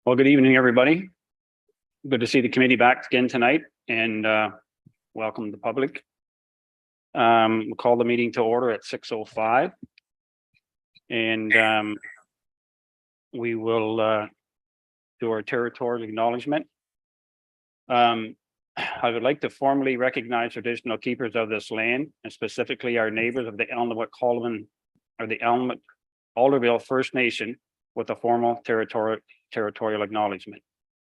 Well, good evening, everybody. Good to see the committee back again tonight and welcome the public. We'll call the meeting to order at 6:05. And we will do our territorial acknowledgement. I would like to formally recognize traditional keepers of this land, and specifically our neighbors of the Elmwood-Colvin or the Elmwood-Alderville First Nation with a formal territorial acknowledgement.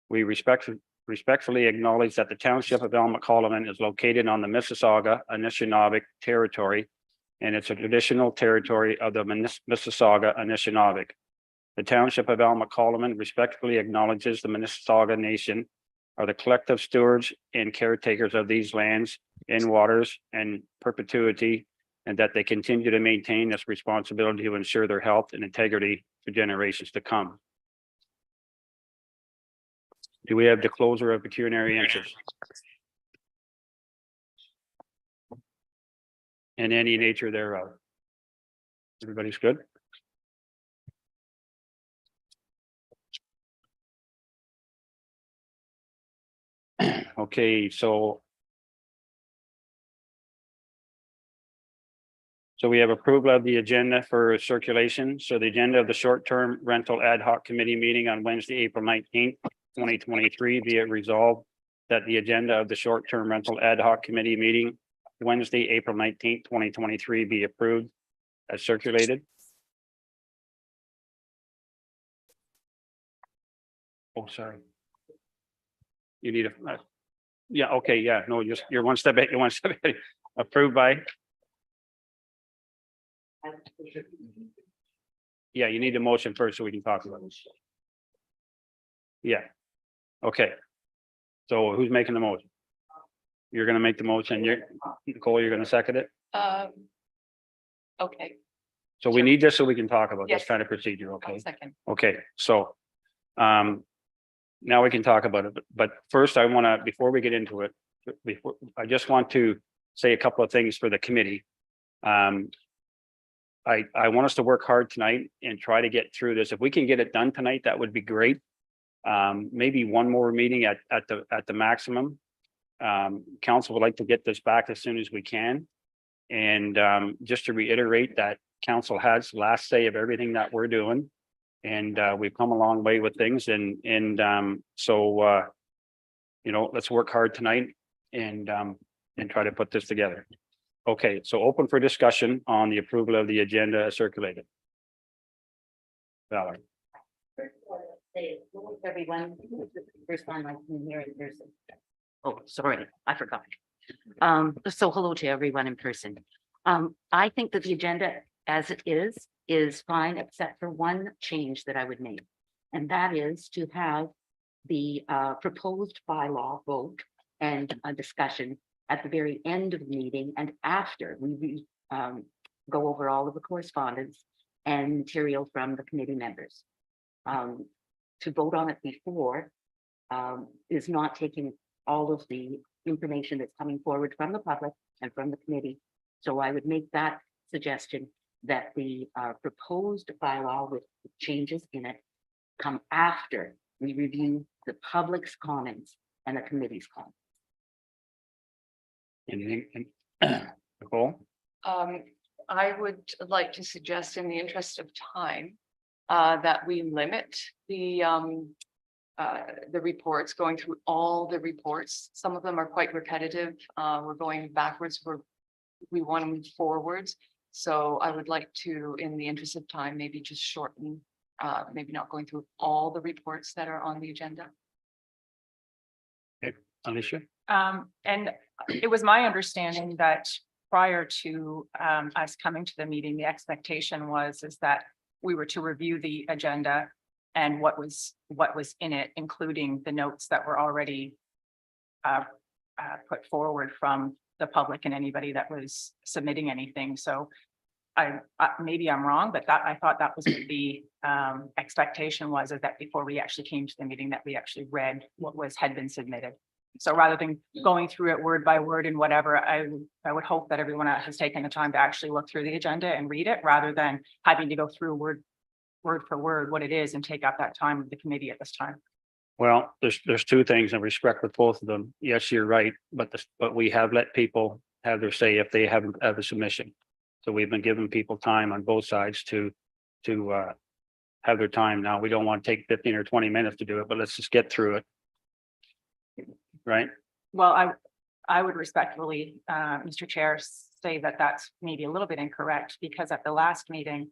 We respectfully acknowledge that the township of Elmwood-Colvin is located on the Mississauga Anishinaabe territory, and it's a traditional territory of the Mississauga Anishinaabe. The township of Elmwood-Colvin respectfully acknowledges the Mississauga Nation are the collective stewards and caretakers of these lands and waters in perpetuity, and that they continue to maintain this responsibility to ensure their health and integrity for generations to come. Do we have the closer of pecuniary interest? And any nature thereof. Everybody's good? Okay, so we have approval of the agenda for circulation. So the agenda of the short-term rental ad hoc committee meeting on Wednesday, April 19th, 2023, be it resolved that the agenda of the short-term rental ad hoc committee meeting Wednesday, April 19th, 2023, be approved as circulated. Oh, sorry. You need a, yeah, okay, yeah, no, you're one step ahead, approved by. Yeah, you need a motion first so we can talk about it. Yeah. Okay. So who's making the motion? You're going to make the motion. Nicole, you're going to second it? Okay. So we need this so we can talk about Yes. this kind of procedure. Okay. I'll second. Okay. So now we can talk about it. But first I want to, before we get into it, I just want to say a couple of things for the committee. I want us to work hard tonight and try to get through this. If we can get it done tonight, that would be great. Maybe one more meeting at the maximum. Council would like to get this back as soon as we can. And just to reiterate that council has last say of everything that we're doing. And we've come a long way with things. So you know, let's work hard tonight and try to put this together. Okay, so open for discussion on the approval of the agenda as circulated. Valerie. Everyone, first time I can hear in person. Oh, sorry, I forgot. So hello to everyone in person. I think that the agenda as it is fine, except for one change that I would make. And that is to have the proposed bylaw vote and a discussion at the very end of the meeting and after we go over all of the correspondence and material from the committee members. To vote on it before is not taking all of the information that's coming forward from the public and from the committee. So I would make that suggestion that the proposed bylaw with changes in it come after we review the public's comments and the committee's comments. Anything, Nicole? I would like to suggest, in the interest of time, that we limit the reports, going through all the reports. Some of them are quite repetitive. We're going backwards. We want to move forwards. So I would like to, in the interest of time, maybe just shorten, maybe not going through all the reports that are on the agenda. Okay, Alicia? And it was my understanding that prior to us coming to the meeting, the expectation was that we were to review the agenda and what was in it, including the notes that were already put forward from the public and anybody that was submitting anything. So I maybe I'm wrong, but I thought that was what the expectation was, is that before we actually came to the meeting that we actually read what had been submitted. So rather than going through it word by word and whatever, I would hope that everyone has taken the time to actually look through the agenda and read it, rather than having to go through word word for word what it is and take up that time with the committee at this time. Well, there's two things in respect with both of them. Yes, you're right, but we have let people have their say if they haven't have a submission. So we've been giving people time on both sides to have their time. Now, we don't want to take 15 or 20 minutes to do it, but let's just get through it. Right? Well, I would respectfully, Mr. Chair, say that that's maybe a little bit incorrect, because at the last meeting,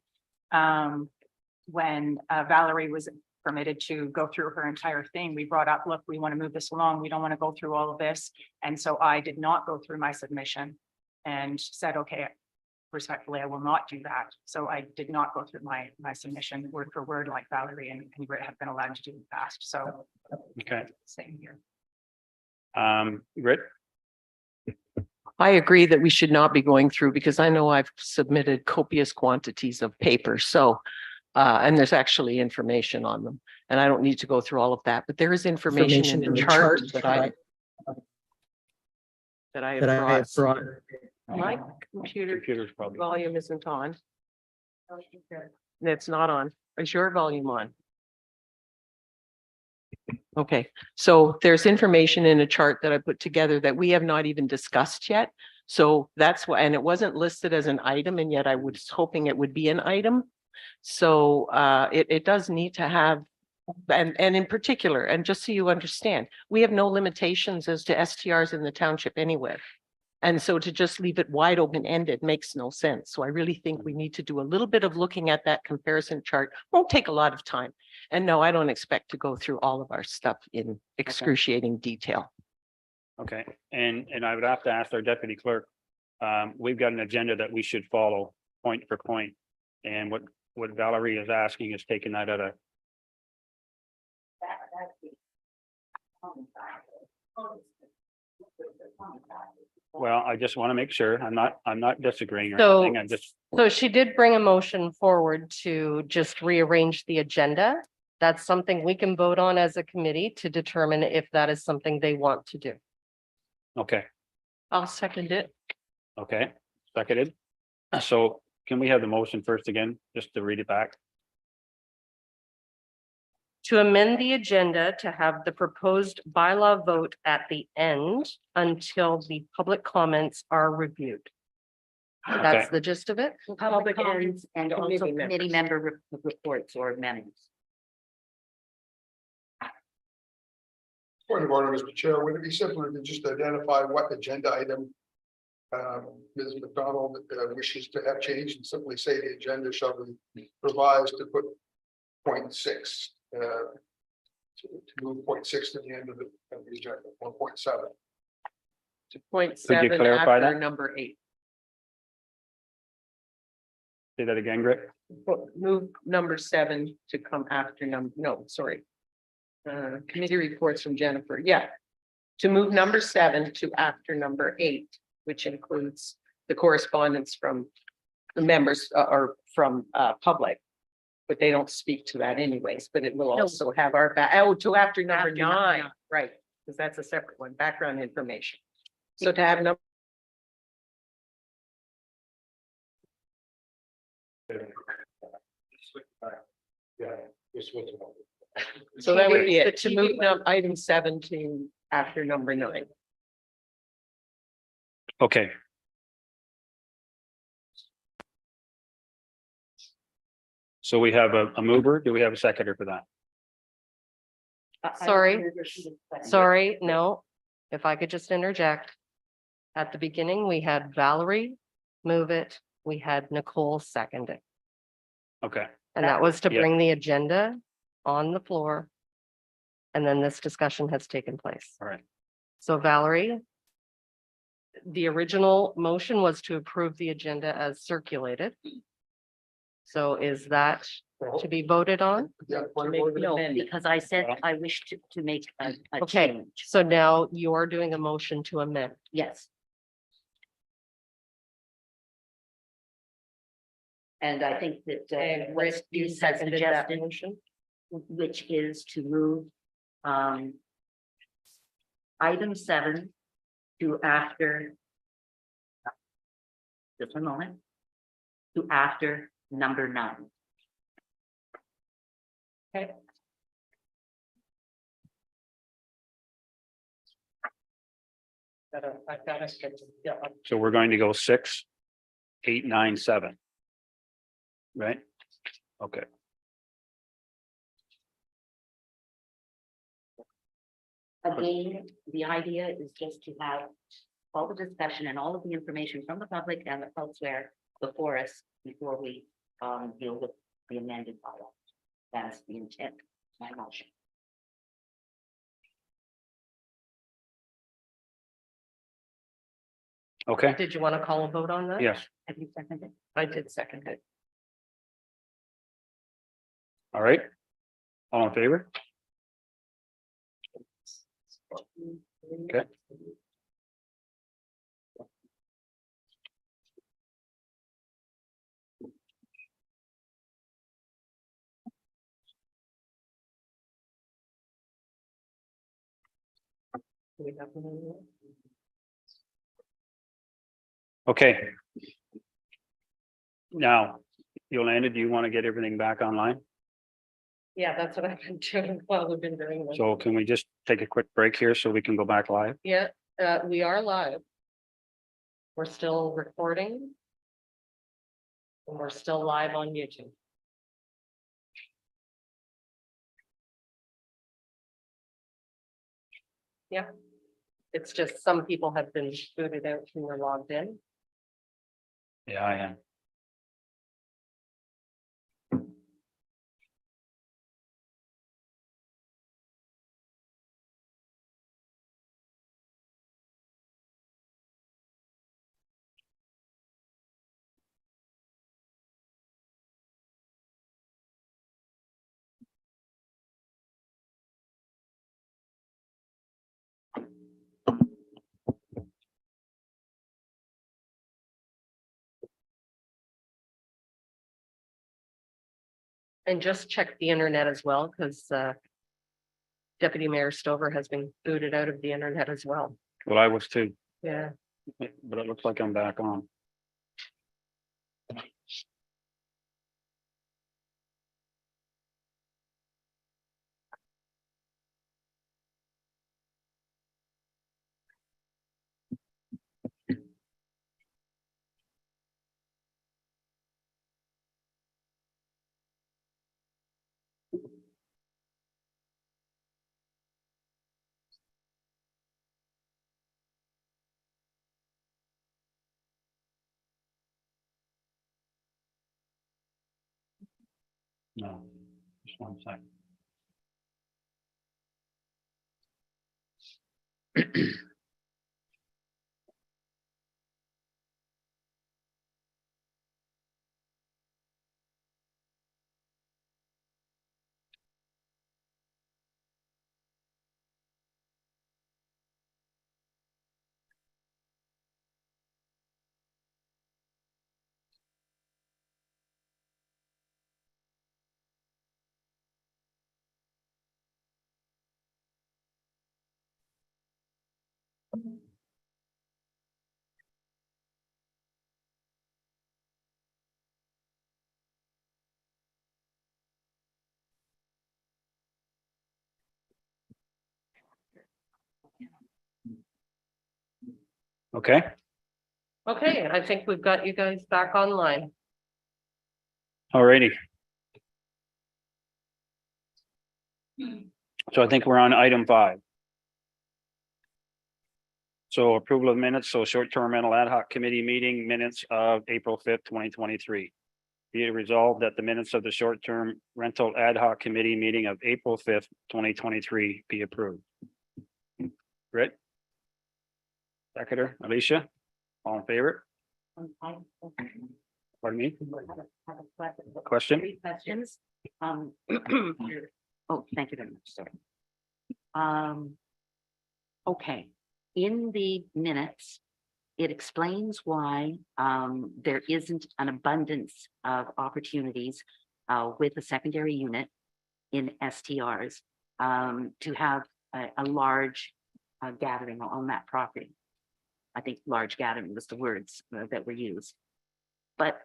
when Valerie was permitted to go through her entire thing, we brought up, look, we want to move this along. We don't want to go through all of this. And so I did not go through my submission and said, okay, respectfully, I will not do that. So I did not go through my submission word for word like Valerie and Britt have been allowed to do in the past. So Okay. same here. Britt? I agree that we should not be going through, because I know I've submitted copious quantities of paper. So, and there's actually information on them, and I don't need to go through all of that, but there is information in the chart that I have brought. My computer Computer's probably. volume isn't on. It's not on. Is your volume on? Okay, so there's information in a chart that I put together that we have not even discussed yet. So that's why, and it wasn't listed as an item, and yet I was hoping it would be an item. So it does need to have, and in particular, and just so you understand, we have no limitations as to STRs in the township anywhere. And so to just leave it wide open ended makes no sense. So I really think we need to do a little bit of looking at that comparison chart. Won't take a lot of time. And no, I don't expect to go through all of our stuff in excruciating detail. Okay, and I would have to ask our deputy clerk, we've got an agenda that we should follow point for point. And what Valerie is asking is taking that out of. Well, I just want to make sure, I'm not disagreeing or So- anything, I'm just, So she did bring a motion forward to just rearrange the agenda. That's something we can vote on as a committee to determine if that is something they want to do. okay, I'll second it. okay, seconded. So can we have the motion first again, just to read it back? To amend the agenda to have the proposed bylaw vote at the end until the public comments are reviewed. That's Okay. the gist of it. Public and ends and also committee committee member reports or amendments. Point of order, Mr. Chair, would it be simpler to just identify what agenda item Ms. McDonald wishes to have changed and simply say the agenda shall be revised to put 0.6 to move 0.6 to the end of the agenda, 1.7. To point Could you 7 clarify after that? number 8. Say that again, Grit? Move number 7 to come after no, sorry. Committee reports from Jennifer. Yeah. To move number 7 to after number 8, which includes the correspondence from the members or from public. But they don't speak to that anyways, but it will No. also have our to after number After number 9, nine. right? Because that's a separate one, background information. So to have number. So that would be it, to move item 7 to after number 9. Okay. So we have a mover, do we have a seconder for that? Sorry, no, if I could just interject. At the beginning, we had Valerie move it, we had Nicole second it, Okay, and that was to Yeah. bring the agenda on the floor. And then this discussion has taken place. all right, So Valerie, the original motion was to approve the agenda as circulated. So is that to be voted on? Yeah, point of order. No, because I said I wish to make a Okay. change. So now you're doing a motion to amend. Yes. And I think that And what Rick, you Steve has seconded that suggested, motion? which is to move item 7 to after. Just a moment. To after number 9. Okay. I've got to, yeah, So we're going to go 6, 8, 9, 7. Right? Okay, Again, the idea is just to have all the discussion and all of the information from the public and elsewhere before us, before we deal with the amended bylaw. That's the intent, of my motion. okay, did you want to call a vote on that? yes, Have you seconded? I did second it. all right. All in favor? Okay. Do we have one more? Okay. Now, Yolanda, do you want to get everything back online? Yeah, that's what I've been doing while we've been doing this. So can we just take a quick break here so we can go back live? Yeah, we are live. We're still recording. And we're still live on YouTube. Yeah. It's just some people have been booted out when they're logged in. Yeah, I am. And just check the internet as well, because Deputy Mayor Stover has been booted out of the internet as well. Well, I was too, Yeah. but it looks like I'm back on. No, just one second. Okay, Okay, I think we've got you guys back online. all righty. So I think we're on item 5. So approval of minutes, so short-term rental ad hoc committee meeting minutes of April 5th, 2023. Be it resolved that the minutes of the short-term rental ad hoc committee meeting of April 5th, 2023 be approved. Britt? Seconder, Alicia? All in favor? I Pardon me? have a Question? 3 questions. Oh, thank you very much, sorry. Okay, in the minutes, it explains why there isn't an abundance of opportunities with a secondary unit in STRs to have a large gathering on that property. I think large gathering was the words that were used. But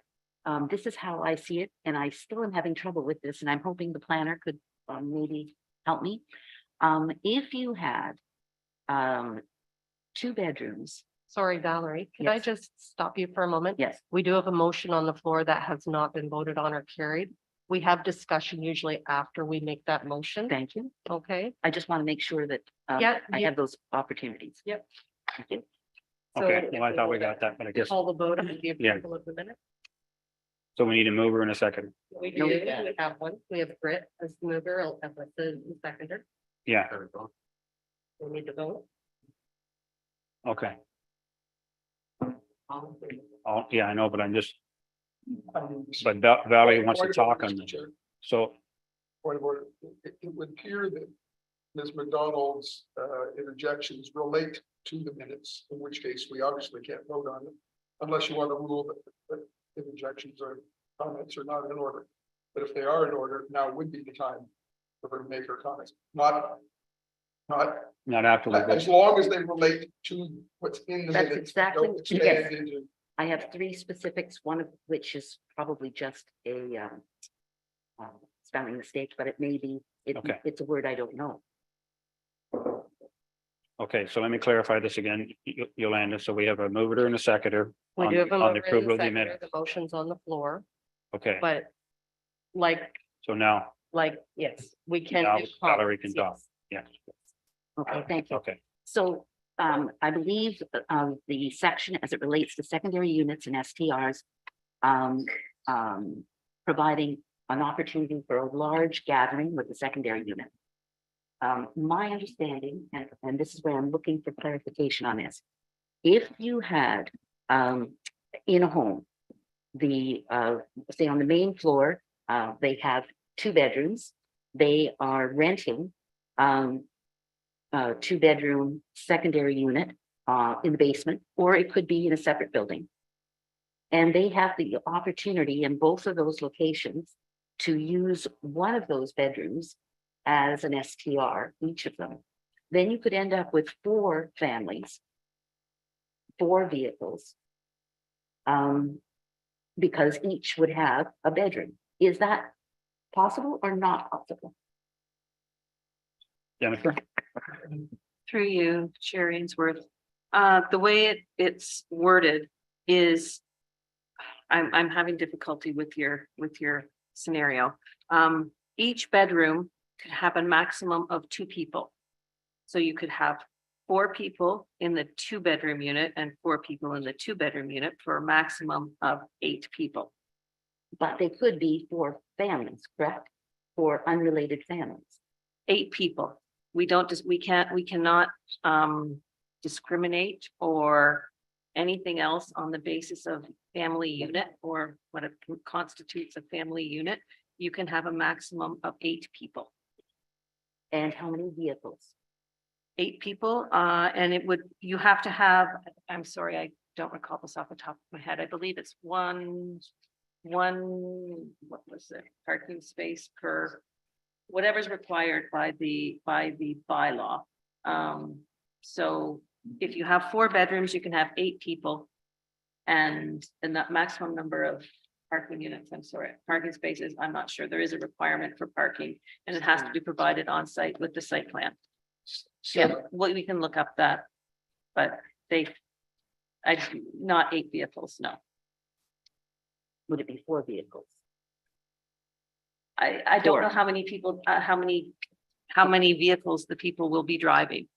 this is how I see it, and I still am having trouble with this, and I'm hoping the planner could maybe help me. If you had, 2 bedrooms, Sorry, Valerie, could I Yes. just stop you for a moment? yes, We do have a motion on the floor that has not been voted on or carried. We have discussion usually after we make that motion. thank you. Okay, I just want to make sure that, Yeah, I you- have those opportunities. Yep. Thank you. Okay, So- well, I thought we got that, but I guess, call the vote on the Yeah. approval of the minute. so we need a mover in a second. We No, do, yeah. we have one. We have Britt as the mover, Elizabeth as the seconder. Yeah, We need to vote. okay. All in favor? Oh, yeah, I know, but I'm just, Um, but Valerie wants to Point of order, talk on Mr. this. Chair. So, Point of order, it would appear that Ms. McDonald's interjections relate to the minutes, in which case we obviously can't vote on it. Unless you want to rule that interjections or comments are not in order. But if they are in order, now would be the time for her to make her comments, not not after we as go, long as they relate to what's in the That's minutes. exactly- Don't expand into. I have 3 specifics, one of which is probably just a, spelling mistake, but it may be, Okay. it's a word I don't know. okay, so let me clarify this again, Yolanda, so we have a mover and a seconder. We on- do have a on mover the and approval a of the seconder. minutes. The motion's on the floor, Okay, but like, so now, yes, we can. Now do Valerie can comments, talk. yes. yeah, Okay, thank you. okay, So, I believe, the section as it relates to secondary units and STRs, providing an opportunity for a large gathering with the secondary unit. My understanding, and this is where I'm looking for clarification on this. If you had, in a home, the, say on the main floor, they have 2 bedrooms, they are renting, 2-bedroom secondary unit, in the basement, or it could be in a separate building. And they have the opportunity in both of those locations to use one of those bedrooms as an STR, each of them. Then you could end up with 4 families, 4 vehicles. Because each would have a bedroom. Is that possible or not possible? Jennifer, Through you, Chair Ainsworth. The way it's worded is, I'm having difficulty with your scenario. Each bedroom could have a maximum of 2 people. So you could have 4 people in the 2-bedroom unit and 4 people in the 2-bedroom unit for a maximum of 8 people. But they could be 4 families, correct? 4 unrelated families. 8 people. We cannot discriminate or anything else on the basis of family unit or what it constitutes a family unit. You can have a maximum of 8 people. And how many vehicles? 8 people, and you have to have, I'm sorry, I don't recall this off the top of my head. I believe it's one, what was it? Parking space per, whatever's required by the bylaw. So if you have 4 bedrooms, you can have 8 people. And that maximum number of parking units, parking spaces, I'm not sure. There is a requirement for parking and it has to be provided on site with the site plan. Yeah, we can look up that, but not 8 vehicles, no. Would it be 4 vehicles? I don't know Four. how many people, how many vehicles the people will be driving.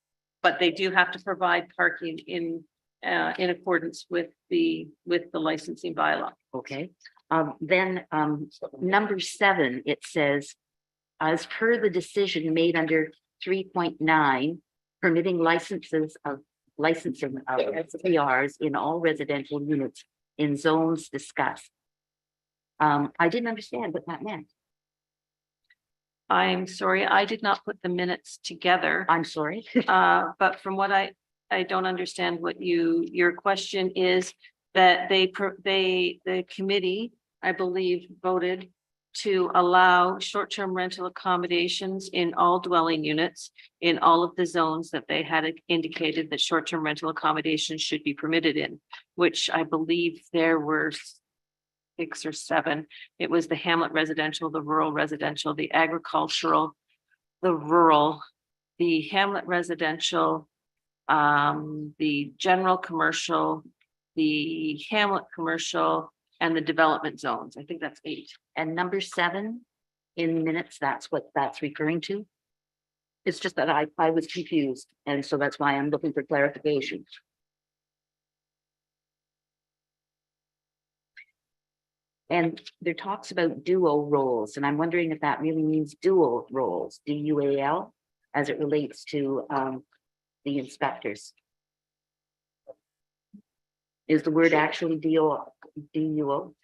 But they do have to provide parking in accordance with the licensing bylaw. Okay, then, number 7, it says, as per the decision made under 3.9, permitting licensing of SPRs in all residential units in zones discussed. I didn't understand what that meant. I'm sorry, I did not put the minutes together. I'm sorry. But from what I don't understand what your question is that the committee, I believe, voted to allow short-term rental accommodations in all dwelling units in all of the zones that they had indicated that short-term rental accommodations should be permitted in, which I believe there were 6 or 7. It was the hamlet residential, the rural residential, the agricultural, the rural, the Hamlet residential, the general commercial, the Hamlet commercial, and the development zones. I think that's 8. And number 7 in minutes, that's what that's referring to. It's just that I was confused, and so that's why I'm looking for clarification. And there talks about dual roles, and I'm wondering if that really means dual roles, DUAL, as it relates to the inspectors. Is the word actually DUO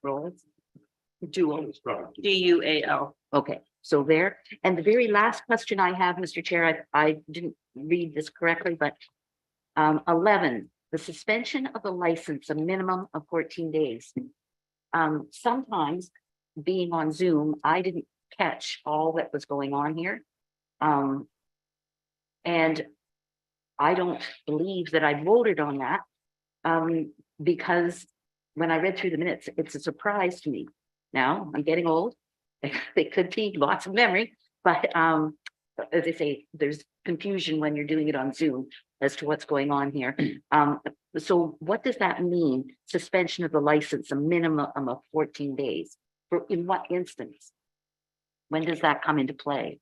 roles? Dual, DUAL. Okay, so there, and the very last question I have, Mr. Chair, I didn't read this correctly, but 11, the suspension of the license, a minimum of 14 days. Sometimes being on Zoom, I didn't catch all that was going on here. And I don't believe that I voted on that because when I read through the minutes, it's a surprise to me. Now, I'm getting old. It could be lots of memory, but as I say, there's confusion when you're doing it on Zoom as to what's going on here. So what does that mean? Suspension of the license, a minimum of 14 days. In what instance? When does that come into play?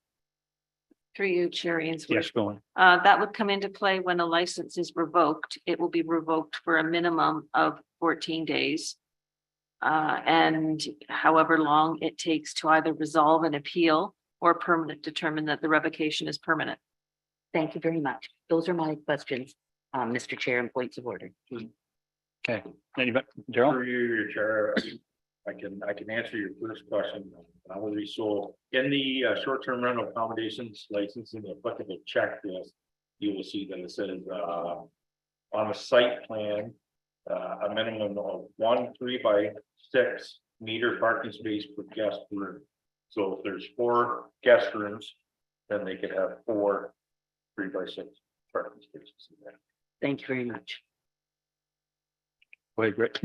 Through you, Chair Ainsworth. Yes, go on. That would come into play when a license is revoked. It will be revoked for a minimum of 14 days. And however long it takes to either resolve an appeal or determine that the revocation is permanent. Thank you very much. Those are my questions, Mr. Chair, and points of order. Okay, anybody, Daryl? For you, your chair, I can answer your first question. I will so in the short-term rental accommodations licensing the applicable checklist, you will see that it says on a site plan, a minimum of 1 3x6 meter parking space per guest room. So if there's 4 guest rooms, then they could have 4 3x6 parking spaces in there. Thank you very much. Wait, Rick.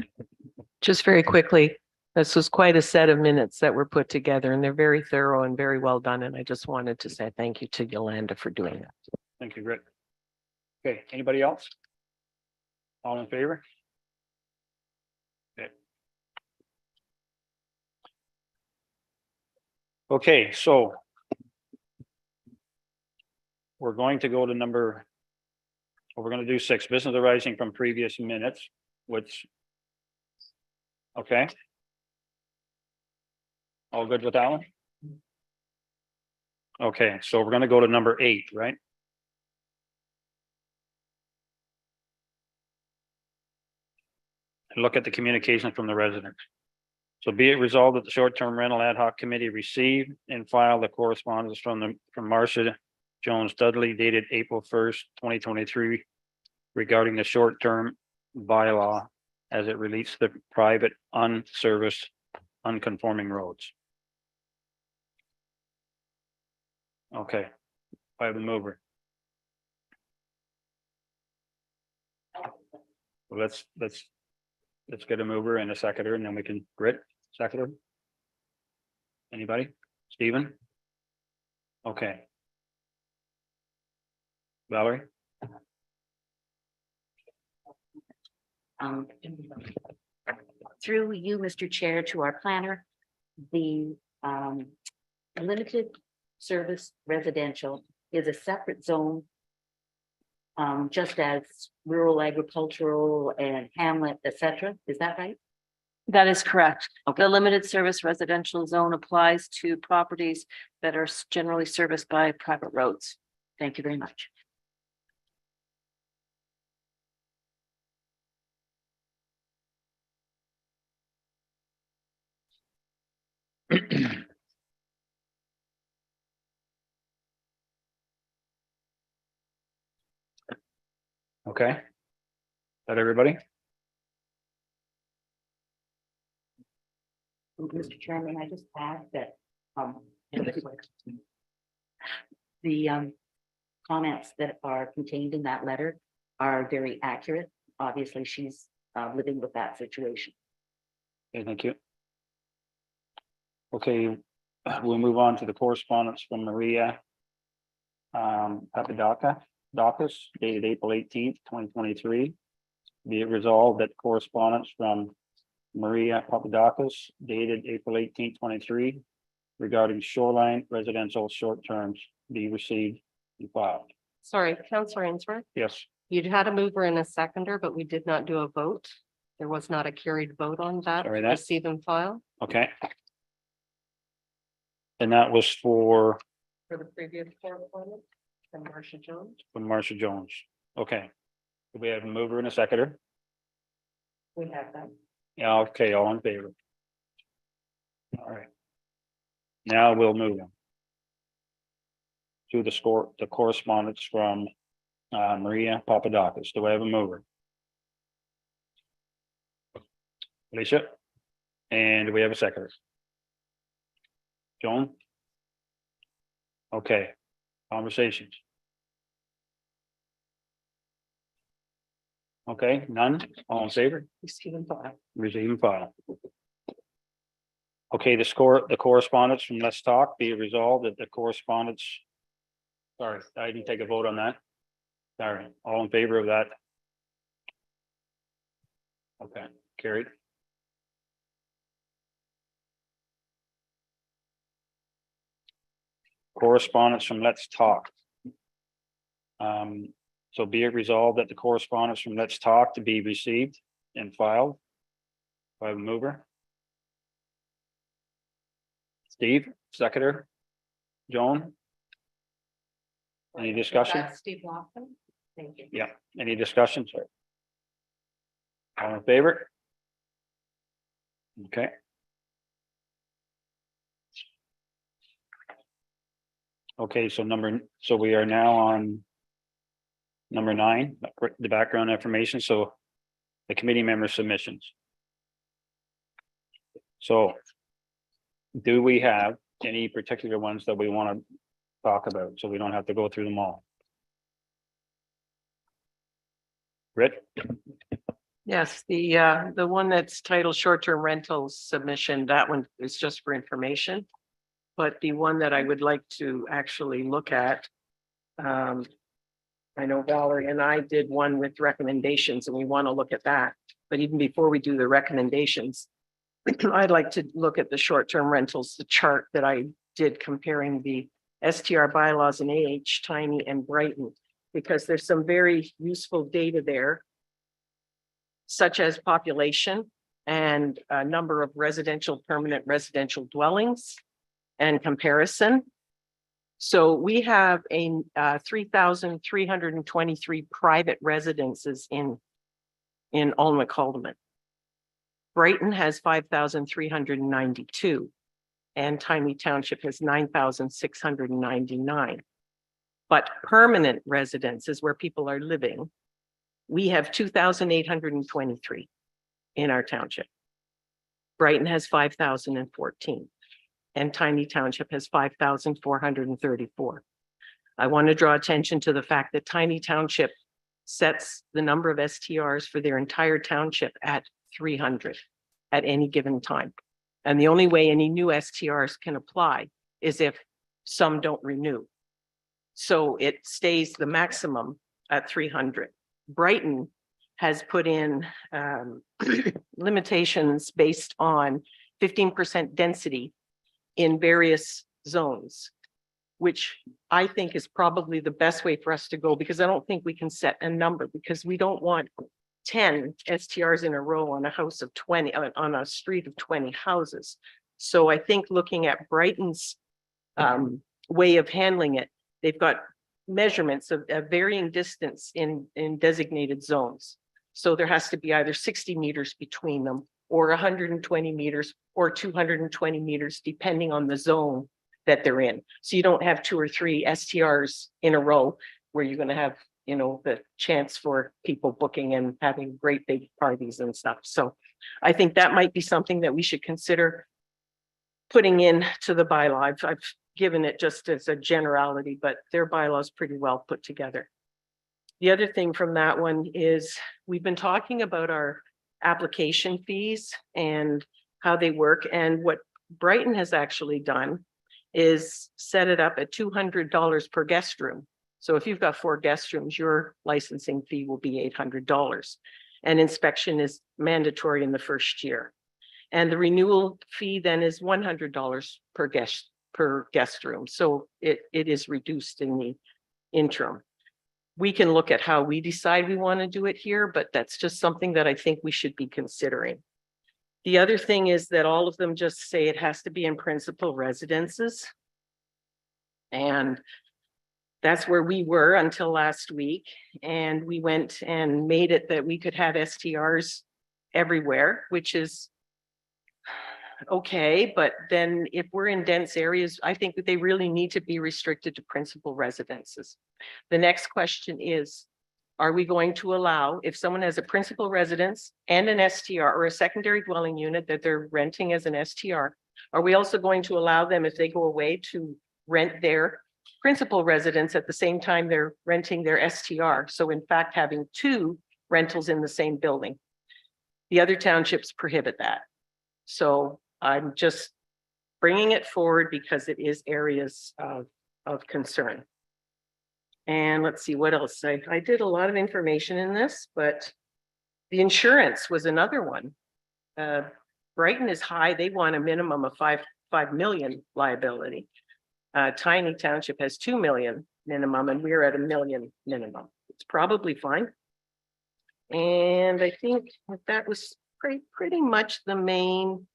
Just very quickly, this was quite a set of minutes that were put together and they're very thorough and very well done. And I just wanted to say thank you to Yolanda for doing that. Thank you, Rick. Okay, anybody else? All in favor? Okay, so we're going to go to we're going to do 6, business arising from previous minutes, which, okay. All good with that one? Okay, so we're going to go to number 8, right? And look at the communication from the residents. So be it resolved that the short-term rental ad hoc committee receive and file the correspondence from Marcia Jones Dudley dated April 1st, 2023 regarding the short-term bylaw as it relates to the private unserviced unconforming roads. Okay, I have the mover. Well, let's get a mover and a seconder and then we can grit seconder. Anybody? Stephen? Okay. Valerie? Through you, Mr. Chair, to our planner, the limited service residential is a separate zone. Just as rural agricultural and hamlet, etc. Is that right? That is correct. Okay. The limited service residential zone applies to properties that are generally serviced by private roads. Thank you very much. Okay. That everybody? Mr. Chairman, I just add that the comments that are contained in that letter are very accurate. Obviously, she's living with that situation. Okay, thank you. Okay, we'll move on to the correspondence from Maria Papadakis dated April 18th, 2023. Be it resolved that correspondence from Maria Papadakis dated April 18th, 23 regarding shoreline residential short terms be received and filed. Sorry, Councillor Ainsworth, Yes, you'd had a mover and a seconder, but we did not do a vote. There was not a carried vote on that. Sorry, that- Receive and file okay. And that was for for the previous correspondence from Marcia Jones. Marcia Jones. Okay. We have a mover and a seconder. We have that. Yeah, okay, all in favor. All right. Now we'll move on to the correspondence from Maria Papadakis. Do I have a mover? Alicia? And do we have a seconder? Joan? Okay, conversations. Okay, none, all in favor? Receive and file. Receive and file. Okay, the correspondence from Let's Talk, be it resolved that the correspondence. Sorry, I didn't take a vote on that. Sorry, all in favor of that? Okay, carried. Correspondence from Let's Talk. So be it resolved that the correspondence from Let's Talk to be received and filed by the mover. Steve, seconder. Joan? Any discussion? That's Steve Lofton. Thank you. Yeah, any discussion, sir? All in favor? Okay. Okay, so we are now on number 9, the background information, so the committee member submissions. So do we have any particular ones that we want to talk about, so we don't have to go through them all? Rick? Yes, the one that's titled short-term rentals submission, that one is just for information. But the one that I would like to actually look at, I know Valerie and I did one with recommendations and we want to look at that. But even before we do the recommendations, I'd like to look at the short-term rentals, the chart that I did comparing the STR bylaws in AH, Tiny and Brighton, because there's some very useful data there, such as population and number of permanent residential dwellings and comparison. So we have a 3,323 private residences in Alnwick-Haldeman. Brighton has 5,392 and Tiny Township has 9,699. But permanent residences where people are living, we have 2,823 in our township. Brighton has 5,014 and Tiny Township has 5,434. I want to draw attention to the fact that Tiny Township sets the number of STRs for their entire township at 300 at any given time. And the only way any new STRs can apply is if some don't renew. So it stays the maximum at 300. Brighton has put in limitations based on 15% density in various zones, which I think is probably the best way for us to go, because I don't think we can set a number, because we don't want 10 STRs in a row on a house of 20, on a street of 20 houses. So I think looking at Brighton's way of handling it, they've got measurements of varying distance in designated zones. So there has to be either 60 meters between them or 120 meters or 220 meters, depending on the zone that they're in. So you don't have 2 or 3 STRs in a row where you're going to have, you know, the chance for people booking and having great big parties and stuff. So I think that might be something that we should consider putting in to the bylaw. I've given it just as a generality, but their bylaw is pretty well put together. The other thing from that one is we've been talking about our application fees and how they work. And what Brighton has actually done is set it up at $200 per guest room. So if you've got 4 guest rooms, your licensing fee will be $800. And inspection is mandatory in the first year. And the renewal fee then is $100 per guest room. So it is reduced in the interim. We can look at how we decide we want to do it here, but that's just something that I think we should be considering. The other thing is that all of them just say it has to be in principal residences. And that's where we were until last week. And we went and made it that we could have STRs everywhere, which is okay. But then if we're in dense areas, I think that they really need to be restricted to principal residences. The next question is, are we going to allow, if someone has a principal residence and an STR or a secondary dwelling unit that they're renting as an STR, are we also going to allow them, if they go away, to rent their principal residence at the same time they're renting their STR? So in fact, having 2 rentals in the same building. The other townships prohibit that. So I'm just bringing it forward because it is areas of concern. And let's see what else. I did a lot of information in this, but the insurance was another one. Brighton is high. They want a minimum of 5 million liability. Tiny Township has 2 million minimum, and we're at $1 million minimum. It's probably fine. And I think that was pretty much the main.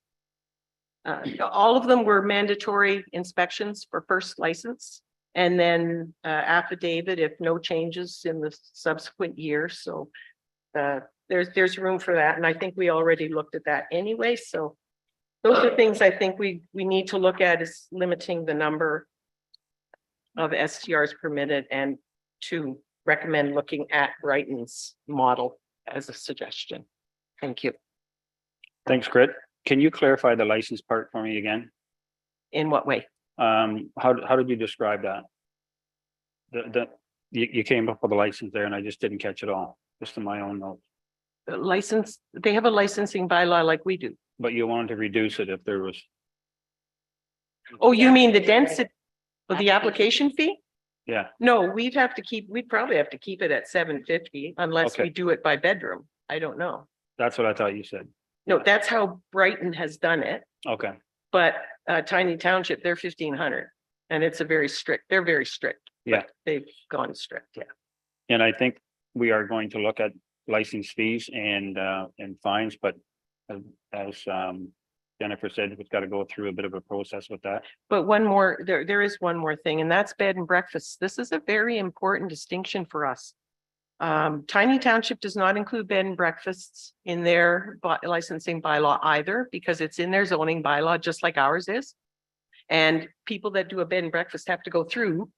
All of them were mandatory inspections for first license, and then affidavit if no changes in the subsequent year. So there's room for that, and I think we already looked at that anyway. So those are things I think we need to look at, is limiting the number of STRs permitted, and to recommend looking at Brighton's model as a suggestion. Thank you. Thanks, Grit. Can you clarify the license part for me again? In what way? How did you describe that? You came up with a license there and I just didn't catch it all, just in my own notes. The license, they have a licensing bylaw like we do. But you wanted to reduce it if there was, Oh, you mean the density of the application fee? yeah, No, we'd probably have to keep it at $750 unless Okay. we do it by bedroom. I don't know. that's what I thought you said. No, that's how Brighton has done it, Okay, but Tiny Township, they're 1,500. And it's they're very strict. but Yeah. They've gone strict, yeah. and I think we are going to look at license fees and fines, but as Jennifer said, we've got to go through a bit of a process with that. But one more, there is one more thing, and that's bed and breakfasts. This is a very important distinction for us. Tiny Township does not include bed and breakfasts in their licensing bylaw either, because it's in their zoning bylaw, just like ours is. And people that do a bed and breakfast have to go through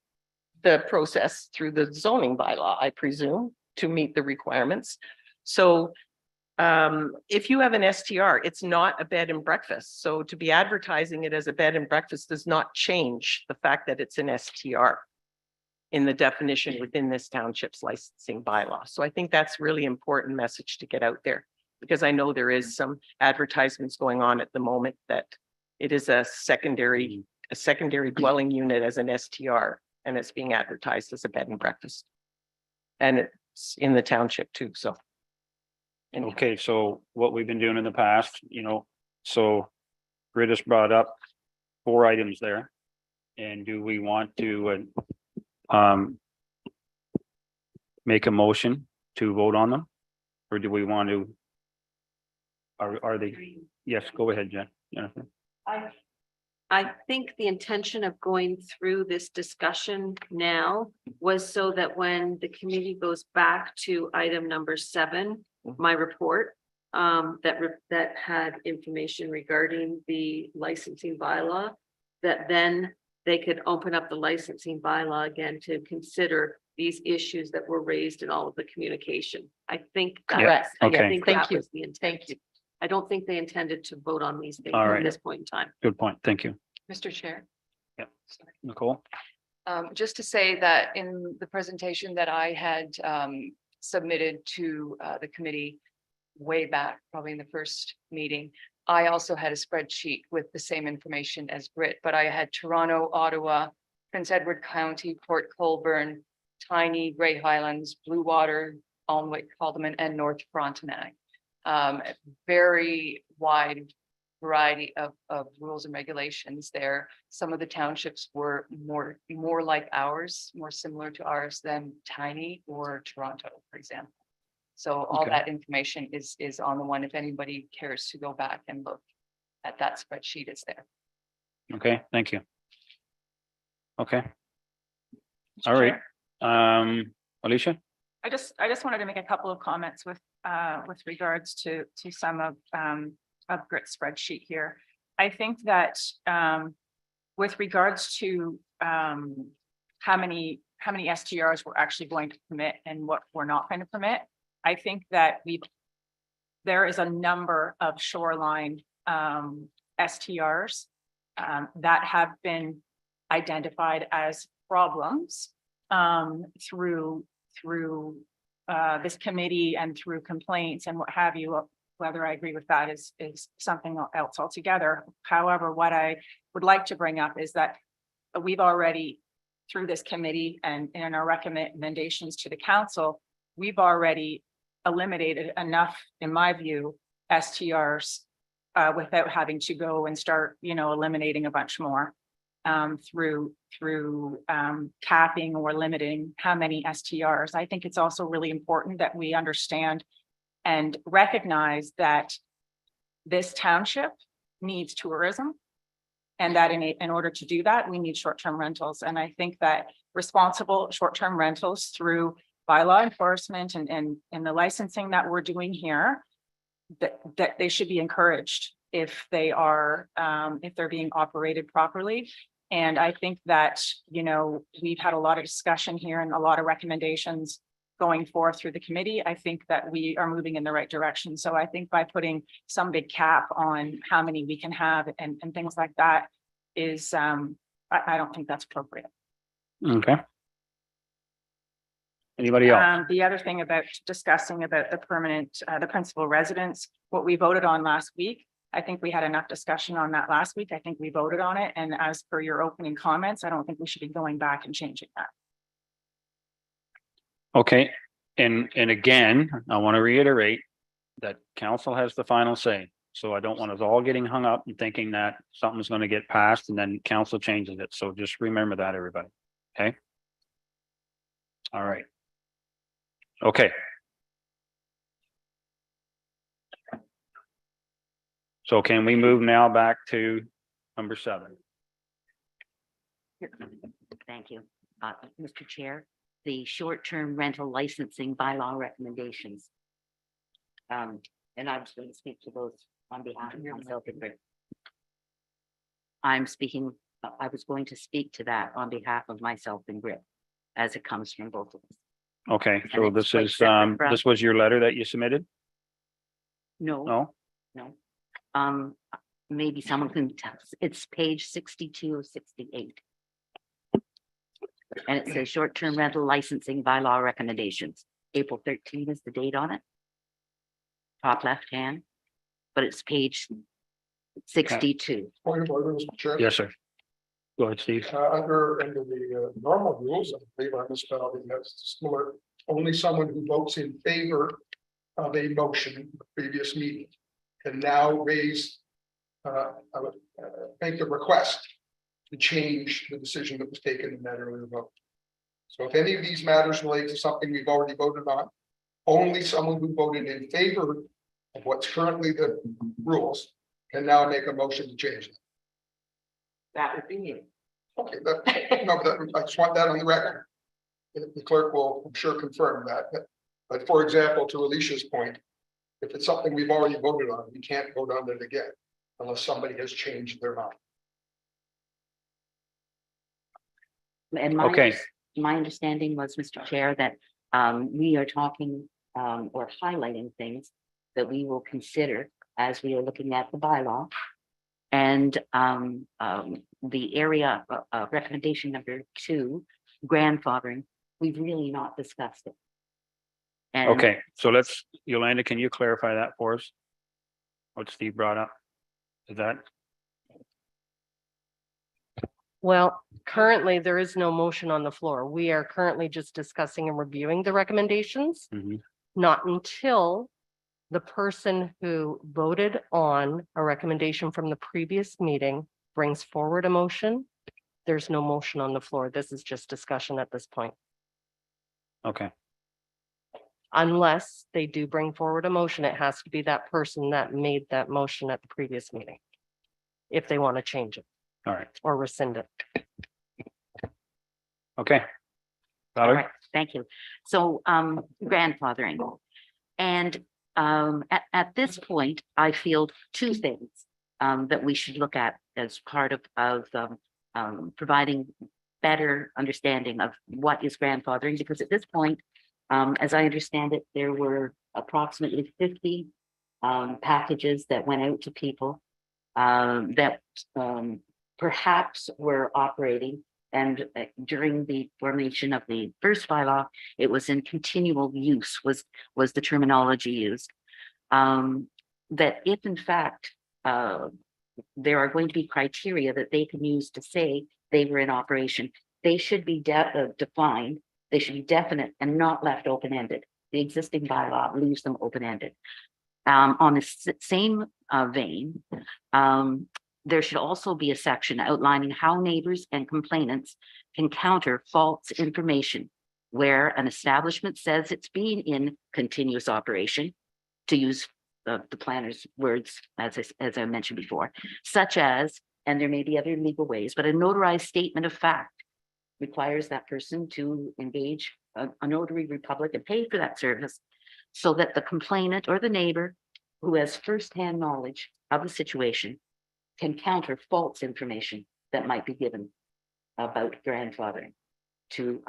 the process through the zoning bylaw, I presume, to meet the requirements. So if you have an STR, it's not a bed and breakfast. So to be advertising it as a bed and breakfast does not change the fact that it's an STR in the definition within this township's licensing bylaw. So I think that's really important message to get out there, because I know there is some advertisements going on at the moment that it is a secondary dwelling unit as an STR, and it's being advertised as a bed and breakfast. And it's in the township too, so. anyhow. Okay, so what we've been doing in the past, so Grit has brought up 4 items there. And do we want to make a motion to vote on them? Or do we want to? Are they? Yes, go ahead, Jennifer. I think the intention of going through this discussion now was so that when the committee goes back to item number 7, my report, that had information regarding the licensing bylaw, that then they could open up the licensing bylaw again to consider these issues that were raised in all of the communication. I think. Correct. I Okay. think Thank that you. was the intent. I don't think they intended to vote on these things All at right. this point in time. Good point. Thank you. Mr. Chair. Nicole? Just to say that in the presentation that I had submitted to the committee way back, probably in the first meeting, I also had a spreadsheet with the same information as Britt, but I had Toronto, Ottawa, Prince Edward County, Port Colborne, Tiny, Grey Highlands, Blue Water, Alnwick, Haldimand, and North Frontenac. Very wide variety of rules and regulations there. Some of the townships were more like ours, more similar to ours than Tiny or Toronto, for example. So all Okay. that information is on the one, if anybody cares to go back and look at that spreadsheet, it's there. Okay, thank you. Okay, Mr. all right. Chair, Alicia? I just wanted to make a couple of comments with regards to some of Grit's spreadsheet here. I think that with regards to how many STRs we're actually going to permit and what we're not going to permit, I think that there is a number of shoreline STRs that have been identified as problems through this committee and through complaints and what have you. Whether I agree with that is something else altogether. However, what I would like to bring up is that we've already, through this committee and in our recommendations to the council, we've already eliminated enough, in my view, STRs without having to go and start, eliminating a bunch more through capping or limiting how many STRs. I think it's also really important that we understand and recognize that this township needs tourism, and that in order to do that, we need short-term rentals. And I think that responsible short-term rentals through bylaw enforcement and the licensing that we're doing here, that they should be encouraged if they are if they're being operated properly. And I think that, we've had a lot of discussion here and a lot of recommendations going forth through the committee. I think that we are moving in the right direction. So I think by putting some big cap on how many we can have and things like that is, I don't think that's appropriate. Okay. Anybody else? The other thing about discussing about the permanent, the principal residence, what we voted on last week, I think we had enough discussion on that last week. I think we voted on it. And as per your opening comments, I don't think we should be going back and changing that. Okay, and again, I want to reiterate that council has the final say. So I don't want us all getting hung up and thinking that something's going to get passed and then council changes it. So just remember that, everybody. Okay. All right. Okay. So can we move now back to number 7? Thank you. Mr. Chair, the short-term rental licensing bylaw recommendations. And I was going to speak to those on behalf of myself and Rick. I was going to speak to that on behalf of myself and Rick, as it comes from both of us. Okay, so it's this quite is, separate from- this was your letter that you submitted? No, No? maybe someone can tell us. It's page 62 of 68. And it says short-term rental licensing bylaw recommendations. April 13 is the date on it. Top left hand, but it's page 62. Point of order, Mr. Chair. Yes, sir. Go ahead, Steve. Under the normal rules, I believe I misspelled it, that's similar. Only someone who votes in favor of a motion in the previous meeting can now make a request to change the decision that was taken in that earlier vote. So if any of these matters relate to something we've already voted on, only someone who voted in favor of what's currently the rules can now make a motion to change it. That would be you. Okay, I just want that on the record. The clerk will, I'm sure, confirm that, but for example, to Alicia's point, if it's something we've already voted on, we can't vote on it again unless somebody has changed their mind. And Okay. my understanding was, Mr. Chair, that we are talking or highlighting things that we will consider as we are looking at the bylaw. And the area recommendation number 2, grandfathering, we've really not discussed it. And Okay, so Yolanda, can you clarify that for us? What Steve brought up? Is that, Well, currently, there is no motion on the floor. We are currently just discussing and reviewing the recommendations. Mhm. Not until the person who voted on a recommendation from the previous meeting brings forward a motion. There's no motion on the floor. This is just discussion at this point. okay, Unless they do bring forward a motion, it has to be that person that made that motion at the previous meeting. If they want to change it all right, or rescind it. okay. All Valerie? right, thank you. So, grandfathering. And, at this point, I feel two things, that we should look at as part of providing better understanding of what is grandfathering, because at this point, as I understand it, there were approximately 50 packages that went out to people that perhaps were operating. And during the formation of the first bylaw, it was in continual use was the terminology used. That if in fact there are going to be criteria that they can use to say they were in operation, they should be defined, they should be definite and not left open-ended. The existing bylaw leaves them open-ended. On the same vein, there should also be a section outlining how neighbors and complainants can counter false information where an establishment says it's being in continuous operation, to use the planner's words, as I mentioned before, such as, and there may be other legal ways, but a notarized statement of fact requires that person to engage a notary public and pay for that service, so that the complainant or the neighbor who has firsthand knowledge of the situation can counter false information that might be given about grandfathering to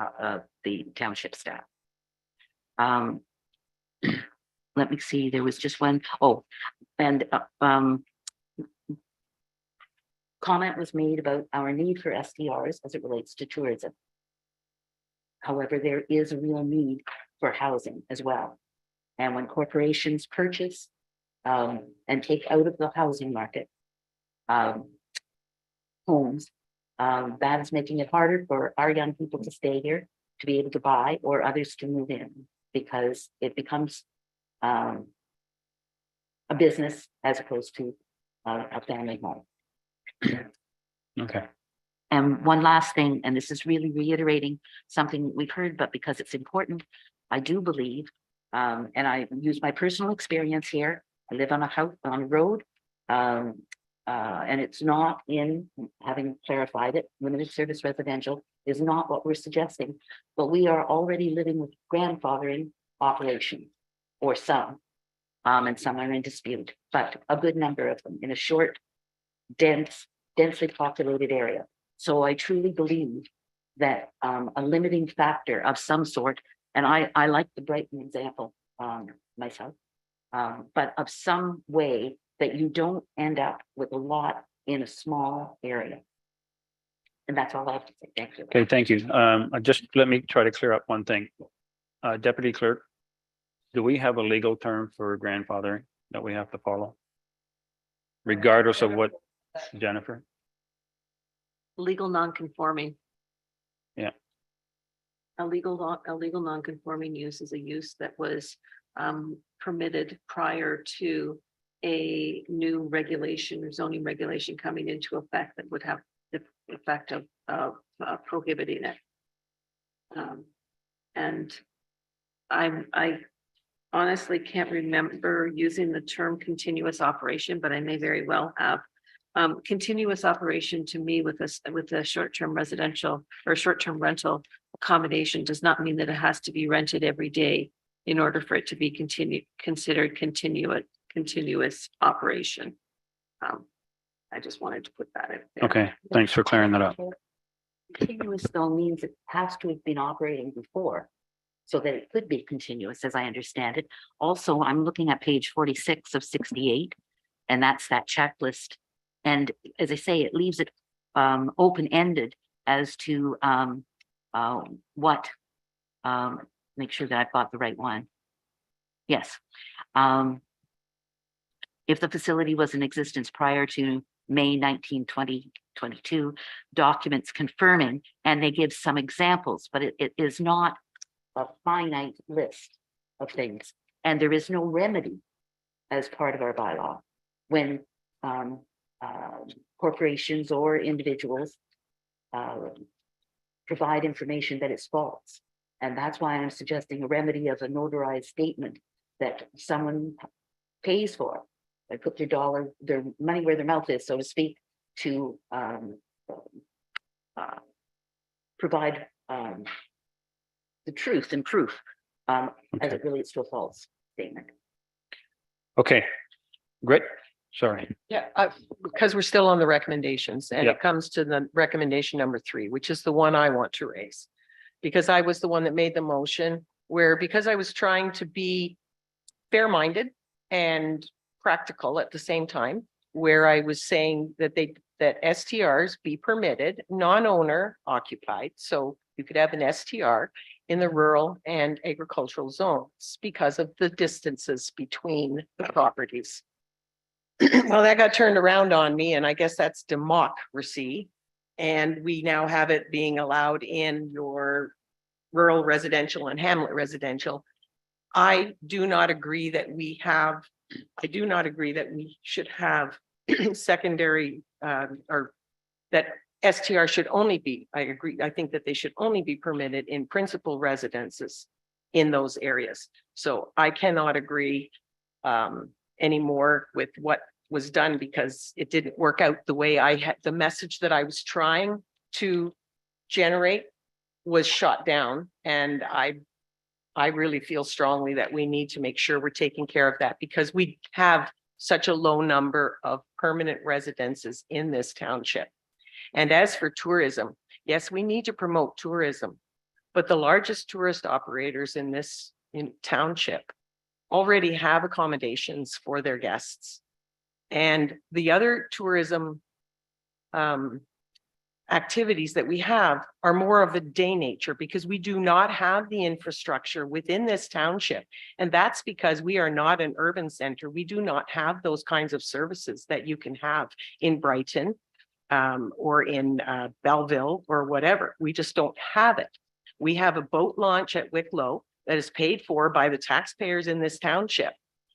the township staff. Let me see, there was just one, and comment was made about our need for STRs as it relates to tourism. However, there is a real need for housing as well. And when corporations purchase and take out of the housing market homes, that is making it harder for our young people to stay here, to be able to buy, or others to move in, because it becomes a business as opposed to a family home. Okay, And one last thing, and this is really reiterating something we've heard, but because it's important, I do believe, and I use my personal experience here. I live on a house, on a road, and it's not in, having clarified it, limited service residential is not what we're suggesting, but we are already living with grandfathering operations, or some, and some are in dispute, but a good number of them in a short, densely populated area. So I truly believe that a limiting factor of some sort, and I like the Brighton example myself, but of some way that you don't end up with a lot in a small area. And that's all I have to say. Thank you. okay, thank you. Just let me try to clear up one thing. Deputy Clerk, do we have a legal term for grandfathering that we have to follow? Regardless of what, Jennifer? Legal non-conforming. Yeah. A legal non-conforming use is a use that was permitted prior to a new regulation or zoning regulation coming into effect that would have the effect of prohibiting it. And I honestly can't remember using the term continuous operation, but I may very well have. Continuous operation to me with a short-term residential or short-term rental accommodation does not mean that it has to be rented every day in order for it to be considered continuous operation. I just wanted to put that in there. Okay, thanks for clearing that up. Continuous though means it has to have been operating before, so that it could be continuous, as I understand it. Also, I'm looking at page 46 of 68, and that's that checklist. And as I say, it leaves it open-ended as to what, make sure that I've got the right one. Yes. if the facility was in existence prior to May 19, 2022, documents confirming, and they give some examples, but it is not a finite list of things. And there is no remedy as part of our bylaw when corporations or individuals provide information that is false. And that's why I'm suggesting a remedy of a notarized statement that someone pays for. They put their money where their mouth is, so to speak, to provide the truth and proof as Okay. it relates to a false statement. Okay, great. Sorry. Yeah, because we're still on the recommendations and Yeah. it comes to the recommendation number 3, which is the one I want to raise. Because I was the one that made the motion where, because I was trying to be fair-minded and practical at the same time, where I was saying that that STRs be permitted, non-owner occupied, so you could have an STR in the rural and agricultural zones because of the distances between the properties. Well, that got turned around on me, and I guess that's democracy. And we now have it being allowed in your rural residential and hamlet residential. I do not agree that we should have secondary or that STR should only be, I agree, I think that they should only be permitted in principal residences in those areas. So I cannot agree anymore with what was done because it didn't work out the way I had, the message that I was trying to generate was shot down. And I really feel strongly that we need to make sure we're taking care of that because we have such a low number of permanent residences in this township. And as for tourism, yes, we need to promote tourism, but the largest tourist operators in this township already have accommodations for their guests. And the other tourism activities that we have are more of a day nature because we do not have the infrastructure within this township. And that's because we are not an urban center. We do not have those kinds of services that you can have in Brighton or in Belleville or whatever. We just don't have it. We have a boat launch at Wicklow that is paid for by the taxpayers in this township.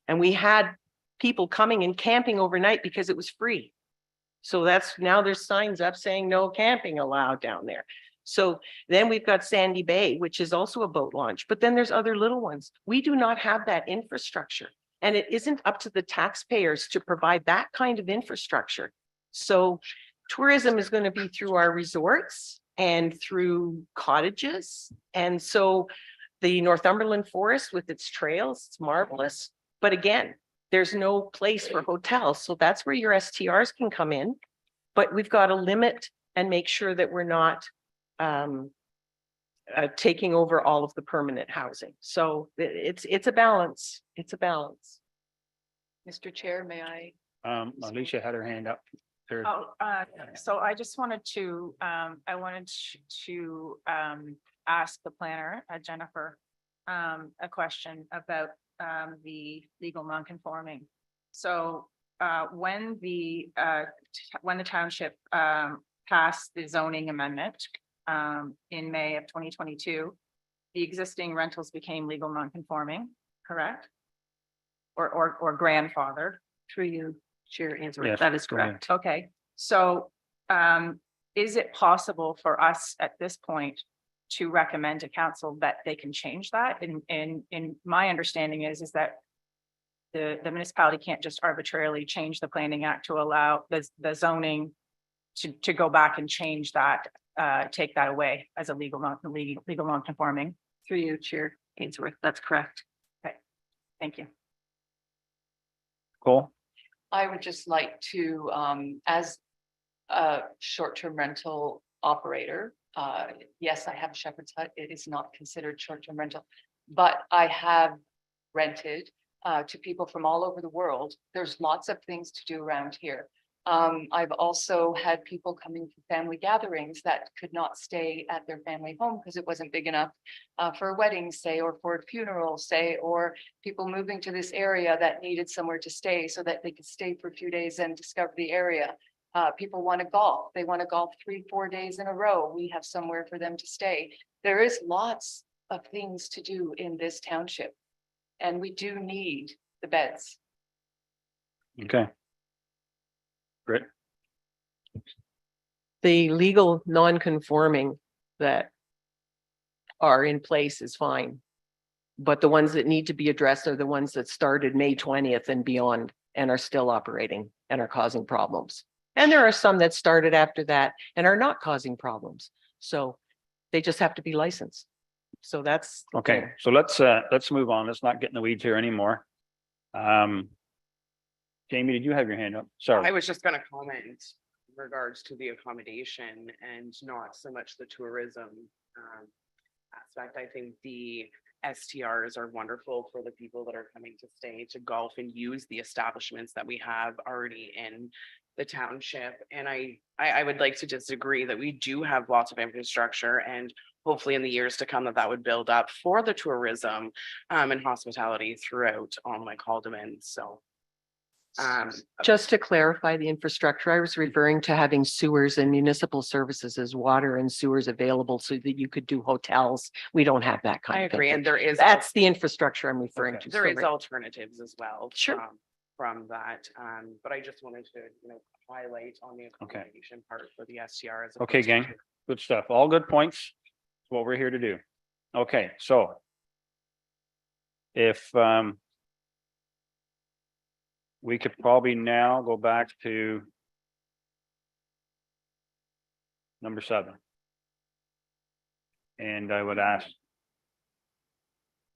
And we had people coming and camping overnight because it was free. So that's now there's signs up saying no camping allowed down there. So then we've got Sandy Bay, which is also a boat launch, but then there's other little ones. We do not have that infrastructure, and it isn't up to the taxpayers to provide that kind of infrastructure. So tourism is going to be through our resorts and through cottages. And so the Northumberland Forest with its trails, it's marvelous. But again, there's no place for hotels. So that's where your STRs can come in. But we've got to limit and make sure that we're not taking over all of the permanent housing. So it's a balance. It's a balance. Mr. Chair, may I? Alicia had her hand up. There. Oh, so I just wanted to, ask the planner, Jennifer, a question about the legal non-conforming. So when the township passed the zoning amendment in May of 2022, the existing rentals became legal non-conforming, correct? Or grandfathered. Through you, Chair Ainsworth, Yes, that is go ahead. correct. Okay, so is it possible for us at this point to recommend to council that they can change that? And my understanding is that the municipality can't just arbitrarily change the Planning Act to allow the zoning to go back and change that, take that away as a legal non-conforming. Through you, Chair Ainsworth, that's correct. Thank you. Cool. I would just like to, as a short-term rental operator, yes, I have a shepherd's hut. It is not considered short-term rental, but I have rented to people from all over the world. There's lots of things to do around here. I've also had people coming for family gatherings that could not stay at their family home because it wasn't big enough for a wedding, say, or for a funeral, say, or people moving to this area that needed somewhere to stay so that they could stay for a few days and discover the area. People want to golf. They want to golf 3-4 days in a row. We have somewhere for them to stay. There is lots of things to do in this township. And we do need the beds. Okay. Great. The legal non-conforming that are in place is fine. But the ones that need to be addressed are the ones that started May 20th and beyond and are still operating and are causing problems. And there are some that started after that and are not causing problems. So they just have to be licensed. So that's. the Okay, goal. so let's move on. Let's not get in the weeds here anymore. Jamie, did you have your hand up? I Sorry. was just gonna comment in regards to the accommodation and not so much the tourism aspect. I think the STRs are wonderful for the people that are coming to stay to golf and use the establishments that we have already in the township. And I would like to disagree that we do have lots of infrastructure, and hopefully in the years to come that would build up for the tourism and hospitality throughout all my Haldimand. So Just to clarify the infrastructure, I was referring to having sewers and municipal services as water and sewers available so that you could do hotels. We don't have that I kind of. agree, and there is. That's the infrastructure I'm referring to. There is Sorry. alternatives as well. Sure. From that, but I just wanted to, highlight on the accommodation part for the STR. as Okay, opposed gang, to- good stuff. All good points. It's what we're here to do. Okay, so if we could probably now go back to number 7. And I would ask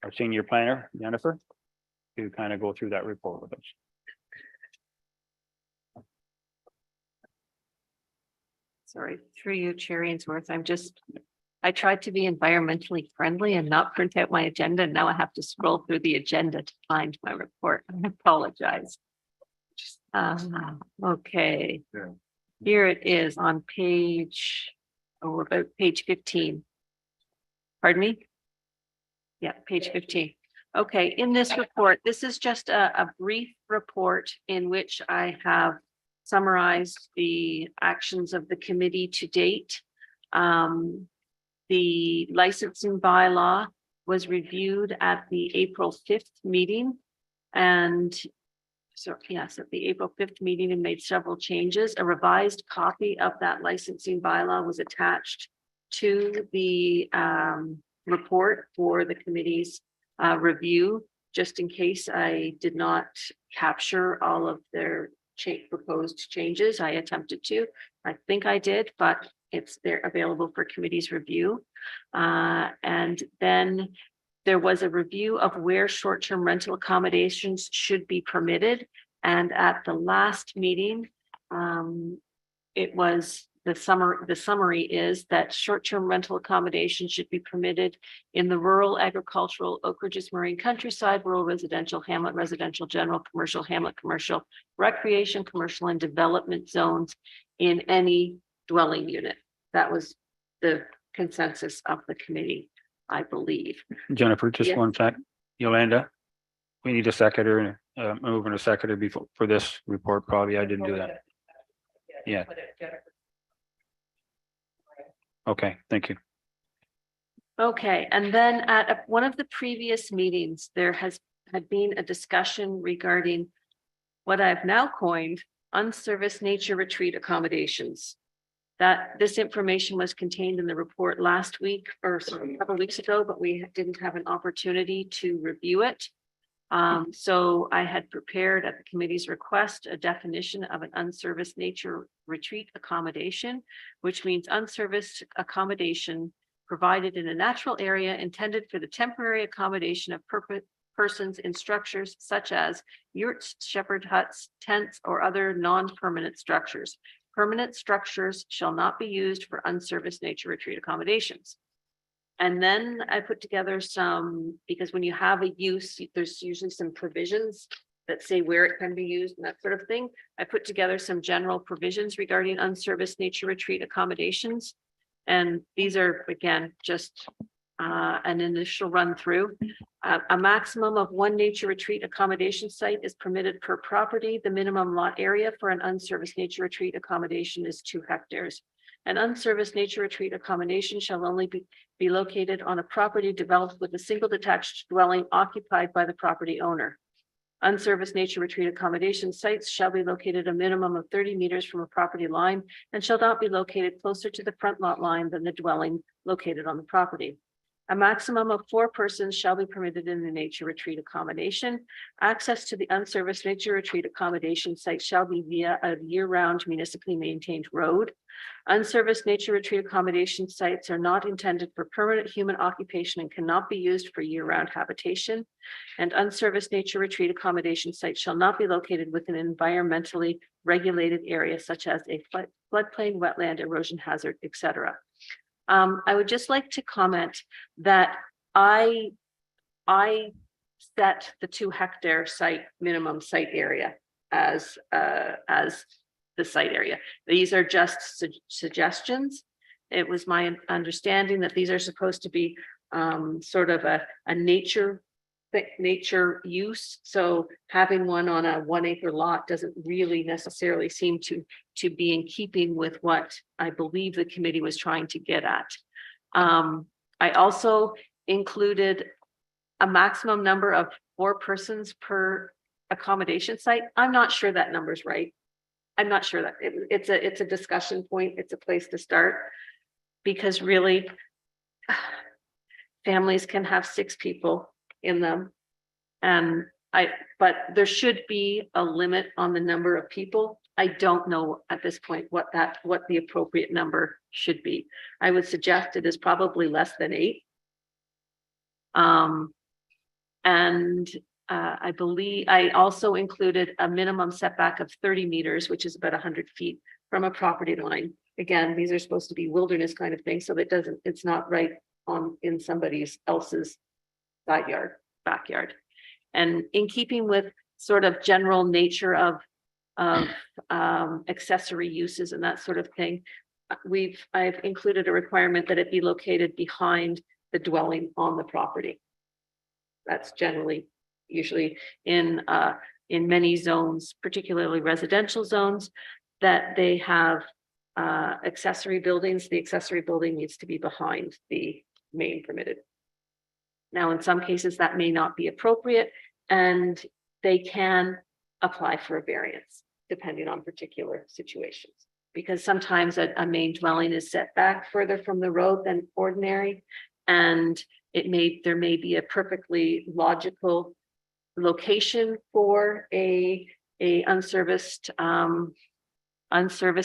our senior planner, Jennifer, to kind of go through that report with us. Sorry, through you, Chair Ainsworth, I tried to be environmentally friendly and not print out my agenda, and now I have to scroll through the agenda to find my report. I apologize. Okay. Yeah. Here it is on page, about page 15. Pardon me? Yeah, page 15. Okay, in this report, this is just a brief report in which I have summarized the actions of the committee to date. The licensing bylaw was reviewed at the April 5th meeting. And so, yes, at the April 5th meeting and made several changes. A revised copy of that licensing bylaw was attached to the report for the committee's review, just in case I did not capture all of their proposed changes. I attempted to. I think I did, but they're available for committee's review. And then there was a review of where short-term rental accommodations should be permitted. And at the last meeting, it was the summary is that short-term rental accommodations should be permitted in the rural, agricultural, Oak Ridges Marine Countryside, rural residential, hamlet residential, general commercial, hamlet commercial, recreation, commercial, and development zones in any dwelling unit. That was the consensus of the committee, I believe. Jennifer, just Yes. one sec. Yolanda, we need a seconder, move in a seconder before for this report. Probably I didn't do that. Yeah. Okay, thank you. Okay, and then at one of the previous meetings, there had been a discussion regarding what I've now coined unserviced nature retreat accommodations. That this information was contained in the report last week or a couple of weeks ago, but we didn't have an opportunity to review it. So I had prepared at the committee's request a definition of an unserviced nature retreat accommodation, which means unserviced accommodation provided in a natural area intended for the temporary accommodation of persons in structures such as yurts, shepherd huts, tents, or other non-permanent structures. Permanent structures shall not be used for unserviced nature retreat accommodations. And then I put together some, because when you have a use, there's usually some provisions that say where it can be used and that sort of thing. I put together some general provisions regarding unserviced nature retreat accommodations. And these are, again, just an initial run through. A maximum of one nature retreat accommodation site is permitted per property. The minimum lot area for an unserviced nature retreat accommodation is 2 hectares. An unserviced nature retreat accommodation shall only be located on a property developed with a single detached dwelling occupied by the property owner. Unserviced nature retreat accommodation sites shall be located a minimum of 30 meters from a property line and shall not be located closer to the front lot line than the dwelling located on the property. A maximum of 4 persons shall be permitted in the nature retreat accommodation. Access to the unserviced nature retreat accommodation site shall be via a year-round municipally maintained road. Unserviced nature retreat accommodation sites are not intended for permanent human occupation and cannot be used for year-round habitation. And unserviced nature retreat accommodation sites shall not be located within an environmentally regulated area such as a floodplain, wetland, erosion hazard, etc. I would just like to comment that I set the 2 hectare site minimum site area as the site area. These are just suggestions. It was my understanding that these are supposed to be sort of a nature use. So having one on a 1 acre lot doesn't really necessarily seem to be in keeping with what I believe the committee was trying to get at. I also included a maximum number of 4 persons per accommodation site. I'm not sure that number's right. I'm not sure that it's a discussion point. It's a place to start, because really families can have 6 people in them. And but there should be a limit on the number of people. I don't know at this point what the appropriate number should be. I would suggest it is probably less than 8. I believe I also included a minimum setback of 30 meters, which is about 100 feet from a property line. Again, these are supposed to be wilderness kind of things, so it's not right in somebody else's backyard. And in keeping with sort of general nature of accessory uses and that sort of thing, I've included a requirement that it be located behind the dwelling on the property. That's usually in many zones, particularly residential zones, that they have accessory buildings. The accessory building needs to be behind the main permitted. Now, in some cases, that may not be appropriate, and they can apply for a variance depending on particular situations. Because sometimes a main dwelling is set back further from the road than ordinary, and there may be a perfectly logical location for a unserviced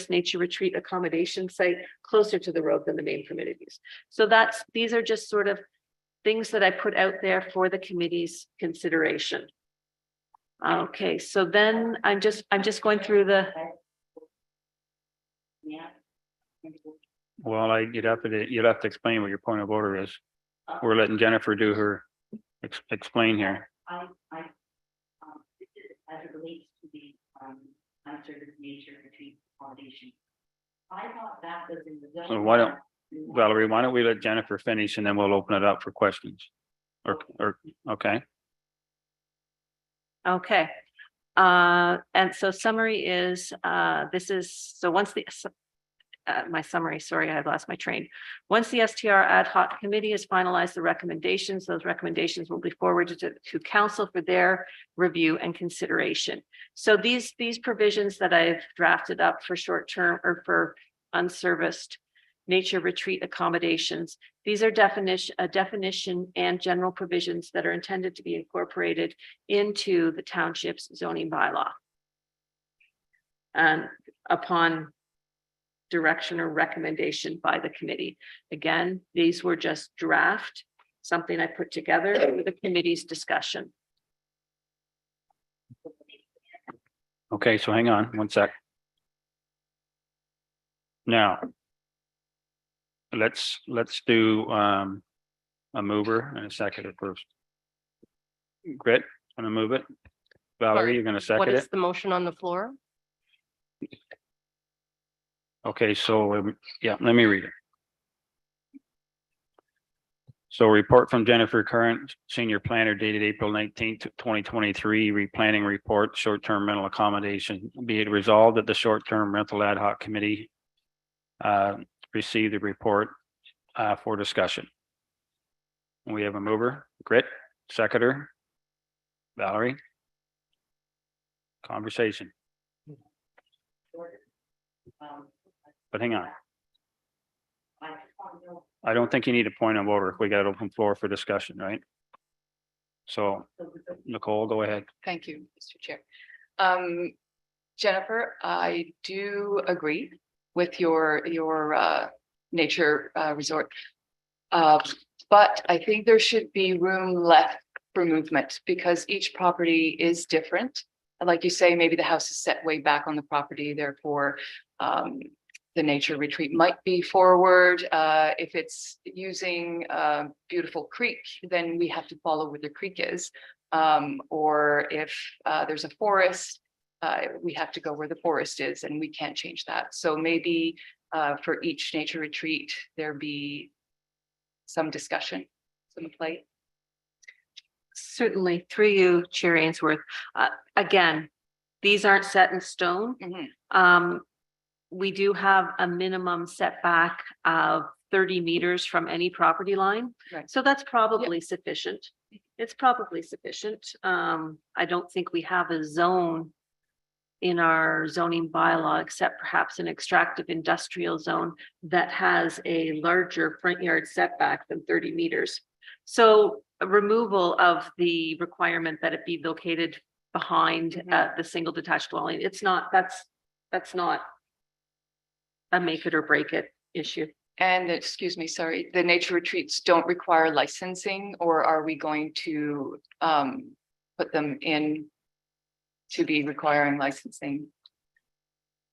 nature retreat accommodation site closer to the road than the main permitted use. So these are just sort of things that I put out there for the committee's consideration. Okay, so then I'm just going through the. Well, you'd have to explain what your point of order is. We're letting Jennifer do her explain here. This is as it relates to the unserviced nature retreat accommodation. I thought that was in the. So Valerie, why don't we let Jennifer finish and then we'll open it up for questions? Okay. Okay. And so summary is, my summary, sorry, I've lost my train. Once the STR ad hoc committee has finalized the recommendations, those recommendations will be forwarded to council for their review and consideration. So these provisions that I've drafted up for short-term or for unserviced nature retreat accommodations, these are definition and general provisions that are intended to be incorporated into the township's zoning bylaw. And upon direction or recommendation by the committee. Again, these were just draft, something I put together for the committee's discussion. Okay, so hang on one sec. Now, let's do a mover and a seconder first. Grit, want to move it? Valerie, you're gonna What second is it? the motion on the floor? Okay, so, yeah, let me read it. So report from Jennifer Current, Senior Planner dated April 19th, 2023, replanning report, short-term rental accommodation. Be it resolved that the short-term rental ad hoc committee received the report for discussion. We have a mover, Grit, seconder, Valerie. Conversation. But hang on. I don't think you need a point of order if we got open floor for discussion, right? So Nicole, go ahead. Thank you, Mr. Chair. Jennifer, I do agree with your nature resort. But I think there should be room left for movement because each property is different. And like you say, maybe the house is set way back on the property, therefore the nature retreat might be forward. If it's using beautiful creek, then we have to follow where the creek is. Or if there's a forest, we have to go where the forest is and we can't change that. So maybe for each nature retreat, there be some discussion, some play. Certainly, through you, Chair Ainsworth. Again, these aren't set in stone. Mhm. We do have a minimum setback of 30 meters from any property line. Right. So that's probably sufficient. It's probably sufficient. I don't think we have a zone in our zoning bylaw, except perhaps an extractive industrial zone that has a larger front yard setback than 30 meters. So a removal of the requirement that it be located behind the single detached dwelling, it's not, that's not a make it or break it issue. And excuse me, sorry, the nature retreats don't require licensing, or are we going to put them in to be requiring licensing?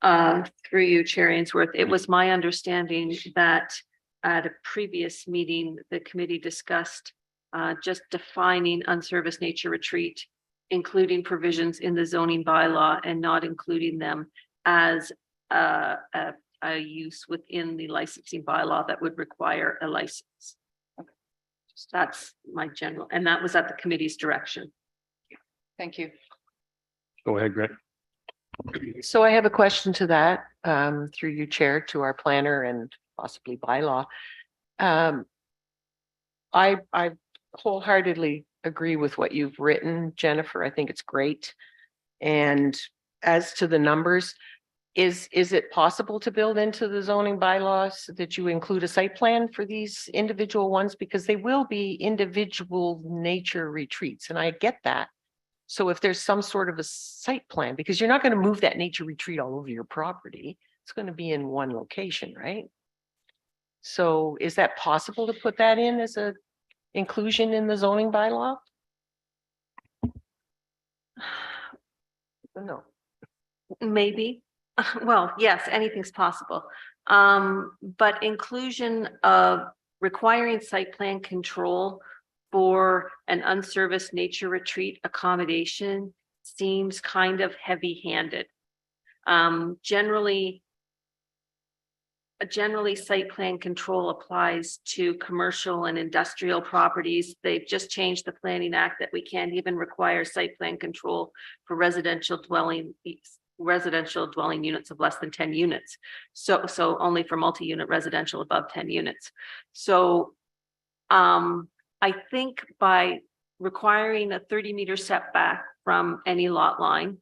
Through you, Chair Ainsworth, it was my understanding that at a previous meeting, the committee discussed just defining unserviced nature retreat, including provisions in the zoning bylaw and not including them as a use within the licensing bylaw that would require a license. That's my general, and that was at the committee's direction. Thank you. Go ahead, Grit. So I have a question to that, through you, Chair, to our planner and possibly bylaw. I wholeheartedly agree with what you've written, Jennifer. I think it's great. And as to the numbers, is it possible to build into the zoning bylaws that you include a site plan for these individual ones? Because they will be individual nature retreats, and I get that. So if there's some sort of a site plan, because you're not going to move that nature retreat all over your property, it's going to be in one location, right? So is that possible to put that in as a inclusion in the zoning bylaw? No. Maybe. Well, yes, anything's possible. But inclusion of requiring site plan control for an unserviced nature retreat accommodation seems kind of heavy-handed. Generally, site plan control applies to commercial and industrial properties. They've just changed the Planning Act that we can't even require site plan control for residential dwelling units of less than 10 units. So only for multi-unit residential above 10 units. So I think by requiring a 30-meter setback from any lot line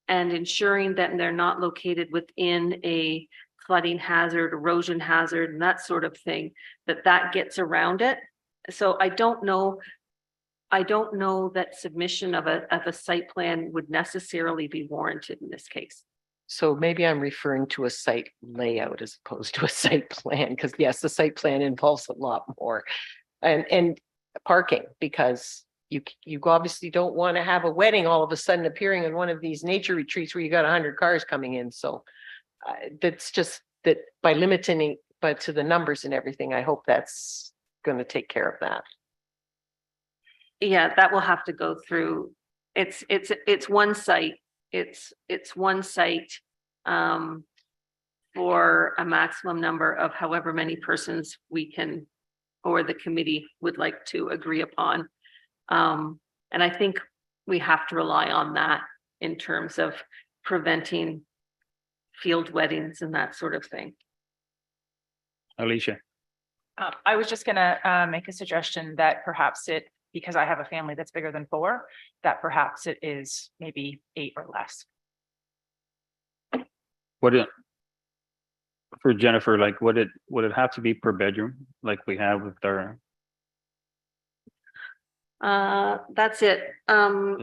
and ensuring that they're not located within a flooding hazard, erosion hazard, and that sort of thing, that gets around it. So I don't know that submission of a site plan would necessarily be warranted in this case. So maybe I'm referring to a site layout as opposed to a site plan, because yes, the site plan involves a lot more. And parking, because you obviously don't want to have a wedding all of a sudden appearing in one of these nature retreats where you got 100 cars coming in. So that's just that by limiting, but to the numbers and everything, I hope that's going to take care of that. Yeah, that will have to go through It's one site. It's one site. For a maximum number of however many persons we can, or the committee would like to agree upon. And I think we have to rely on that in terms of preventing field weddings and that sort of thing. Alicia, I was just gonna make a suggestion that perhaps it, because I have a family that's bigger than 4, that perhaps it is maybe 8 or less. would it? For Jennifer, like, would it have to be per bedroom, like we have with our, That's it.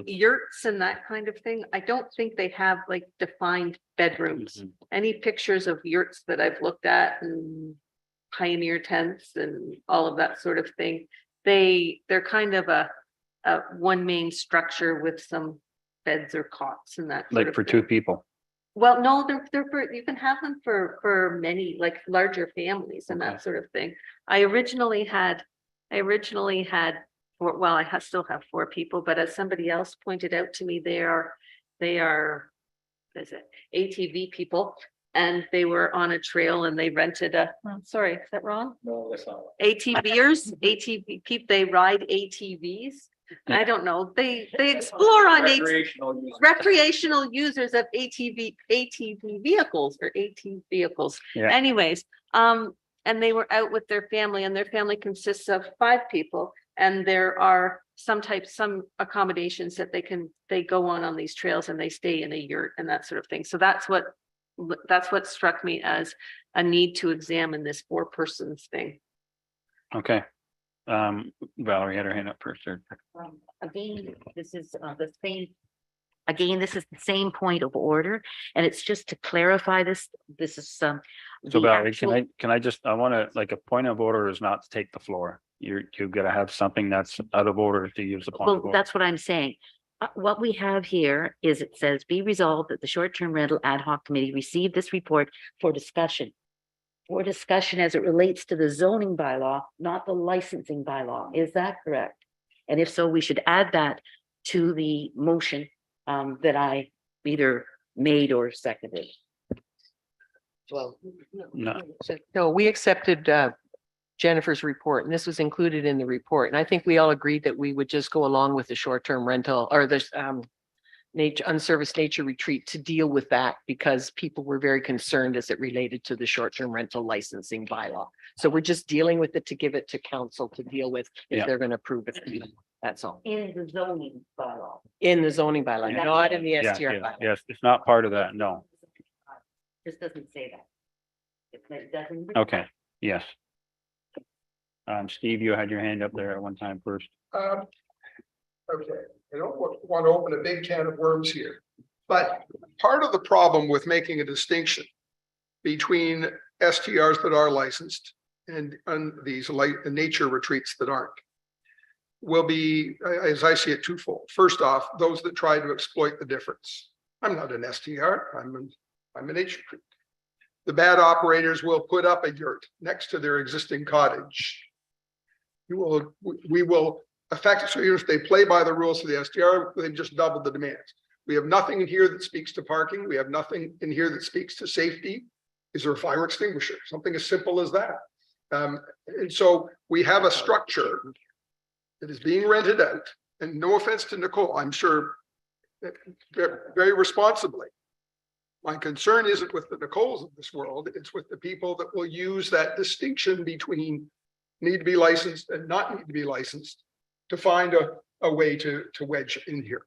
Yurts and that kind of thing. I don't think they have like defined bedrooms. Mhm. Any pictures of yurts that I've looked at and pioneer tents and all of that sort of thing, they're kind of a one main structure with some beds or cots and that. sort like of for thing. 2 people? Well, no, they're for, you can have them for many, like larger families and Okay. that sort of thing. I originally had, well, I still have 4 people, but as somebody else pointed out to me, they are, what is it, ATV people. And they were on a trail and they rented sorry, is that wrong? No, that's not. ATVers, ATV people, they ride ATVs. I don't know, they explore on recreational users of ATV vehicles or AT vehicles. Yeah. Anyways, and they were out with their family and their family consists of 5 people. And there are some accommodations that they go on these trails and they stay in a yurt and that sort of thing. So that's what struck me as a need to examine this 4 persons thing. Okay. Valerie had her hand up first. Sir. Again, this is the same. Again, this is the same point of order, and it's just to clarify this. This is So the Valerie, actual- I want to, like, a point of order is not to take the floor. You've got to have something that's out of order to use the point of Well, order. that's what I'm saying. What we have here is it says, be resolved that the short-term rental ad hoc committee received this report for discussion. For discussion as it relates to the zoning bylaw, not the licensing bylaw. Is that correct? And if so, we should add that to the motion that I either made or seconded. Well, No. No, we accepted Jennifer's report, and this was included in the report. And I think we all agreed that we would just go along with the short-term rental or the unserviced nature retreat to deal with that because people were very concerned as it related to the short-term rental licensing bylaw. So we're just dealing with it to give it to council to deal with if Yeah. they're going to approve it. That's all. In the zoning bylaw. In the zoning bylaw, Yeah. not in the Yeah, STR yeah, bylaw. yes, it's not part of that. No. This doesn't say that. It doesn't. Okay, yes. Steve, you had your hand up there at one time first. Okay, I don't want to open a big can of worms here, but part of the problem with making a distinction between STRs that are licensed and these nature retreats that aren't will be, as I see it, twofold. First off, those that try to exploit the difference. I'm not an STR, I'm a nature retreat. The bad operators will put up a yurt next to their existing cottage. We will affect it. So if they play by the rules of the STR, they've just doubled the demands. We have nothing in here that speaks to parking. We have nothing in here that speaks to safety. Is there a fire extinguisher? Something as simple as that. And so we have a structure that is being rented out. And no offense to Nicole, I'm sure very responsibly. My concern isn't with the Nicoles of this world. It's with the people that will use that distinction between need to be licensed and not need to be licensed to find a way to wedge in here.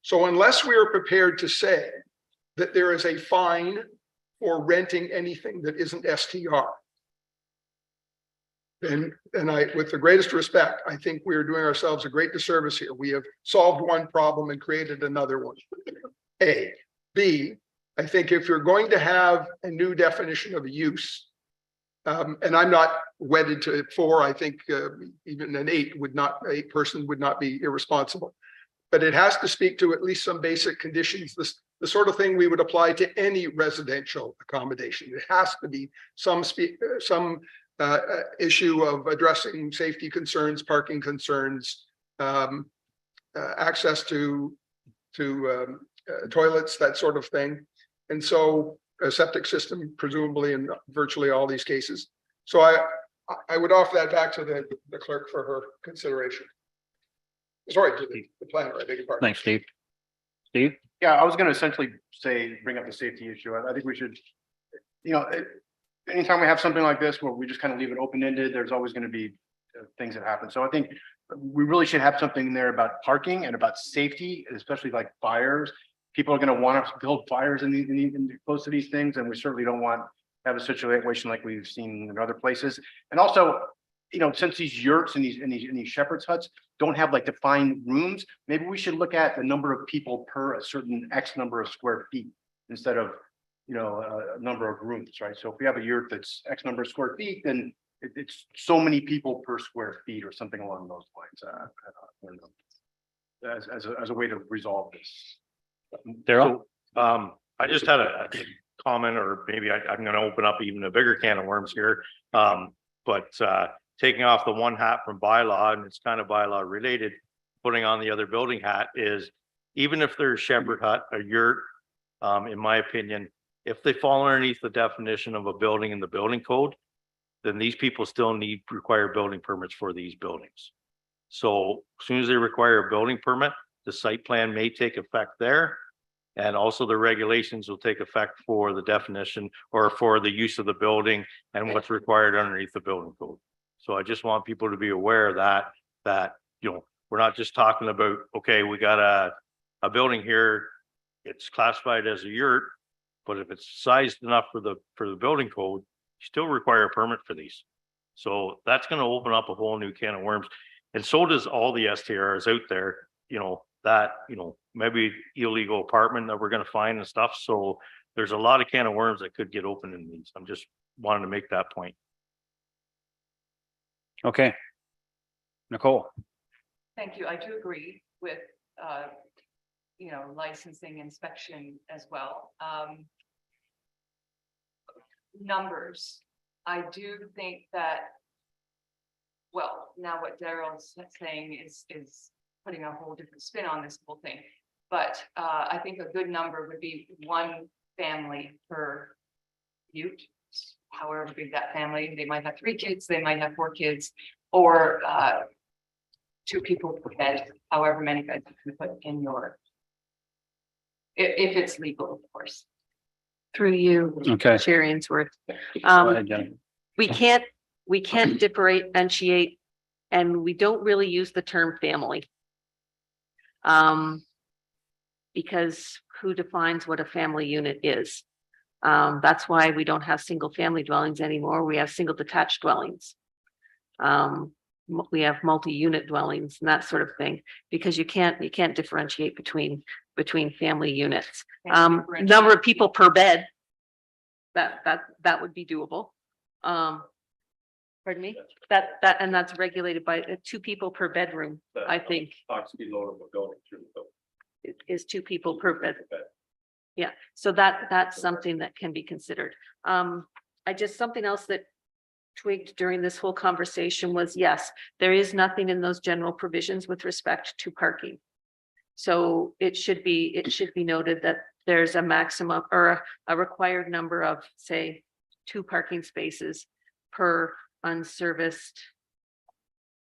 So unless we are prepared to say that there is a fine for renting anything that isn't STR, then with the greatest respect, I think we are doing ourselves a great disservice here. We have solved one problem and created another one. A. B, I think if you're going to have a new definition of a use, and I'm not wedded to 4, I think even an 8 would not, a person would not be irresponsible. But it has to speak to at least some basic conditions, the sort of thing we would apply to any residential accommodation. It has to be some issue of addressing safety concerns, parking concerns, access to toilets, that sort of thing. And so a septic system presumably in virtually all these cases. So I would offer that back to the clerk for her consideration. Sorry, to the planner, I beg your pardon. Thanks, Steve. Steve? Yeah, I was gonna essentially say, bring up the safety issue. I think we should, anytime we have something like this where we just kind of leave it open-ended, there's always gonna be things that happen. So I think we really should have something there about parking and about safety, especially like fires. People are gonna want to build fires in close to these things, and we certainly don't want to have a situation like we've seen in other places. And also, since these yurts and these shepherd's huts don't have like defined rooms, maybe we should look at the number of people per a certain X number of square feet instead of, a number of rooms, right? So if we have a yurt that's X number of square feet, then it's so many people per square feet or something along those lines. I don't know. As a way to resolve this. Daryl? I just had a comment, or maybe I'm gonna open up even a bigger can of worms here. But taking off the one hat from bylaw, and it's kind of bylaw related, putting on the other building hat is, even if there's shepherd hut, a yurt, in my opinion, if they fall underneath the definition of a building in the building code, then these people still require building permits for these buildings. So as soon as they require a building permit, the site plan may take effect there. And also the regulations will take effect for the definition or for the use of the building and what's required underneath the building code. So I just want people to be aware of that, we're not just talking about, okay, we got a building here, it's classified as a yurt, but if it's sized enough for the building code, you still require a permit for these. So that's going to open up a whole new can of worms. And so does all the STRs out there, maybe illegal apartment that we're going to find and stuff. So there's a lot of can of worms that could get open in these. I'm just wanting to make that point. Okay. Nicole? Thank you. I do agree with, licensing inspection as well. Numbers. I do think that, well, now what Daryl's saying is putting a whole different spin on this whole thing. But I think a good number would be one family per ute, however big that family, they might have 3 kids, they might have 4 kids, or 2 people per bed, however many beds you can put in your, if it's legal, of course. Through you, Okay. Chair Ainsworth. Go ahead, Jenny. We can't differentiate, and we don't really use the term family. Because who defines what a family unit is? That's why we don't have single family dwellings anymore. We have single detached dwellings. We have multi-unit dwellings and that sort of thing, because you can't differentiate between family units. Number of people per bed, that would be doable. Pardon me? And that's regulated by 2 people per bedroom, I think. Oxygen load of a building through the building. Is 2 people per bed. Yeah, so that's something that can be considered. Something else that twigged during this whole conversation was, yes, there is nothing in those general provisions with respect to parking. So it should be noted that there's a maximum or a required number of, say, 2 parking spaces per unserviced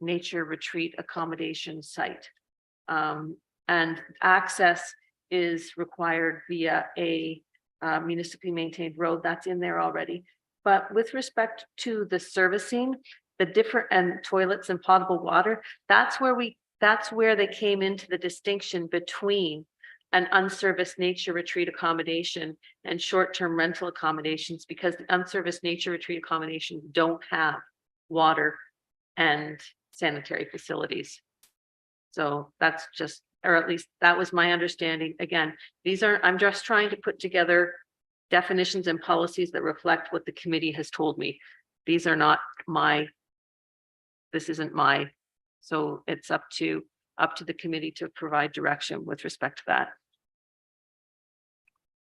nature retreat accommodation site. And access is required via a municipally maintained road. That's in there already. But with respect to the servicing, the different and toilets and potable water, that's where they came into the distinction between an unserviced nature retreat accommodation and short-term rental accommodations, because the unserviced nature retreat accommodations don't have water and sanitary facilities. So that's just, or at least that was my understanding. Again, I'm just trying to put together definitions and policies that reflect what the committee has told me. These are not this isn't so it's up to the committee to provide direction with respect to that.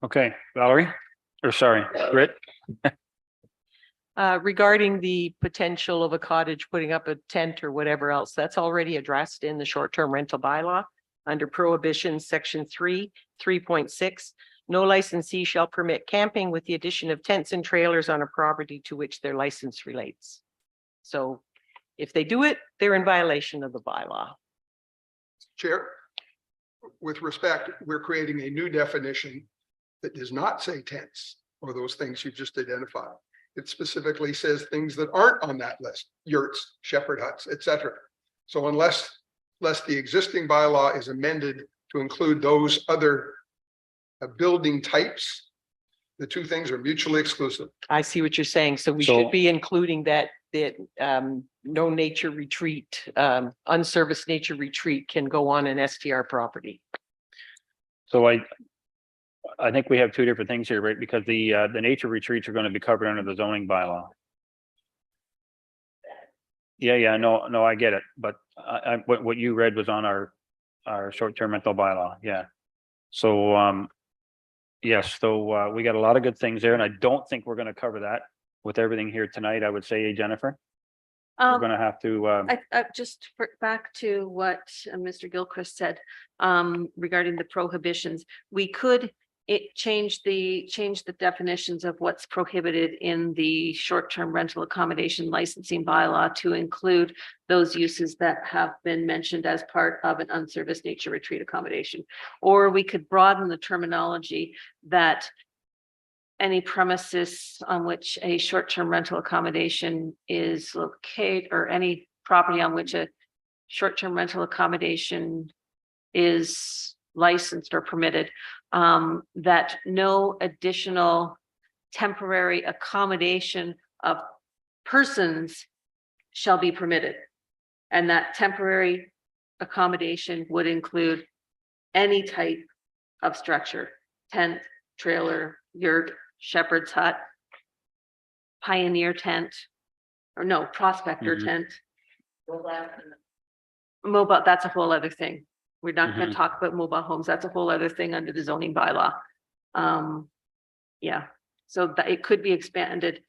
Okay, Valerie, or sorry, Britt? Regarding the potential of a cottage putting up a tent or whatever else, that's already addressed in the short-term rental bylaw. under prohibitions, section 3.6. No licensee shall permit camping with the addition of tents and trailers on a property to which their license relates. So if they do it, they're in violation of the bylaw. Chair, with respect, we're creating a new definition that does not say tents or those things you just identified. It specifically says things that aren't on that list, yurts, shepherd huts, etc. So unless the existing bylaw is amended to include those other building types, the two things are mutually exclusive. I see what you're saying. So we So- should be including that no nature retreat, unserviced nature retreat can go on an STR property. So I think we have two different things here, right? Because the nature retreats are going to be covered under the zoning bylaw. Yeah, no, I get it, but what you read was on our short-term rental bylaw, yeah. So, yes, so, we got a lot of good things there, and I don't think we're gonna cover that with everything here tonight, I would say, Jennifer. We're gonna have to, I just back to what Mr. Gilchrist said regarding the prohibitions. We could change the definitions of what's prohibited in the short-term rental accommodation licensing bylaw to include those uses that have been mentioned as part of an unserviced nature retreat accommodation. Or we could broaden the terminology that any premises on which a short-term rental accommodation is located, or any property on which a short-term rental accommodation is licensed or permitted, that no additional temporary accommodation of persons shall be permitted. And that temporary accommodation would include any type of structure, tent, trailer, yurt, shepherd's hut, pioneer tent, or no, prospector Mhm. tent. Mobile, that's a whole other thing. We're not going to talk about mobile homes. That's a whole other thing under the zoning bylaw. Yeah, so that it could be expanded.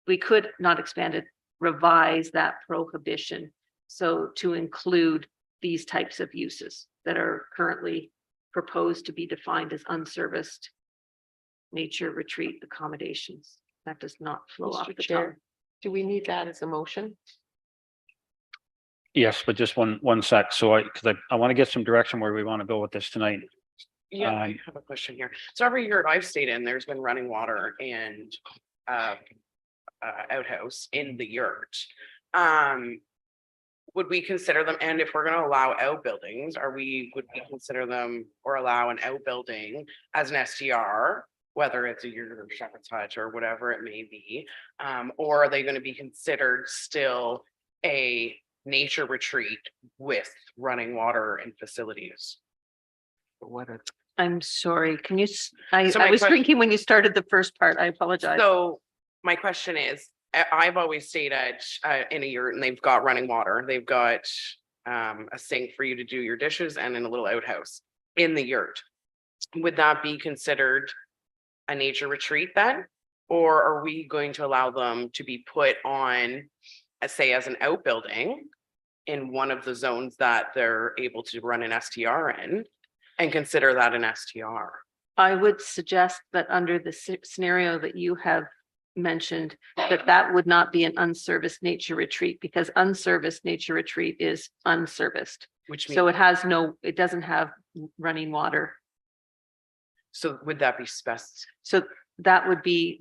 We could not expand it, revise that prohibition. So to include these types of uses that are currently proposed to be defined as unserviced nature retreat accommodations. That does not flow off Mr. the Chair, tongue. do we need that as a motion? yes, but just one sec, so because I want to get some direction where we want to go with this tonight. Yeah, I have a question here. So every yurt I've stayed in, there's been running water and outhouse in the yurt. Would we consider them, and if we're gonna allow outbuildings, would we consider them or allow an outbuilding as an STR? Whether it's a yurt or shepherd's hut or whatever it may be, or are they gonna be considered still a nature retreat with running water and facilities? What are I'm sorry, can you, I So my was question- drinking when you started the first part. I apologize. So my question is, I've always stayed at in a yurt and they've got running water. They've got a sink for you to do your dishes and in a little outhouse in the yurt. Would that be considered a nature retreat then? Or are we going to allow them to be put on, say, as an outbuilding in one of the zones that they're able to run an STR in and consider that an STR? I would suggest that under the scenario that you have mentioned, that would not be an unserviced nature retreat, because unserviced nature retreat is unserviced. Which So means, it doesn't have running water. so would that be So that would be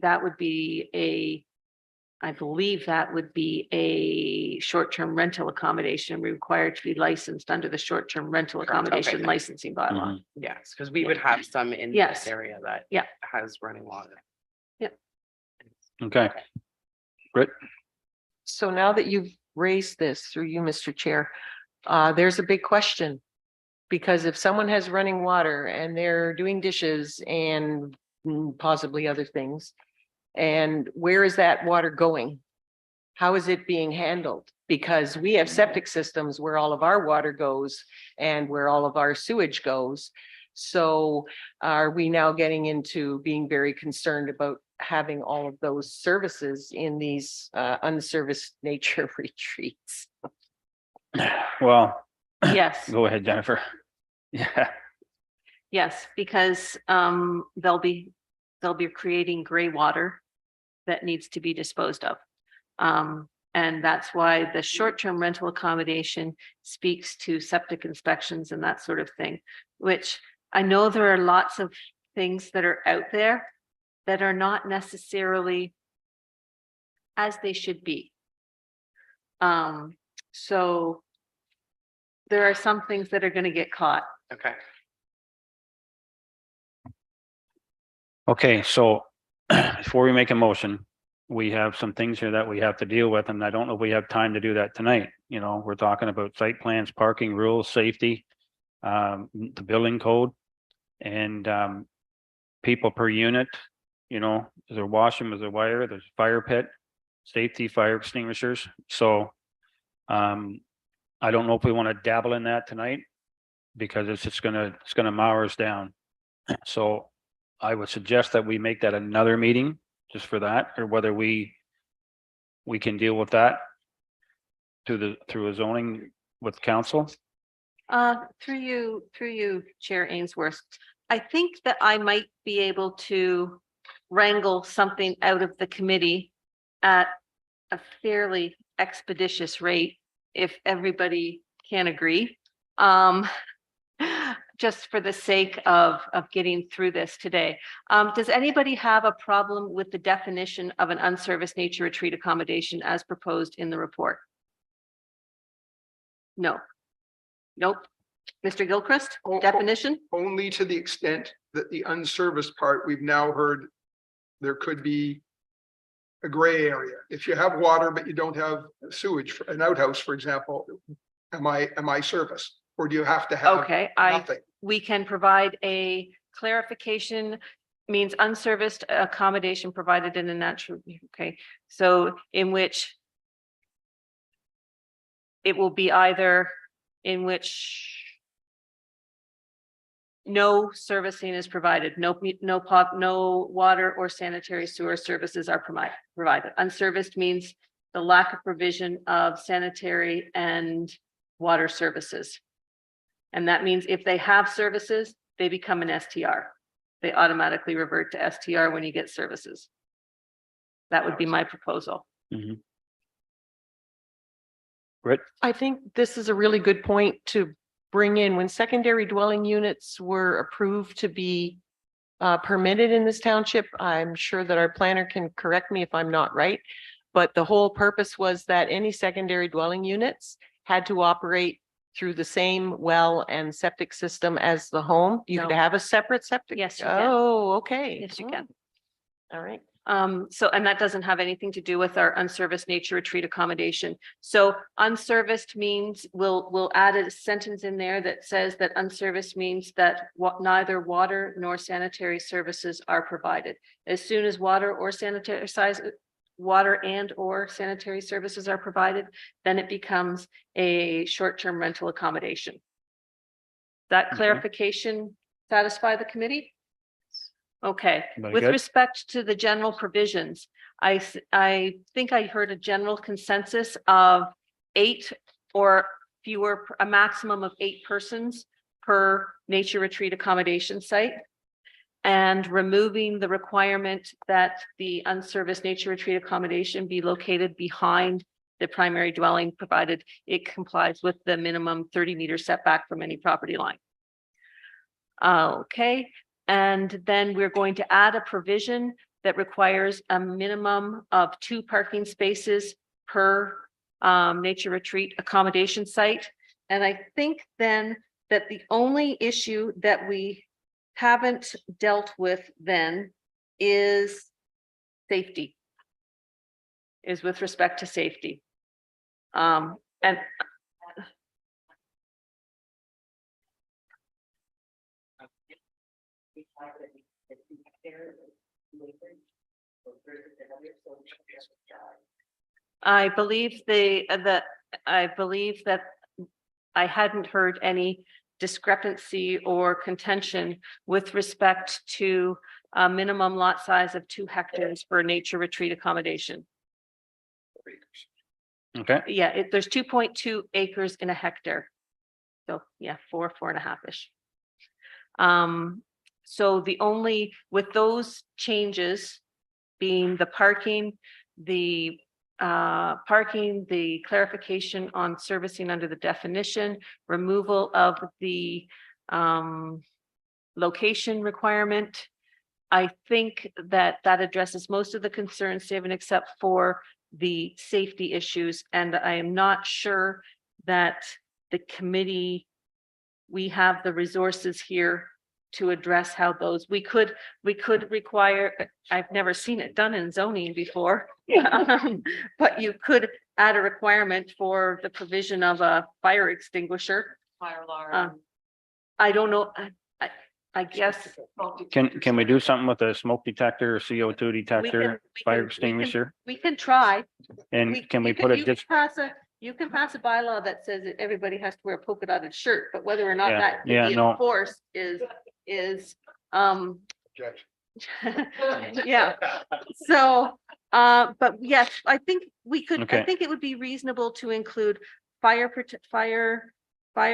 I believe that would be a short-term rental accommodation required to be licensed under the short-term rental Correct. Okay, accommodation thanks. licensing bylaw. yes, because we would have some in Yes. this area that Yeah. has running water. Okay, So now that you've raised this through you, Mr. Chair, there's a big question. Because if someone has running water and they're doing dishes and possibly other things, and where is that water going? How is it being handled? Because we have septic systems where all of our water goes and where all of our sewage goes. So are we now getting into being very concerned about having all of those services in these unserviced nature retreats? well, Yes. go ahead, Jennifer. Yeah, Yes, because they'll be creating gray water that needs to be disposed of. And that's why the short-term rental accommodation speaks to septic inspections and that sort of thing, which I know there are lots of things that are out there that are not necessarily as they should be. So there are some things that are going to get caught. Okay. okay, so before we make a motion, we have some things here that we have to deal with, and I don't know if we have time to do that tonight. You know, we're talking about site plans, parking rules, safety, the building code, and people per unit, you know, is there washroom, is there wire, there's fire pit, safety, fire extinguishers. So I don't know if we want to dabble in that tonight, because it's gonna mower us down. So I would suggest that we make that another meeting just for that, or whether we can deal with that through a zoning with council. Through you, Chair Ainsworth, I think that I might be able to wrangle something out of the committee at a fairly expeditious rate, if everybody can agree. Just for the sake of getting through this today. Does anybody have a problem with the definition of an unserviced nature retreat accommodation as proposed in the report? No. Nope. Mr. Gilchrist, definition? Only to the extent that the unserviced part, we've now heard there could be a gray area. If you have water, but you don't have sewage, an outhouse, for example, am I serviced? Or do you have to have Okay, nothing? we can provide a clarification, means unserviced accommodation provided in a natural, okay, so in which it will be either in which no servicing is provided, no water or sanitary sewer services are provided. Unserviced means the lack of provision of sanitary and water services. And that means if they have services, they become an STR. They automatically revert to STR when you get services. That would be my proposal. Mhm. Britt? I think this is a really good point to bring in. When secondary dwelling units were approved to be permitted in this township, I'm sure that our planner can correct me if I'm not right, but the whole purpose was that any secondary dwelling units had to operate through the same well and septic system as the home. You could No. have a separate septic. Yes, you can. Oh, okay. Yes, you can. All right. So, and that doesn't have anything to do with our unserviced nature retreat accommodation. So unserviced means we'll add a sentence in there that says that unserviced means that neither water nor sanitary services are provided. As soon as water and or sanitary services are provided, then it becomes a short-term rental accommodation. That Okay. clarification satisfy the committee? Okay, Very with good. respect to the general provisions, I think I heard a general consensus of 8 or fewer, a maximum of 8 persons per nature retreat accommodation site. And removing the requirement that the unserviced nature retreat accommodation be located behind the primary dwelling, provided it complies with the minimum 30-meter setback from any property line. Okay, and then we're going to add a provision that requires a minimum of 2 parking spaces per nature retreat accommodation site. And I think then that the only issue that we haven't dealt with then is safety. Is with respect to safety. And I believe I believe that I hadn't heard any discrepancy or contention with respect to a minimum lot size of 2 hectares for nature retreat accommodation. Okay, Yeah, there's 2.2 acres in a hectare. So yeah, 4.5-ish. So the only, with those changes being the parking, the clarification on servicing under the definition, removal of the location requirement. I think that that addresses most of the concerns, Stephen, except for the safety issues. And I am not sure that the committee, we have the resources here to address how those, we could require, I've never seen it done in zoning before. But you could add a requirement for the provision of a fire extinguisher. Fire alarm. I don't know, I guess. Can we do something with a smoke detector or CO2 we detector, fire extinguisher? We can try. And can we put a, You can pass a bylaw that says that everybody has to wear a polka dotted shirt, but whether or not Yeah, that yeah, can be no. enforced is, Objection. yeah. So, but yes, I think we could, I Okay. think it would be reasonable to include fire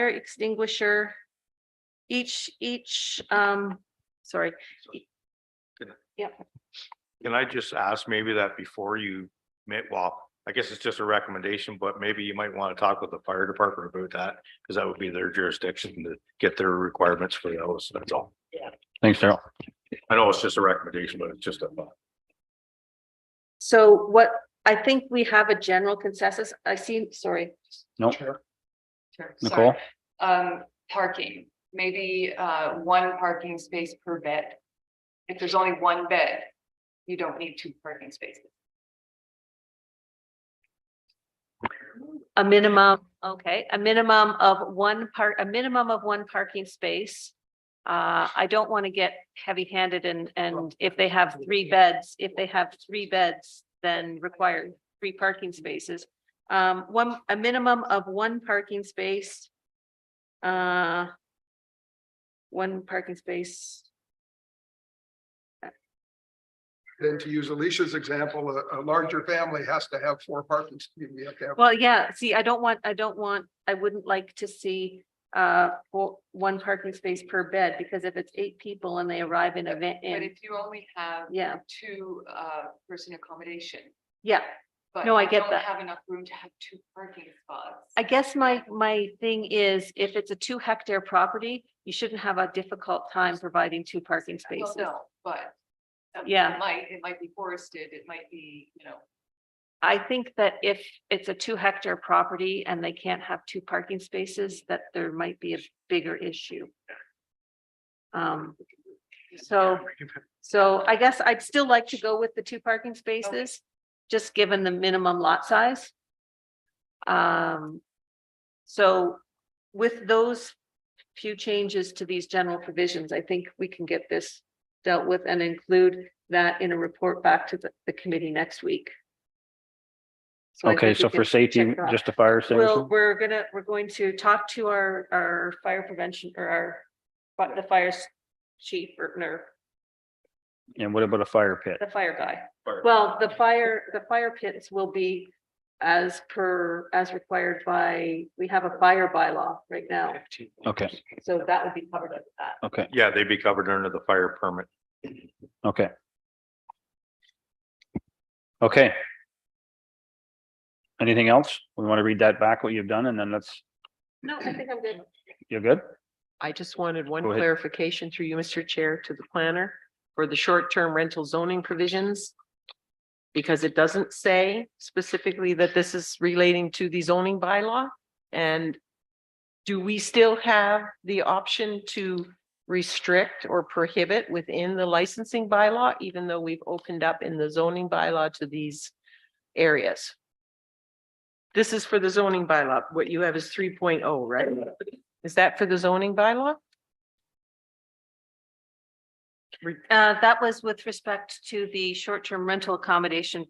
extinguisher. Sorry. Can I just ask maybe that before you well, I guess it's just a recommendation, but maybe you might want to talk with the fire department about that, because that would be their jurisdiction to get their requirements for those. That's all. thanks, Daryl. I know it's just a recommendation, but it's just a thought. So what, I think we have a general consensus. I see, sorry. No, Sure, Nicole? sorry. Parking, maybe one parking space per bed. If there's only one bed, you don't need 2 parking spaces. A minimum, okay, a minimum of one parking space. I don't want to get heavy-handed and if they have 3 beds, then require 3 parking spaces. A minimum of 1 parking space. 1 parking space. Then to use Alicia's example, a larger family has to have 4 parking spaces. You have to have Well, yeah, see, I wouldn't like to see 1 parking space per bed, because if it's 8 people and they arrive in a van, But if you only have yeah, 2 person accommodation. yeah. But No, I you get don't that. have enough room to have 2 parking spots. I guess my thing is, if it's a 2-hectare property, you shouldn't have a difficult time providing 2 parking Well, spaces. no, but. Yeah. It might be forested, it might be, I think that if it's a 2-hectare property and they can't have 2 parking spaces, that there might be a bigger issue. So I guess I'd still like to go with the 2 parking spaces, just given the minimum lot size. So with those few changes to these general provisions, I think we can get this dealt with and include that in a report back to the committee next week. I Okay, think we so for can safety, check it off. just a fire extinguisher? Well, we're going to talk to our fire prevention or the fire chief or And what about a fire pit? the fire guy. Well, the fire pits will be as required by, we have a fire bylaw right now. Okay, So that would be covered under that. okay, Yeah, they'd be covered under the fire permit. okay. Okay. Anything else? We want to read that back, what you've done, and then No, I think I'm good. you're good? I just wanted one Go ahead. clarification through you, Mr. Chair, to the planner for the short-term rental zoning provisions. Because it doesn't say specifically that this is relating to the zoning bylaw. And do we still have the option to restrict or prohibit within the licensing bylaw, even though we've opened up in the zoning bylaw to these areas? This is for the zoning bylaw. What you have is 3.0, right? Is that for the zoning bylaw? That was with respect to the short-term rental accommodation.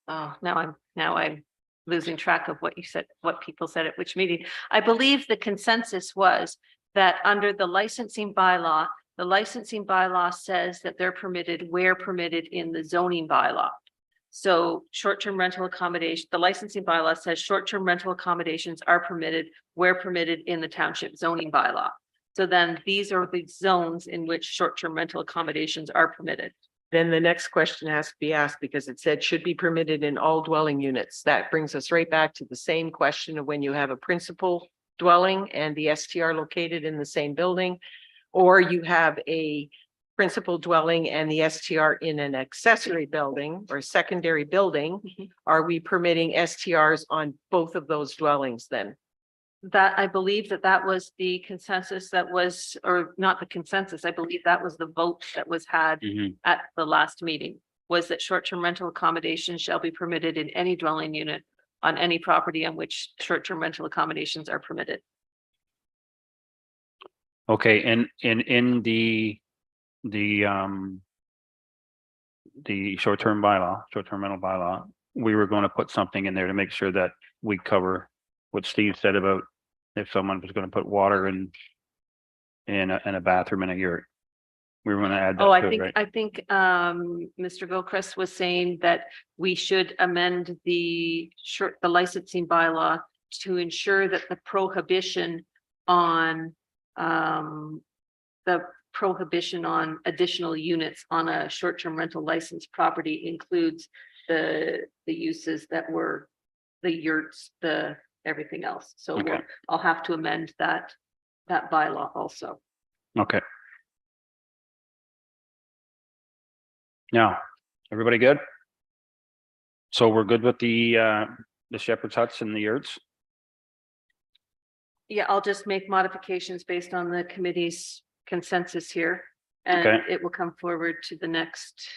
Oh, now I'm losing track of what you said, what people said at which meeting. I believe the consensus was that under the licensing bylaw says that they're permitted where permitted in the zoning bylaw. So short-term rental accommodation, the licensing bylaw says short-term rental accommodations are permitted where permitted in the township zoning bylaw. So then these are the zones in which short-term rental accommodations are permitted. Then the next question has to be asked because it said should be permitted in all dwelling units. That brings us right back to the same question of when you have a principal dwelling and the STR located in the same building, or you have a principal dwelling and the STR in an accessory building or secondary building. Are we permitting STRs on both of those dwellings then? That I believe that was the consensus that was, or not the consensus, I believe that was the vote that was had Mhm. at the last meeting. Was that short-term rental accommodations shall be permitted in any dwelling unit on any property on which short-term rental accommodations are permitted. Okay, and in the short-term rental bylaw, we were going to put something in there to make sure that we cover what Steve said about if someone was going to put water in a bathroom in a yurt. We were going to add that Oh, to it, right? I think, Mr. Gilchrist was saying that we should amend the licensing bylaw to ensure that the prohibition on, additional units on a short-term rental license property includes the uses that were the yurts, everything else. So Okay. I'll have to amend that bylaw also. Okay. Now, everybody good? So we're good with the shepherd's huts and the yurts? Yeah, I'll just make modifications based on the committee's consensus here. And Okay. it will come forward to the next.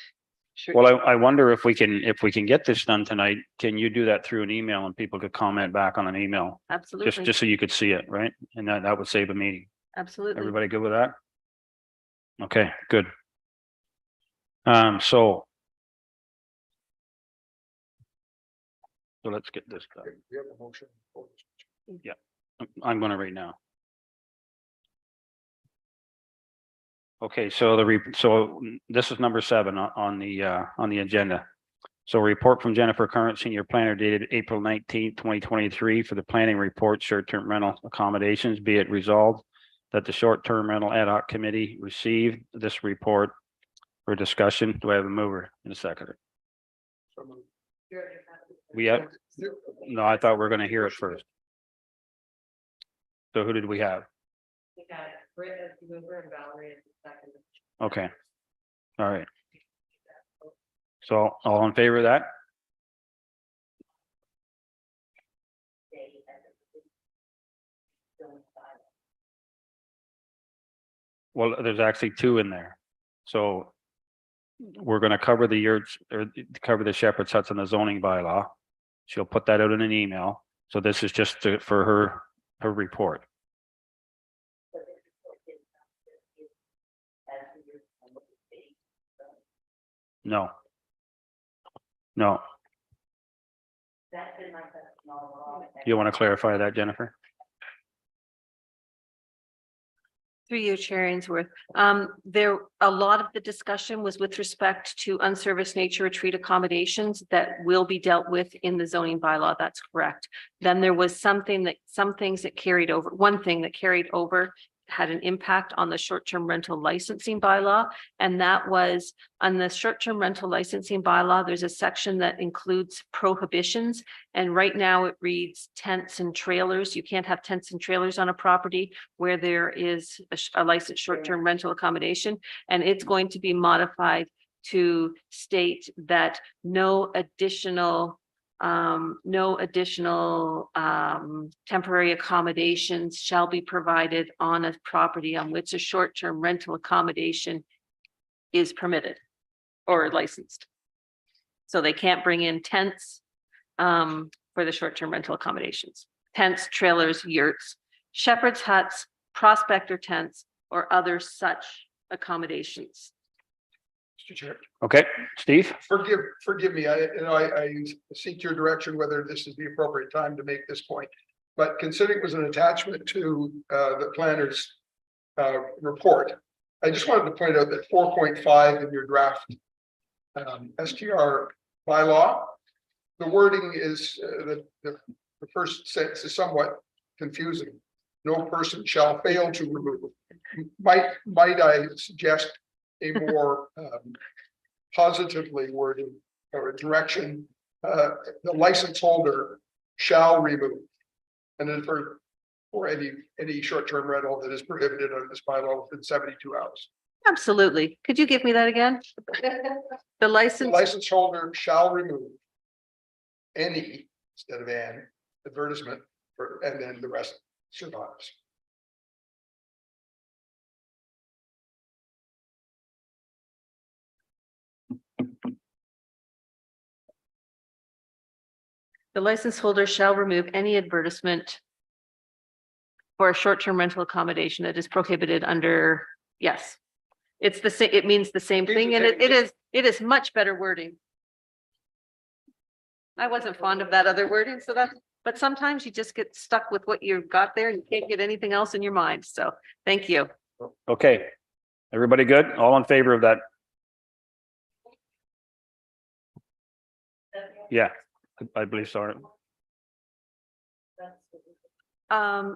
Well, I wonder if we can get this done tonight. Can you do that through an email and people could comment back on an email? Absolutely, Just so you could see it, right? And that would save a meeting. absolutely. Everybody good with that? Okay, good. So let's get this done. We have a motion. I'm gonna right now. Okay, so this is number 7 on the agenda. So a report from Jennifer Current, Senior Planner, dated April 19th, 2023, for the planning report, short-term rental accommodations. Be it resolved that the short-term rental ad hoc committee received this report for discussion. Do I have a mover and a seconder? We have, no, I thought we were gonna hear it first. So who did we have? We got Britt as the mover and Valerie as the second. Okay. All right. So all in favor of that? Well, there's actually 2 in there. So we're gonna cover the yurts or cover the shepherd's huts in the zoning bylaw. She'll put that out in an email. So this is just for her report. No. No. You want to clarify that, Jennifer? Through you, Chair Ainsworth. A lot of the discussion was with respect to unserviced nature retreat accommodations that will be dealt with in the zoning bylaw. That's correct. Then there was some things that carried over. One thing that carried over had an impact on the short-term rental licensing bylaw. And that was on the short-term rental licensing bylaw, there's a section that includes prohibitions. And right now it reads tents and trailers. You can't have tents and trailers on a property where there is a licensed short-term rental accommodation. And it's going to be modified to state that no additional temporary accommodations shall be provided on a property on which a short-term rental accommodation is permitted or licensed. So they can't bring in tents for the short-term rental accommodations, tents, trailers, yurts, shepherd's huts, prospector tents, or other such accommodations. Mr. Chair. Okay, Steve? Forgive me, I seek your direction whether this is the appropriate time to make this point. But considering it was an attachment to the planner's report, I just wanted to point out that 4.5 in your draft STR bylaw, the wording is the first sentence is somewhat confusing. no person shall fail to remove. Might I suggest a more positively worded or direction, the license holder shall remove. And then for any short-term rental that is prohibited under this bylaw within 72 hours. Absolutely. Could you give me that again? The The license, license holder shall remove any, instead of an, advertisement, and then the rest survives. the license holder shall remove any advertisement for a short-term rental accommodation that is prohibited under, yes. It's the same, it means the same thing, and it is much better wording. I wasn't fond of that other wording, so that, but sometimes you just get stuck with what you've got there and you can't get anything else in your mind, so thank you. Okay. Everybody good? All in favor of that? Yeah, I believe so.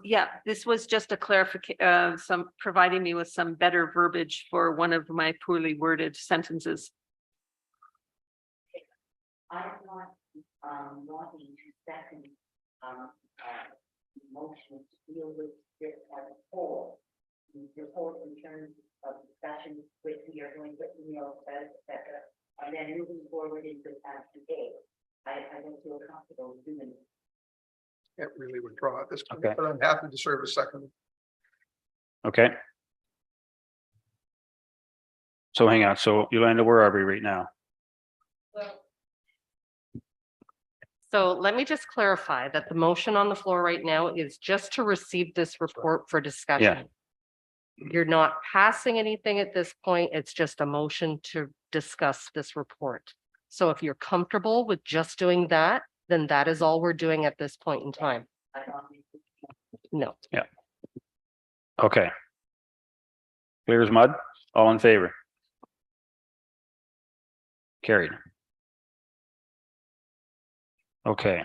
Yeah, this was just a clarification, providing me with some better verbiage for one of my poorly worded sentences. I'm not, wanting to second, motion to deal with this as a whole. The whole in terms of discussion with your going to email, et cetera, and then moving forward into today. I don't feel comfortable doing it. Can't really withdraw at this point, Okay. but I'm happy to serve a second. Okay. So hang on. So Yolanda, where are we right now? So let me just clarify that the motion on the floor right now is just to receive this report for discussion. You're not passing anything at this point. It's just a motion to discuss this report. So if you're comfortable with just doing that, then that is all we're doing at this point in time. No. Okay. Clear as mud? All in favor? Carried. Okay.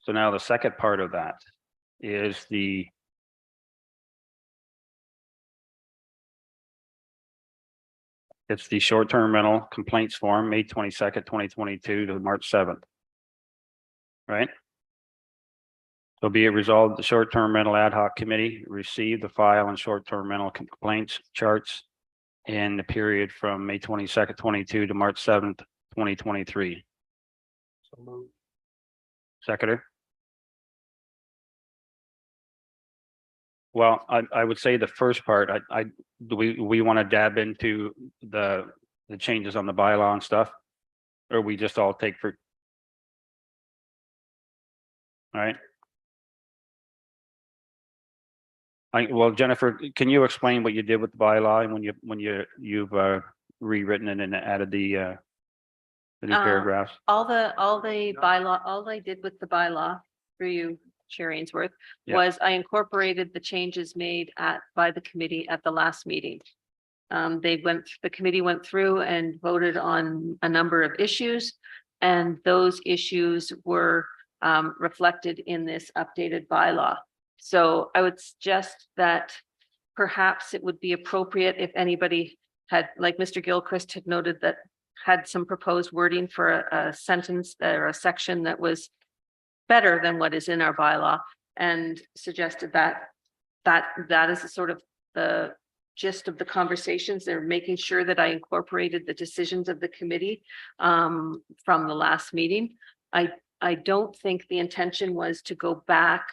So now the second part of that is it's the short-term rental complaints form, May 22nd, 2022 to March 7th. Right? So be it resolved, the short-term rental ad hoc committee received the file and short-term rental complaints charts in the period from May 22nd, 22 to March 7th, 2023. So move. Seconder? Well, I would say the first part, do we want to dab into the changes on the bylaw and stuff? Or we just all take for? All right. Well, Jennifer, can you explain what you did with the bylaw and when you've rewritten it and added the new paragraphs? All the bylaw, all I did with the bylaw for you, Chair Ainsworth, Yeah. was I incorporated the changes made by the committee at the last meeting. The committee went through and voted on a number of issues, and those issues were reflected in this updated bylaw. So I would suggest that perhaps it would be appropriate if anybody had, like Mr. Gilchrist had noted, that had some proposed wording for a sentence or a section that was better than what is in our bylaw, and suggested that is a sort of the gist of the conversations. They're making sure that I incorporated the decisions of the committee from the last meeting. I don't think the intention was to go back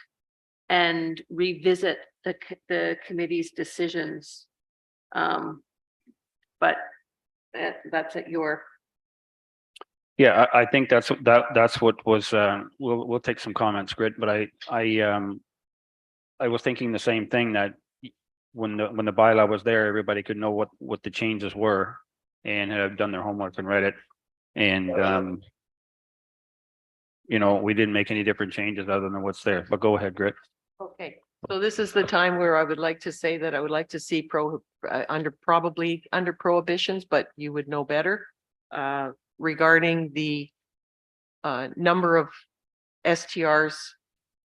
and revisit the committee's decisions. But that's at your. Yeah, I think that's what was, we'll take some comments, Grit, but I was thinking the same thing, that when the bylaw was there, everybody could know what the changes were and have done their homework and read it. And we didn't make any different changes other than what's there, but go ahead, Grit. Okay, so this is the time where I would like to say that I would like to see probably under prohibitions, but you would know better. Regarding the number of STRs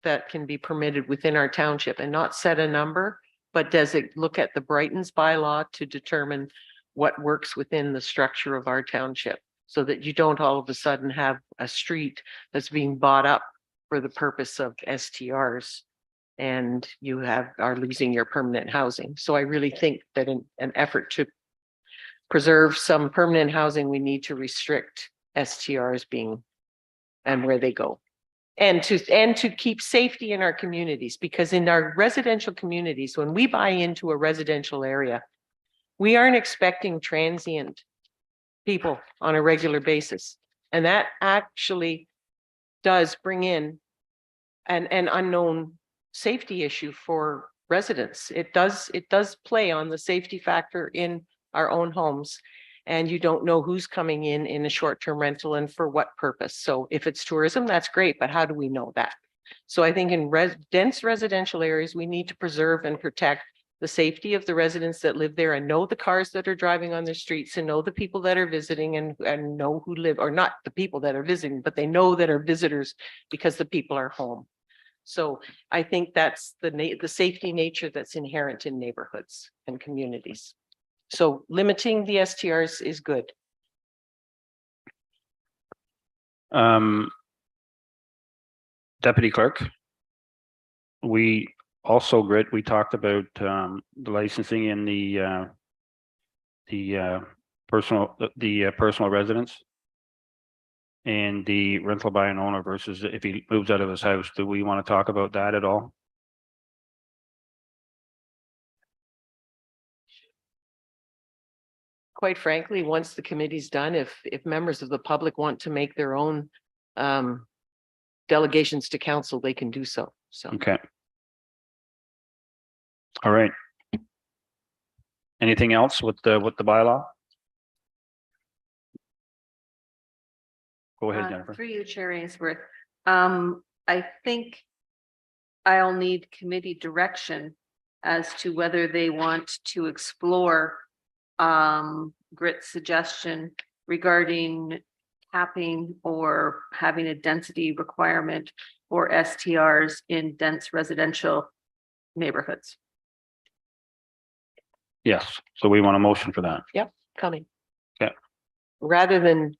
that can be permitted within our township and not set a number, but does it look at the Brighton's bylaw to determine what works within the structure of our township? So that you don't all of a sudden have a street that's being bought up for the purpose of STRs. And you are losing your permanent housing. So I really think that in an effort to preserve some permanent housing, we need to restrict STRs being and where they go. And to keep safety in our communities, because in our residential communities, when we buy into a residential area, we aren't expecting transient people on a regular basis. And that actually does bring in an unknown safety issue for residents. It does play on the safety factor in our own homes. And you don't know who's coming in a short-term rental and for what purpose. So if it's tourism, that's great, but how do we know that? So I think in dense residential areas, we need to preserve and protect the safety of the residents that live there and know the cars that are driving on their streets and know the people that are visiting and know who live, or not the people that are visiting, but they know that are visitors because the people are home. So I think that's the safety nature that's inherent in neighborhoods and communities. So limiting the STRs is good. Deputy Clerk. We also, Grit, we talked about the licensing in the personal residence and the rental by an owner versus if he moves out of his house. Do we want to talk about that at all? Quite frankly, once the committee's done, if members of the public want to make their own delegations to council, they can do so. So Okay. All right. Anything else with the bylaw? Go ahead, Jennifer. Through you, Chair Ainsworth. I think I'll need committee direction as to whether they want to explore Grit's suggestion regarding capping or having a density requirement for STRs in dense residential neighborhoods. Yes, so we want a motion for that. coming. Okay. Rather than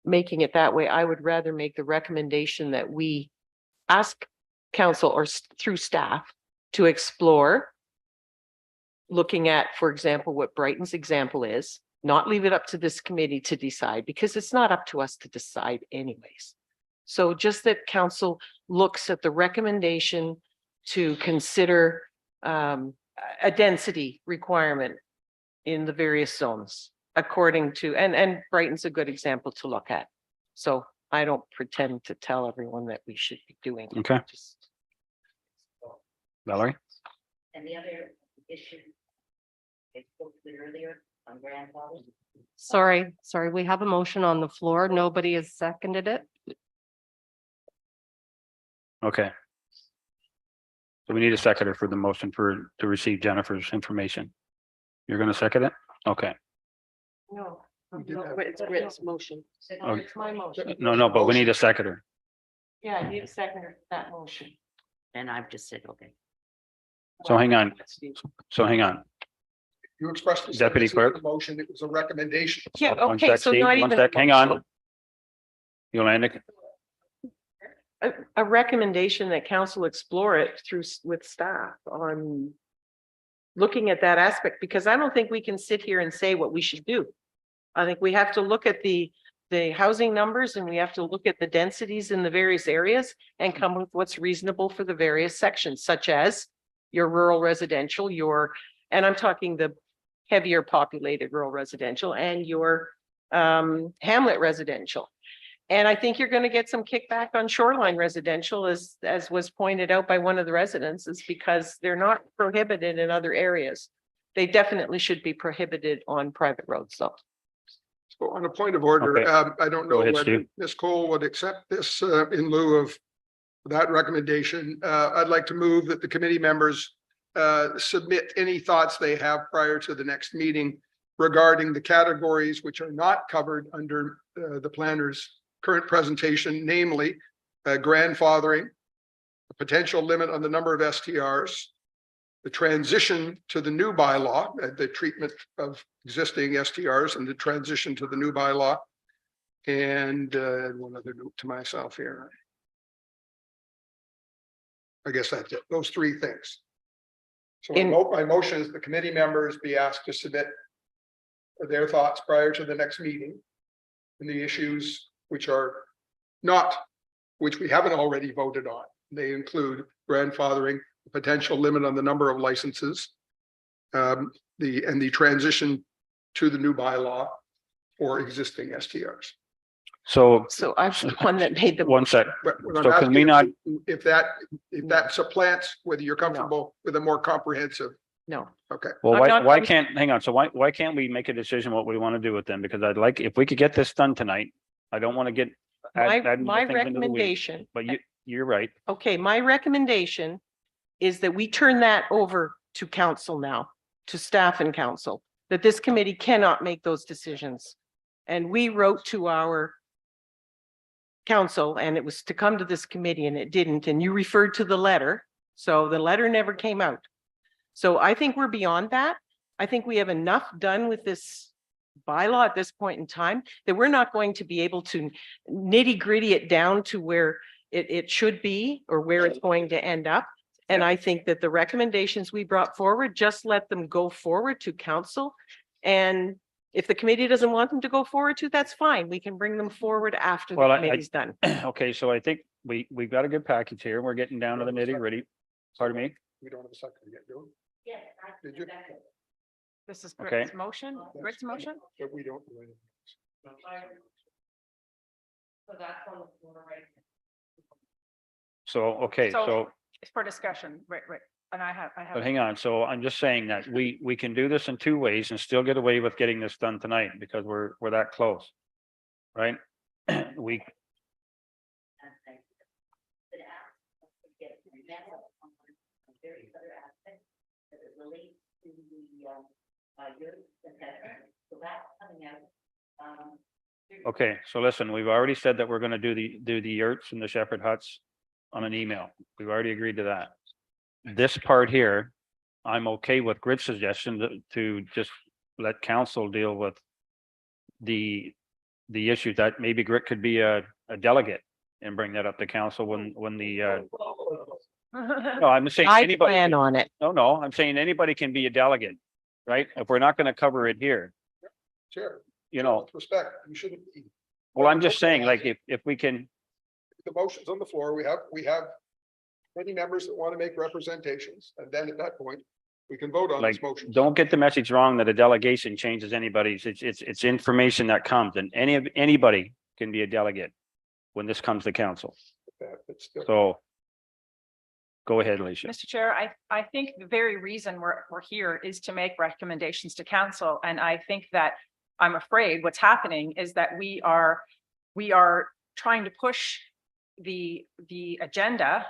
making it that way, I would rather make the recommendation that we ask council or through staff to explore looking at, for example, what Brighton's example is, not leave it up to this committee to decide, because it's not up to us to decide anyways. So just that council looks at the recommendation to consider a density requirement in the various zones according to, and Brighton's a good example to look at. So I don't pretend to tell everyone that we should be doing it. Okay. Just- Valerie? And the other issue I spoke to earlier on grandfather. Sorry, we have a motion on the floor. Nobody has seconded it. Okay. So we need a seconder for the motion to receive Jennifer's information. You're going to second it? Okay. No. We did have- It's Grit's motion. Oh. It's my motion. No, but we need a seconder. Yeah, I need a seconder for that motion. And I've just said, okay. So hang on. So hang on. You expressed. Deputy Clerk? the Motion, it was a recommendation. Yeah, One okay, sec, so Steve, not one even. sec, hang on. Yolanda, A recommendation that council explore it through with staff on looking at that aspect, because I don't think we can sit here and say what we should do. I think we have to look at the housing numbers and we have to look at the densities in the various areas and come with what's reasonable for the various sections, such as your rural residential, and I'm talking the heavier populated rural residential and your hamlet residential. And I think you're going to get some kickback on shoreline residential, as was pointed out by one of the residents, is because they're not prohibited in other areas. They definitely should be prohibited on private roads, though. So on a point of order, Okay. I don't Go know ahead, whether Steve. Ms. Cole would accept this in lieu of that recommendation. I'd like to move that the committee members submit any thoughts they have prior to the next meeting regarding the categories which are not covered under the planner's current presentation, namely grandfathering, the potential limit on the number of STRs, the transition to the new bylaw, the treatment of existing STRs and the transition to the new bylaw. And one other note to myself here. I guess that's it, those three things. So my motion is the committee members be asked to submit their thoughts prior to the next meeting. And the issues which we haven't already voted on. They include grandfathering, potential limit on the number of licenses, the transition to the new bylaw for existing STRs. So I was the one that made the. one sec. But what I'm So can we asking not, If that supplants whether you're comfortable with a more comprehensive, No, okay. well, I'm why, not- why I'm- can't, hang on, so why can't we make a decision what we want to do with them? Because I'd like, if we could get this done tonight, I don't want to get. add more my things into the weeds, recommendation, But you're right. okay, my recommendation is that we turn that over to council now, to staff and council, that this committee cannot make those decisions. And we wrote to our council and it was to come to this committee and it didn't, and you referred to the letter. So the letter never came out. So I think we're beyond that. I think we have enough done with this bylaw at this point in time that we're not going to be able to nitty gritty it down to where it should be or where it's going to end up. And I think that the recommendations we brought forward, just let them go forward to council. And if the committee doesn't want them to go forward to, that's fine. We can bring them forward after Well, the I- committee's done. Okay, so I think we've got a good package here. We're getting down to the nitty gritty. Pardon me? We don't have a second yet, do we? Yes. Did you? This is Okay. Grit's motion, Grit's motion? But we don't do anything. So that's on the floor, right? So, okay, so, It's for discussion, right, and I have. but hang on. So I'm just saying that we can do this in two ways and still get away with getting this done tonight because we're that close. Right? We, okay, so listen, we've already said that we're gonna do the yurts and the shepherd huts on an email. We've already agreed to that. This part here, I'm okay with Grit's suggestion to just let council deal with the issue that maybe Grit could be a delegate and bring that up to council when the no, I'm saying I anybody. plan on it. No, I'm saying anybody can be a delegate, right? If we're not gonna cover it here, Chair, you know, with respect, you shouldn't be. well, I'm just saying, like, if we can, The motion's on the floor. We have many members that want to make representations, and then at that point, we can vote on this like, motion. don't get the message wrong that a delegation changes anybody's, it's information that comes and anybody can be a delegate when this comes to council. But still, So go ahead, Alicia. Mr. Chair, I think the very reason we're here is to make recommendations to council. And I think that I'm afraid what's happening is that we are trying to push the agenda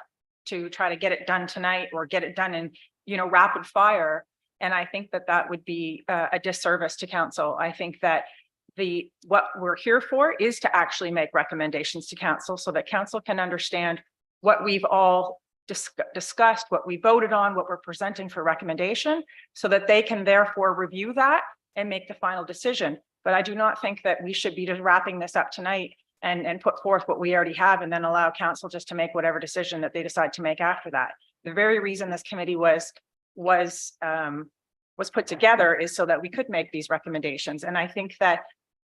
to try to get it done tonight or get it done in, rapid fire. And I think that would be a disservice to council. I think that what we're here for is to actually make recommendations to council so that council can understand what we've all discussed, what we voted on, what we're presenting for recommendation, so that they can therefore review that and make the final decision. But I do not think that we should be just wrapping this up tonight and put forth what we already have and then allow council just to make whatever decision that they decide to make after that. The very reason this committee was put together is so that we could make these recommendations. And I think that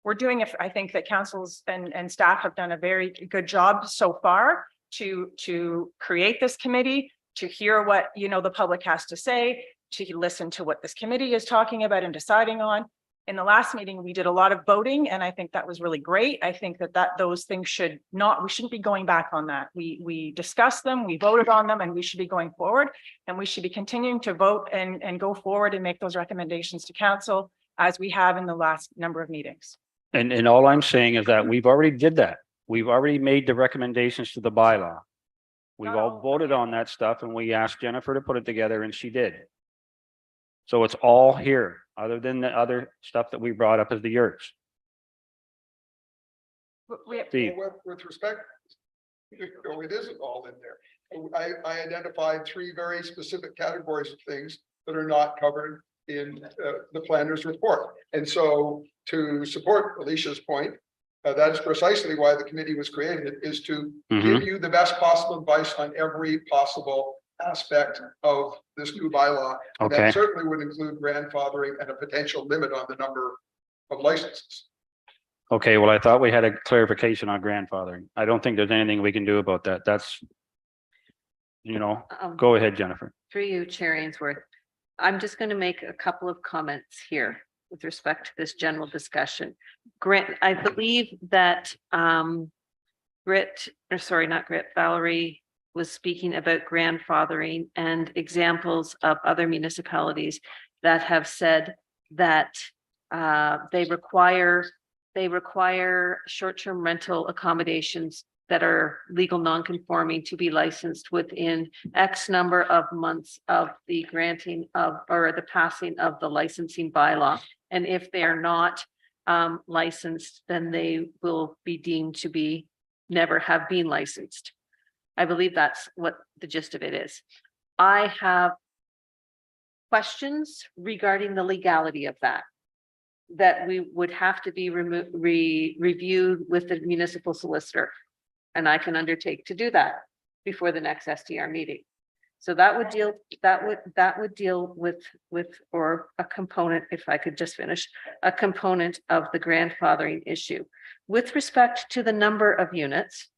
we're doing it. I think that councils and staff have done a very good job so far to create this committee, to hear what, the public has to say, to listen to what this committee is talking about and deciding on. In the last meeting, we did a lot of voting, and I think that was really great. I think that those things we shouldn't be going back on that. We discussed them, we voted on them, and we should be going forward. And we should be continuing to vote and go forward and make those recommendations to council as we have in the last number of meetings. And all I'm saying is that we've already did that. We've already made the recommendations to the bylaw. We've all voted on that stuff and we asked Jennifer to put it together and she did. So it's all here, other than the other stuff that we brought up as the yurts. Steve. with respect, No, it isn't all in there. I identified 3 very specific categories of things that are not covered in the planner's report. And so to support Alicia's point, that is precisely why the committee was created, is to give you the best possible advice on every possible aspect of this new bylaw. And Okay. that certainly would include grandfathering and a potential limit on the number of licenses. Okay, well, I thought we had a clarification on grandfathering. I don't think there's anything we can do about that. That's, go ahead, Jennifer. Through you, Chair Ainsworth. I'm just going to make a couple of comments here with respect to this general discussion. I believe that Valerie was speaking about grandfathering and examples of other municipalities that have said that they require short-term rental accommodations that are legal non-conforming to be licensed within X number of months of the granting of, or the passing of the licensing bylaw. And if they are not licensed, then they will be deemed to be never have been licensed. I believe that's what the gist of it is. I have questions regarding the legality of that we would have to be reviewed with the municipal solicitor. And I can undertake to do that before the next STR meeting. So that would deal with, or a component, if I could just finish, a component of the grandfathering issue. With respect to the number of units,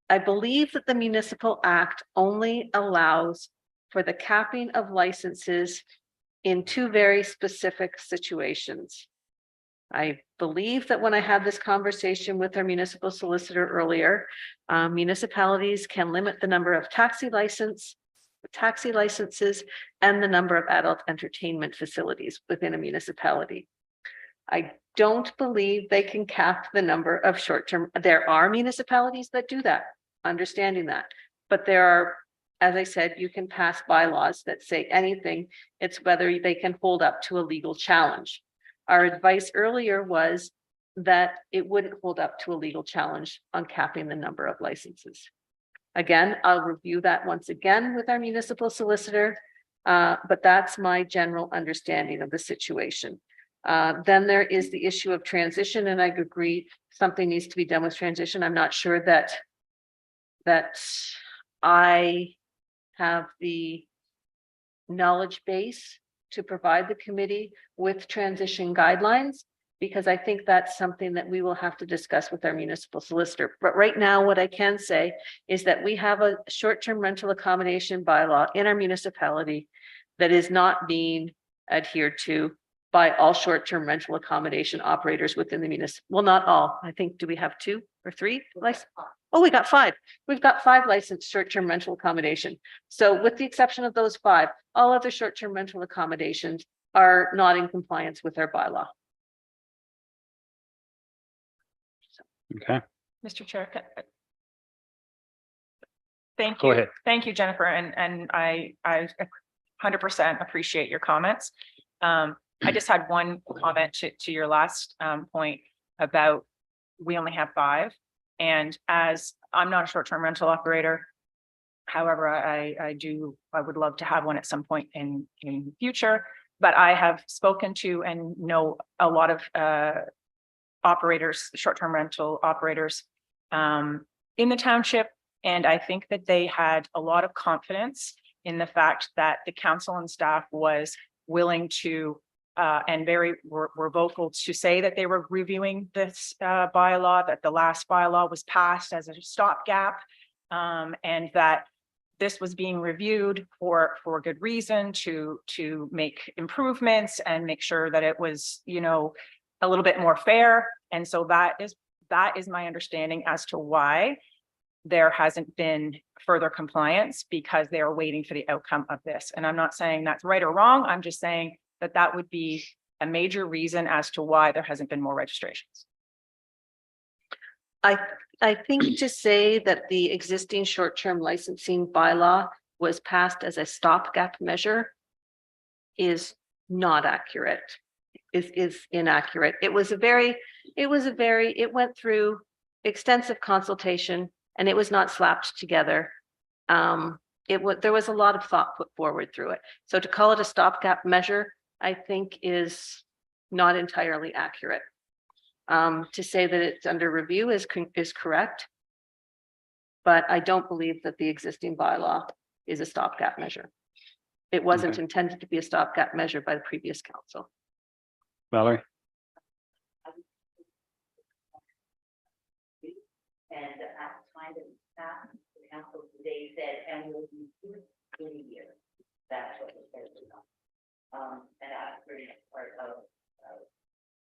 I believe that the Municipal Act only allows for the capping of licenses in 2 very specific situations. I believe that when I had this conversation with our municipal solicitor earlier, municipalities can limit the number of taxi licenses and the number of adult entertainment facilities within a municipality. I don't believe they can cap the number of short-term. There are municipalities that do that, understanding that, but there are, as I said, you can pass bylaws that say anything. It's whether they can hold up to a legal challenge. Our advice earlier was that it wouldn't hold up to a legal challenge on capping the number of licenses. Again, I'll review that once again with our municipal solicitor, but that's my general understanding of the situation. Then there is the issue of transition, and I agree something needs to be done with transition. I'm not sure that I have the knowledge base to provide the committee with transition guidelines, because I think that's something that we will have to discuss with our municipal solicitor. But right now, what I can say is that we have a short-term rental accommodation bylaw in our municipality that is not being adhered to by all short-term rental accommodation operators within the municipal. Well, not all. I think, do we have 2 or 3? Oh, we got 5. We've got 5 licensed short-term rental accommodation. So with the exception of those 5, all other short-term rental accommodations are not in compliance with our bylaw. Okay, Mr. Chair. Thank go you. ahead. Thank you, Jennifer. And I 100% appreciate your comments. I just had one comment to your last point about we only have 5. And as I'm not a short-term rental operator, however, I would love to have one at some point in future, but I have spoken to and know a lot of operators, short-term rental operators in the township. And I think that they had a lot of confidence in the fact that the council and staff was willing to and were vocal to say that they were reviewing this bylaw, that the last bylaw was passed as a stopgap, and that this was being reviewed for good reason to make improvements and make sure that it was, a little bit more fair. And so that is my understanding as to why there hasn't been further compliance, because they are waiting for the outcome of this. And I'm not saying that's right or wrong. I'm just saying that would be a major reason as to why there hasn't been more registrations. I think to say that the existing short-term licensing bylaw was passed as a stopgap measure is not accurate, is inaccurate. It went through extensive consultation and it was not slapped together. There was a lot of thought put forward through it. So to call it a stopgap measure, I think is not entirely accurate. To say that it's under review is correct. But I don't believe that the existing bylaw is a stopgap measure. It wasn't intended to be a stopgap measure by the previous council. Valerie? And at the time that it passed, the council today said, and we'll do it in a year. That's what was said. And that's very much part of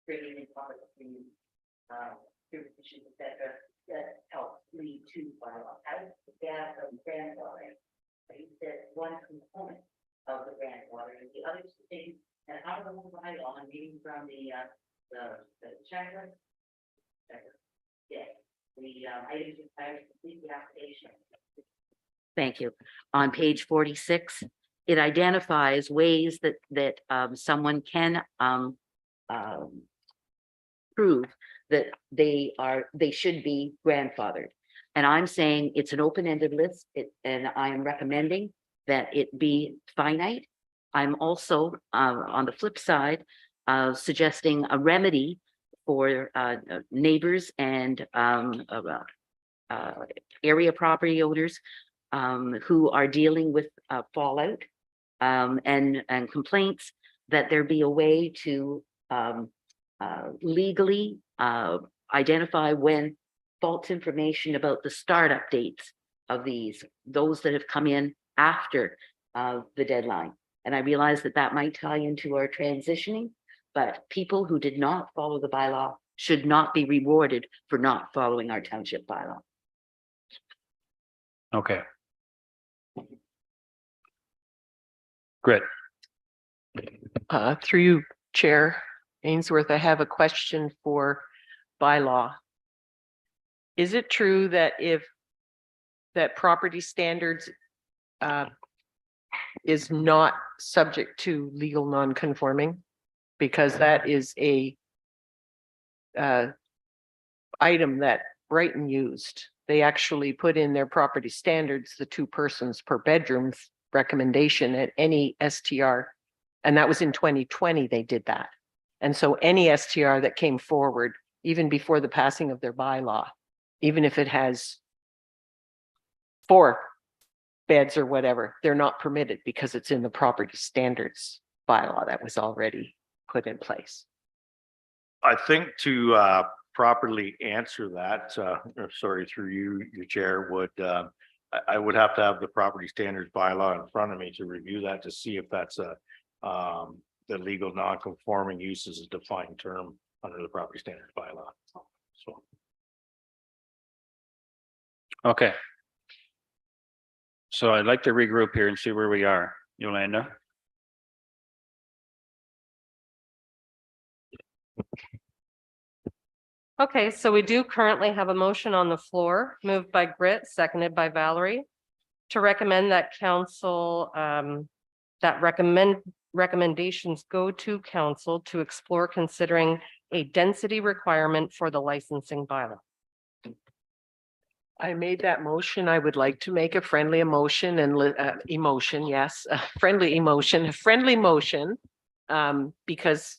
bringing in public opinion, jurisdictions, et cetera, that helps lead to bylaw. How does the gas of grandfathering? He said one component of the grandfathering, the other two things, and how do the whole bylaw, meaning from the checklist? Yes. I complete the application. Thank you. On page 46, it identifies ways that someone can prove that they should be grandfathered. And I'm saying it's an open-ended list, and I am recommending that it be finite. I'm also on the flip side suggesting a remedy for neighbors and area property owners who are dealing with fallout and complaints, that there be a way to legally identify when false information about the startup dates of those that have come in after the deadline. And I realize that might tie into our transitioning, but people who did not follow the bylaw should not be rewarded for not following our township bylaw. Okay. Great. Through you, Chair Ainsworth, I have a question for bylaw. Is it true that that property standards is not subject to legal non-conforming? Because that is a item that Brighton used. They actually put in their property standards, the 2 persons per bedroom recommendation at any STR. And that was in 2020, they did that. And so any STR that came forward, even before the passing of their bylaw, even if it has 4 beds or whatever, they're not permitted because it's in the property standards bylaw that was already put in place. I think to properly answer that, sorry, through you, your chair, would I would have to have the property standards bylaw in front of me to review that to see if that's the legal non-conforming use is a defined term under the property standards bylaw. So. Okay. So I'd like to regroup here and see where we are. Yolanda? Okay, so we do currently have a motion on the floor, moved by Grit, seconded by Valerie, to recommend that council, that recommendations go to council to explore considering a density requirement for the licensing bylaw. I made that motion. I would like to make a friendly emotion and emotion, yes, a friendly emotion, a friendly motion. Because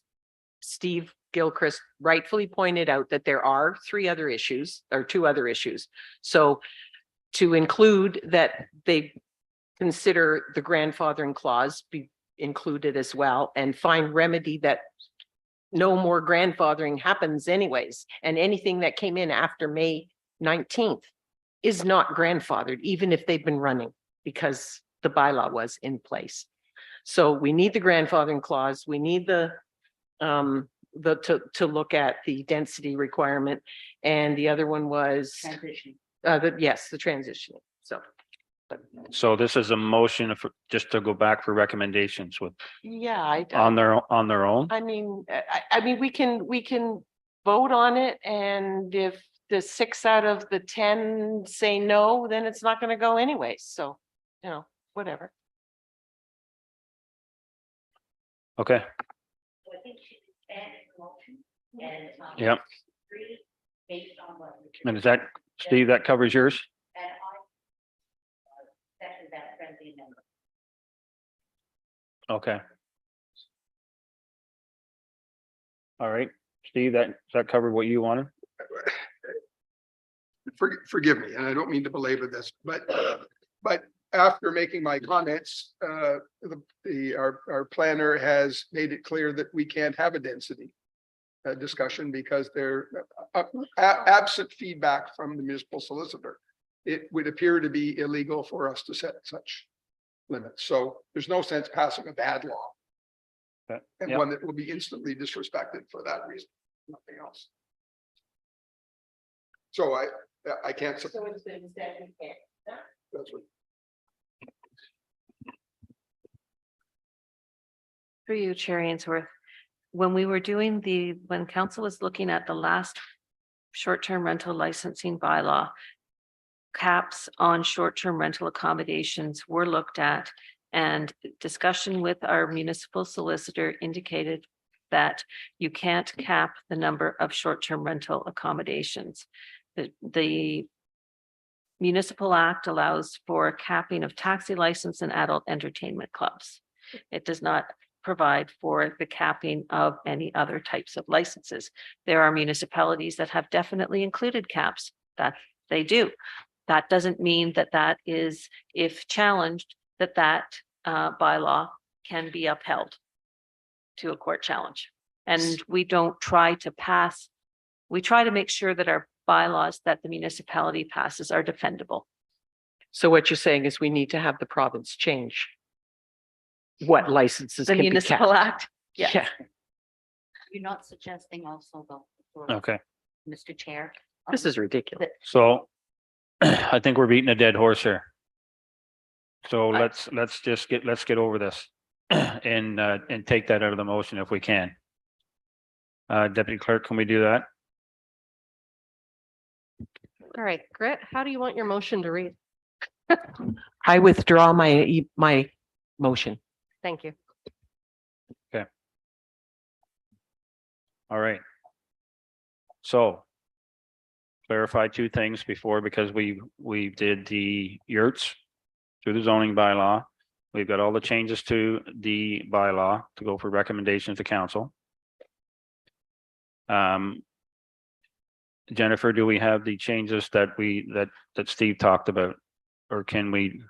Steve Gilchrist rightfully pointed out that there are 2 other issues. So to include that they consider the grandfathering clause be included as well, and find remedy that no more grandfathering happens anyways. And anything that came in after May 19th is not grandfathered, even if they've been running, because the bylaw was in place. So we need the grandfathering clause. We need to look at the density requirement. And the other one was Transition. the transition. So this is a motion for, just to go back for recommendations with, Yeah, on their own? I mean, we can vote on it, and if the 6 out of the 10 say no, then it's not going to go anyway. So, whatever. Okay, So I think she expanded the motion and. Yep. 3 based on what. and is that Steve, that covers yours? And I second that friendly amendment. Okay. All right, Steve, that covered what you wanted? Forgive me, and I don't mean to belabor this, but after making my comments, our planner has made it clear that we can't have a density discussion because they're absent feedback from the municipal solicitor. It would appear to be illegal for us to set such limits. So there's no sense passing a bad law and Yep. one that will be instantly disrespected for that reason, nothing else. So I can't. So it's been said we can't. That's what. Through you, Chair Ainsworth, when we were doing when council was looking at the last short-term rental licensing bylaw, caps on short-term rental accommodations were looked at, and discussion with our municipal solicitor indicated that you can't cap the number of short-term rental accommodations. The Municipal Act allows for a capping of taxi license and adult entertainment clubs. It does not provide for the capping of any other types of licenses. There are municipalities that have definitely included caps, that they do. That doesn't mean that that is, if challenged, that bylaw can be upheld to a court challenge. And we don't try to pass, we try to make sure that our bylaws that the municipality passes are defendable. So what you're saying is we need to have the province change what licenses The can be Municipal kept. Act, yes. Yeah, You're not suggesting also though, for Okay, Mr. Chair? this is ridiculous. so I think we're beating a dead horse here. So let's get over this and take that out of the motion if we can. Deputy Clerk, can we do that? All right, Grit, how do you want your motion to read? I withdraw my motion. Thank you. All right. So clarify two things before, because we did the yurts through the zoning bylaw. We've got all the changes to the bylaw to go for recommendations to council. Jennifer, do we have the changes that Steve talked about? Or can we?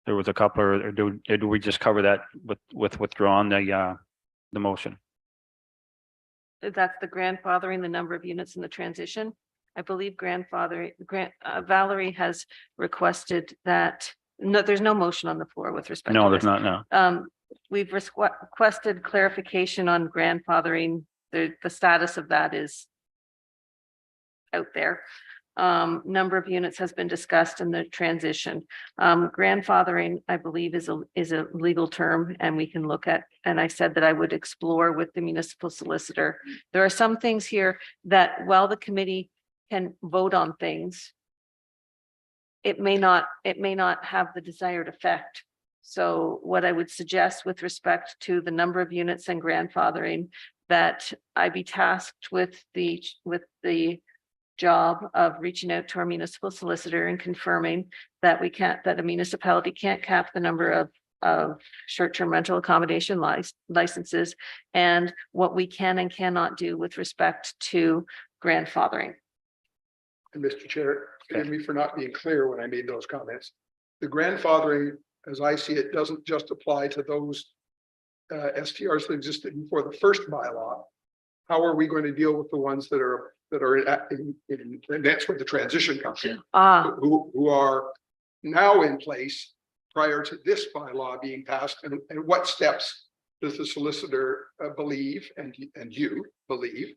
There was a couple, or do we just cover that with withdrawing the motion? That's the grandfathering, the number of units in the transition. I believe Valerie has requested that, no, there's no motion on the floor with respect. No, to there's this. not, no. We've requested clarification on grandfathering. The status of that is out there. Number of units has been discussed in the transition. Grandfathering, I believe, is a legal term, and we can look at, and I said that I would explore with the municipal solicitor. There are some things here that while the committee can vote on things, it may not have the desired effect. So what I would suggest with respect to the number of units and grandfathering, that I be tasked with the job of reaching out to our municipal solicitor and confirming that that a municipality can't cap the number of short-term rental accommodation licenses, and what we can and cannot do with respect to grandfathering. And Mr. Chair, forgive me for not being clear when I made those comments. The grandfathering, as I see it, doesn't just apply to those STRs that existed before the first bylaw. How are we going to deal with the ones that are and that's where the transition comes in, who are now in place prior to this bylaw being passed, and what steps does the solicitor believe, and you believe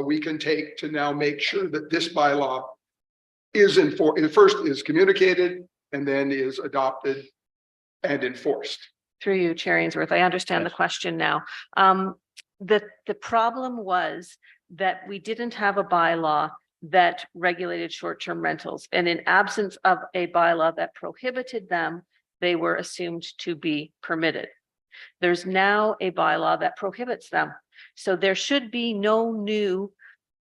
we can take to now make sure that this bylaw is first is communicated and then is adopted and enforced. Through you, Chair Ainsworth, I understand the question now. The problem was that we didn't have a bylaw that regulated short-term rentals, and in absence of a bylaw that prohibited them, they were assumed to be permitted. There's now a bylaw that prohibits them. So there should be no new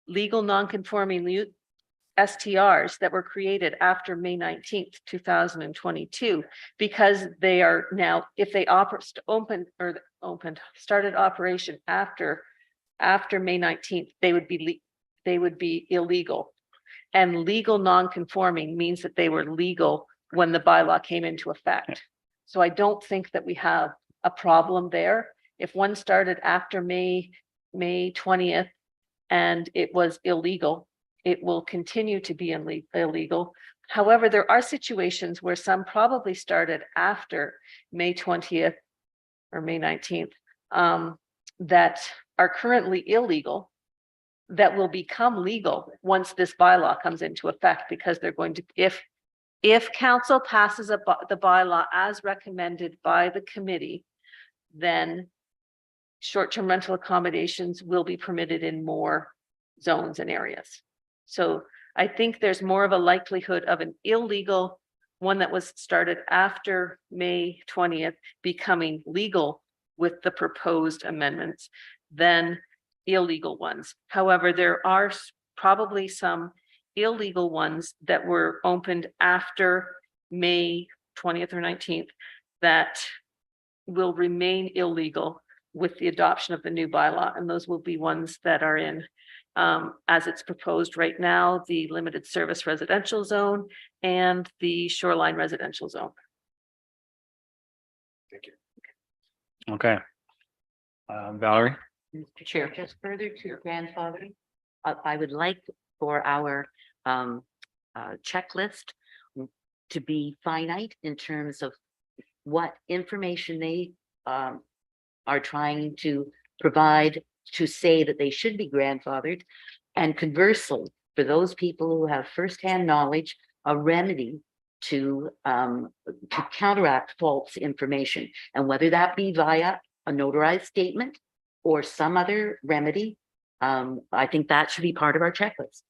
legal non-conforming STRs that were created after May 19th, 2022, because they are now, if they started operation after May 19th, they would be illegal. And legal non-conforming means that they were legal when the bylaw came into effect. So I don't think that we have a problem there. If one started after May 20th and it was illegal, it will continue to be illegal. However, there are situations where some probably started after May 20th or May 19th that are currently illegal, that will become legal once this bylaw comes into effect, because they're going to, if council passes the bylaw as recommended by the committee, then short-term rental accommodations will be permitted in more zones and areas. So I think there's more of a likelihood of an illegal one that was started after May 20th becoming legal with the proposed amendments than illegal ones. However, there are probably some illegal ones that were opened after May 20th or 19th that will remain illegal with the adoption of the new bylaw. And those will be ones that are in, as it's proposed right now, the limited service residential zone and the shoreline residential zone. Thank you. Okay. Valerie? Mr. Chair, just further to grandfather, I would like for our checklist to be finite in terms of what information they are trying to provide to say that they should be grandfathered. And conversely, for those people who have firsthand knowledge, a remedy to counteract false information, and whether that be via a notarized statement or some other remedy, I think that should be part of our checklist.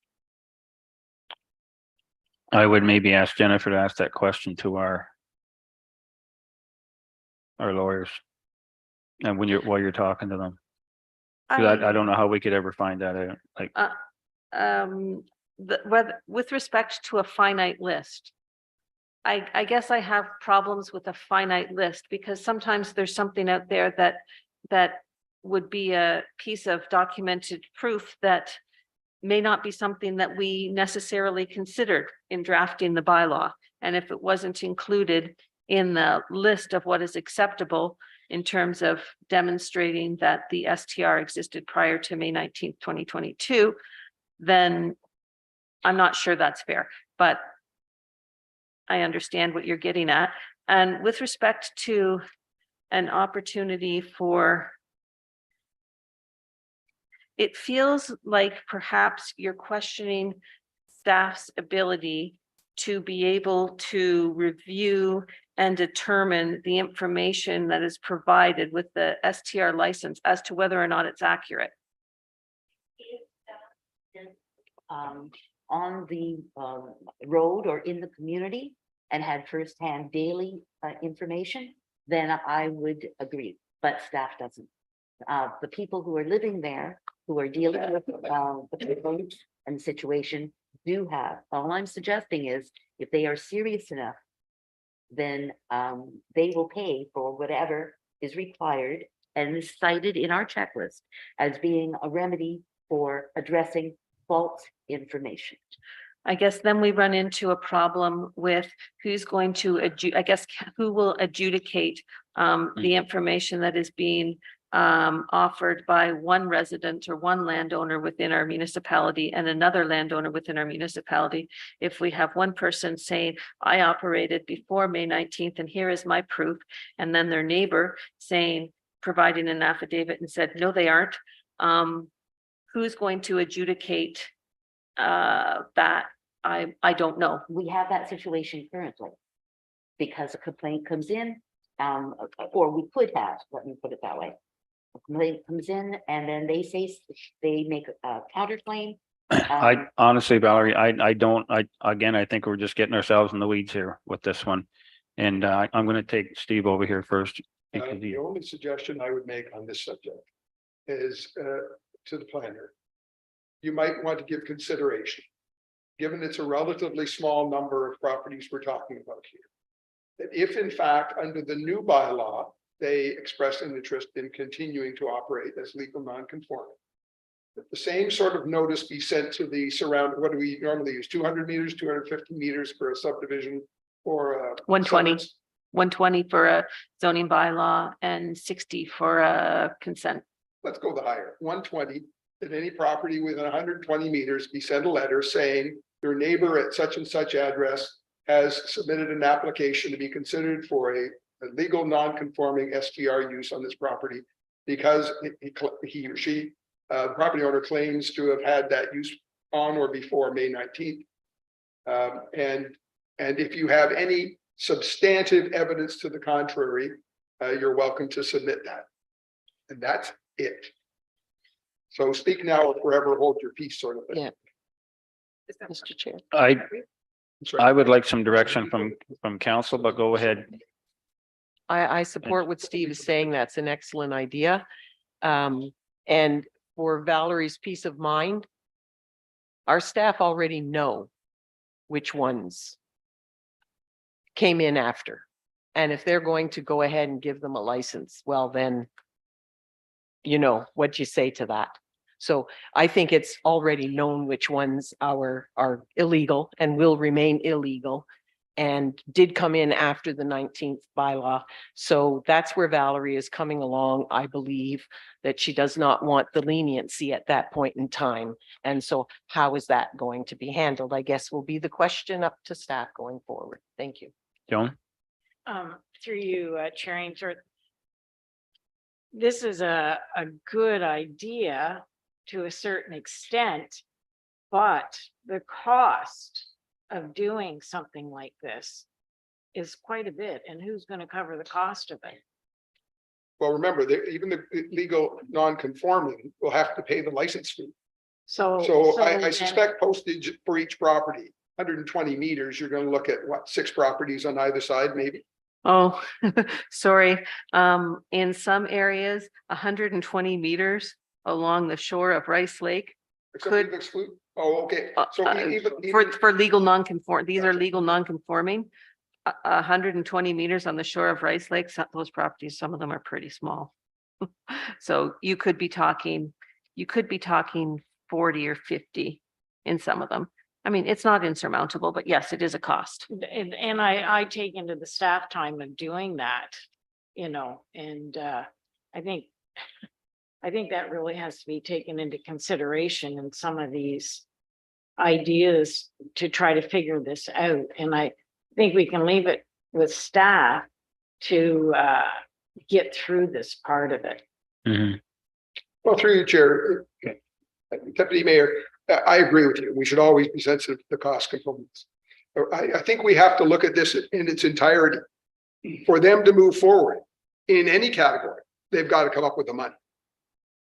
I would maybe ask Jennifer to ask that question to our lawyers. And while you're talking to them, 'cause I don't know how we could ever find that out, like. With respect to a finite list, I guess I have problems with a finite list, because sometimes there's something out there that would be a piece of documented proof that may not be something that we necessarily considered in drafting the bylaw. And if it wasn't included in the list of what is acceptable in terms of demonstrating that the STR existed prior to May 19th, 2022, then I'm not sure that's fair, but I understand what you're getting at. And with respect to an opportunity for, it feels like perhaps you're questioning staff's ability to be able to review and determine the information that is provided with the STR license as to whether or not it's accurate. On the road or in the community and had firsthand daily information, then I would agree, but staff doesn't. The people who are living there, who are dealing with the road and the situation, do have. All I'm suggesting is if they are serious enough, then they will pay for whatever is required and is cited in our checklist as being a remedy for addressing false information. I guess then we run into a problem with who's going to, who will adjudicate the information that is being offered by one resident or one landowner within our municipality and another landowner within our municipality. If we have one person saying, I operated before May 19th and here is my proof, and then their neighbor saying, providing an affidavit and said, no, they aren't. Who's going to adjudicate that? I don't know. We have that situation currently because a complaint comes in, or we could have, let me put it that way. A complaint comes in and then they say, they make a counterclaim. I honestly, Valerie, I think we're just getting ourselves in the weeds here with this one. And I'm going to take Steve over here first. Because The only suggestion I would make on this subject is to the planner. You might want to give consideration given it's a relatively small number of properties we're talking about here, that if in fact, under the new bylaw, they express an interest in continuing to operate as legal non-conforming, that the same sort of notice be sent to the what do we normally use, 200 meters, 250 meters for a subdivision or 120. 120 for a zoning bylaw and 60 for a consent. Let's go the higher, 120, that any property within 120 meters be sent a letter saying your neighbor at such and such address has submitted an application to be considered for a legal non-conforming STR use on this property because he or she, the property owner, claims to have had that use on or before May 19th. And if you have any substantive evidence to the contrary, you're welcome to submit that. And that's it. So speak now or forever hold your peace, sort of thing. Yeah. Mr. Chair. That's right. I would like some direction from council, but go ahead. I support what Steve is saying. That's an excellent idea. And for Valerie's peace of mind, our staff already know which ones came in after. And if they're going to go ahead and give them a license, well, then you know what you say to that. So I think it's already known which ones are illegal and will remain illegal and did come in after the 19th bylaw. So that's where Valerie is coming along. I believe that she does not want the leniency at that point in time. And so how is that going to be handled? I guess will be the question up to staff going forward. Thank you. Joan? Through you, Chair Ainsworth. This is a good idea to a certain extent, but the cost of doing something like this is quite a bit. And who's going to cover the cost of it? Well, remember that even the legal non-conforming will have to pay the license fee. So I then- suspect postage for each property, 120 meters, you're going to look at what, 6 properties on either side, maybe? Oh, sorry. In some areas, 120 meters along the shore of Rice Lake Except we've exclude- Oh, okay. So for legal non-conform, these are legal non-conforming. 120 meters on the shore of Rice Lake, those properties, some of them are pretty small. So you could be talking 40 or 50 in some of them. I mean, it's not insurmountable, but yes, it is a cost. And I take into the staff time of doing that, and I think that really has to be taken into consideration in some of these ideas to try to figure this out. And I think we can leave it with staff to get through this part of it. Mm-hmm. Well, through you, Chair, Deputy Mayor, I agree with you. We should always be sensitive to the cost components. I think we have to look at this in its entirety. For them to move forward in any category, they've got to come up with the money.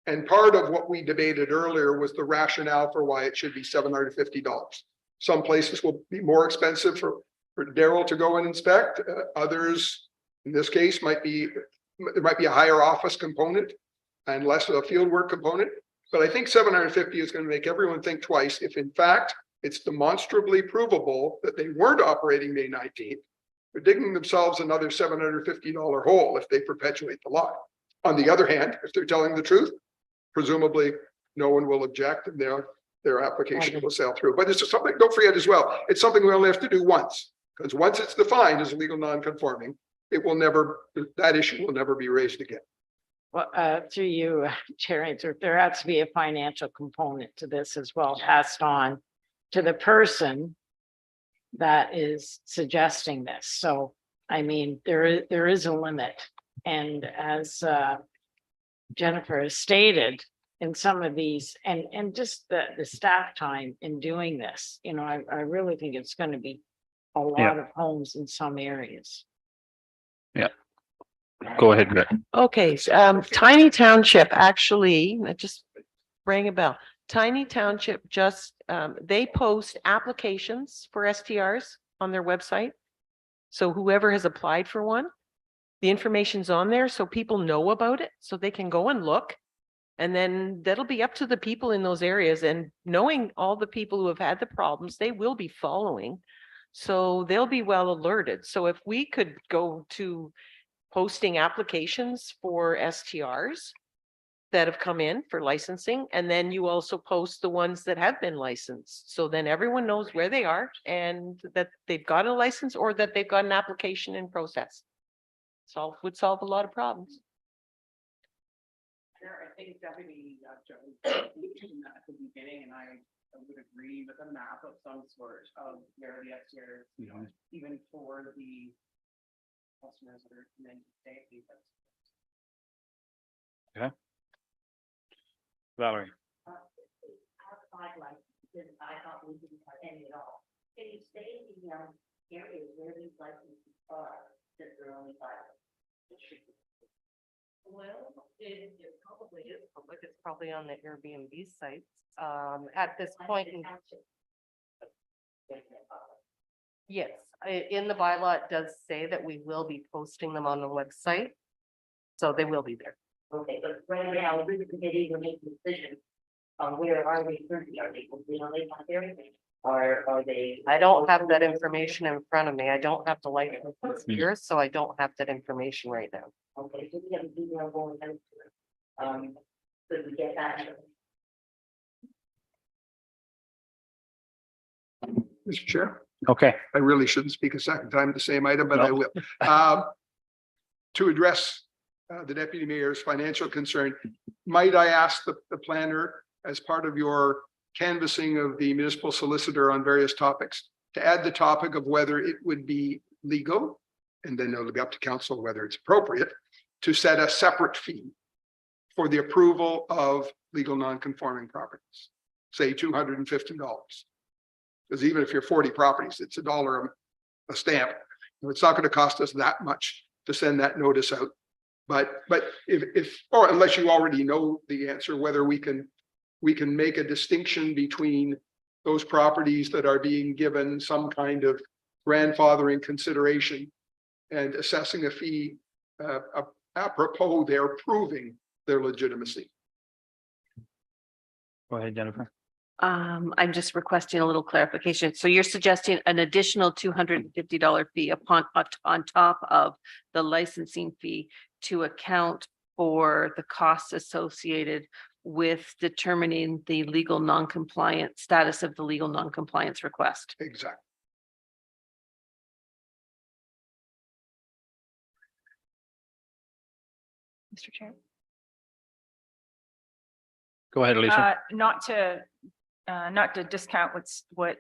And part of what we debated earlier was the rationale for why it should be $750. Some places will be more expensive for Daryl to go and inspect. Others, in this case, there might be a higher office component and less of a field work component. But I think 750 is going to make everyone think twice if in fact it's demonstrably provable that they weren't operating May 19th. They're digging themselves another $750 hole if they perpetuate the law. On the other hand, if they're telling the truth, presumably no one will object and their application will sail through. But it's just something, don't forget as well, it's something we only have to do once, because once it's defined as legal non-conforming, that issue will never be raised again. Well, through you, Chair Ainsworth, there has to be a financial component to this as well, passed on to the person that is suggesting this. So, I mean, there is a limit. And as Jennifer has stated, in some of these, and just the staff time in doing this, I really think it's going to be a lot of homes in some areas. Yeah. Go ahead, Greg. Okay, Tiny Township, actually, that just rang a bell. Tiny Township they post applications for STRs on their website. So whoever has applied for one, the information's on there so people know about it, so they can go and look And then that'll be up to the people in those areas, and knowing all the people who have had the problems, they will be following. So they'll be well alerted. So if we could go to posting applications for STRs that have come in for licensing, and then you also post the ones that have been licensed. So then everyone knows where they are and that they've got a license or that they've got an application in process. Would solve a lot of problems. I think Deputy Jones mentioned that at the beginning, and I would agree with a map of some sort of where the STRs, even for the customers that are in safety. Valerie. I thought we didn't have any at all. Can you say the areas where these licenses are, that they're only five? Well, it probably is public. It's probably on the Airbnb sites. At this point, yes, in the bylaw, it does say that we will be posting them on the website. So they will be there. Okay, but right now, the committee will make a decision on where are we currently, are they, not everything? Or are they? I don't have that information in front of me. I don't have the license here, so I don't have that information right now. Okay, so we have an email going out to it. Could we get that? Mr. Chair, Okay, I really shouldn't speak a second time the same item, but I will. To address the deputy mayor's financial concern, might I ask the planner, as part of your canvassing of the municipal solicitor on various topics, to add the topic of whether it would be legal, and then it'll be up to council whether it's appropriate, to set a separate fee for the approval of legal non-conforming properties, say $250. Because even if you're 40 properties, it's $1 a stamp. It's not going to cost us that much to send that notice out. But if or unless you already know the answer, whether we can make a distinction between those properties that are being given some kind of grandfathering consideration and assessing a fee apropos they're proving their legitimacy. go ahead, Jennifer. I'm just requesting a little clarification. So you're suggesting an additional $250 fee on top of the licensing fee to account for the costs associated with determining the legal non-compliant status of the legal non-compliance request. Exactly. Mr. Chair. Go ahead, Alicia. Not to discount what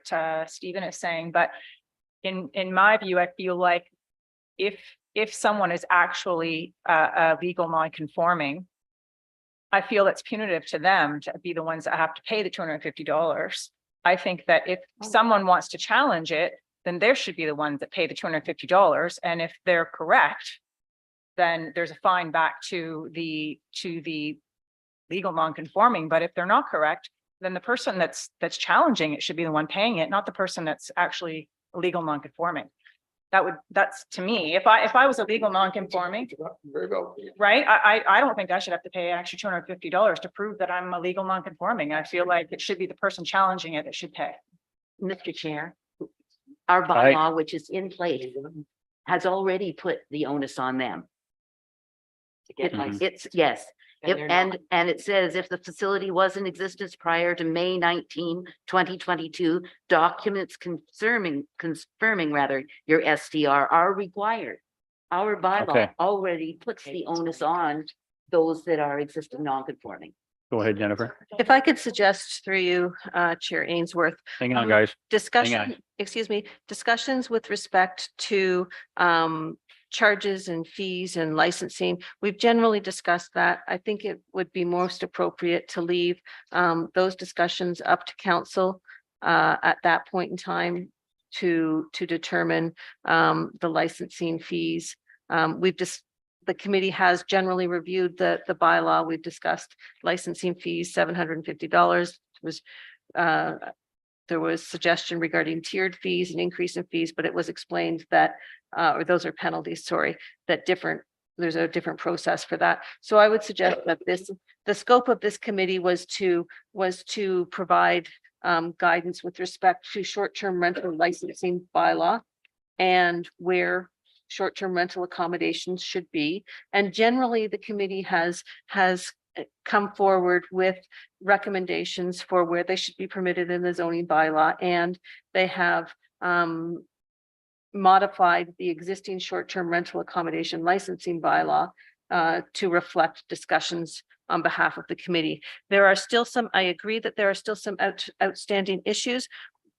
Stephen is saying, but in my view, I feel like if someone is actually a legal non-conforming, I feel it's punitive to them to be the ones that have to pay the $250. I think that if someone wants to challenge it, then there should be the ones that pay the $250. And if they're correct, then there's a fine back to the legal non-conforming. But if they're not correct, then the person that's challenging it should be the one paying it, not the person that's actually legal non-conforming. That's to me, if I was a legal non-conforming, Very well. right? I don't think I should have to pay actually $250 to prove that I'm a legal non-conforming. I feel like it should be the person challenging it that should pay. Mr. Chair, our bylaw, which is in place, has already put the onus on them. It's, yes, and it says if the facility was in existence prior to May 19, 2022, documents confirming rather your STR are required. Our bylaw Okay. already puts the onus on those that are existing non-conforming. Go ahead, Jennifer. If I could suggest through you, Chair Ainsworth, Hang on, guys. discussions with respect to charges and fees and licensing. We've generally discussed that. I think it would be most appropriate to leave those discussions up to council at that point in time to determine the licensing fees. The committee has generally reviewed the bylaw. We've discussed licensing fees, $750 there was suggestion regarding tiered fees and increase in fees, but it was explained that, or those are penalties, sorry, that different there's a different process for that. So I would suggest that the scope of this committee was to provide guidance with respect to short-term rental licensing bylaw and where short-term rental accommodations should be. And generally, the committee has come forward with recommendations for where they should be permitted in the zoning bylaw, and they have modified the existing short-term rental accommodation licensing bylaw to reflect discussions on behalf of the committee. There are still some, I agree that there are still some outstanding issues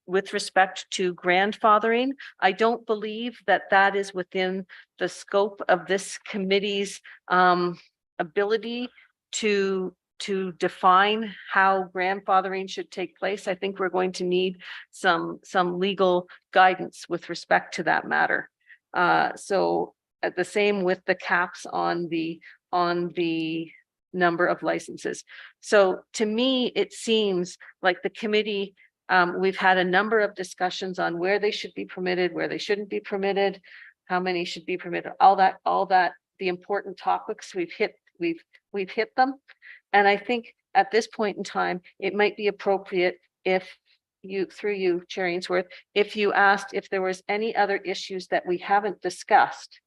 with respect to grandfathering. I don't believe that that is within the scope of this committee's ability to define how grandfathering should take place. I think we're going to need some legal guidance with respect to that matter. So at the same with the caps on the number of licenses. So to me, it seems like the committee, we've had a number of discussions on where they should be permitted, where they shouldn't be permitted, how many should be permitted, all that, the important topics we've hit them. And I think at this point in time, it might be appropriate if you, through you, Chair Ainsworth, if you asked if there was any other issues that we haven't discussed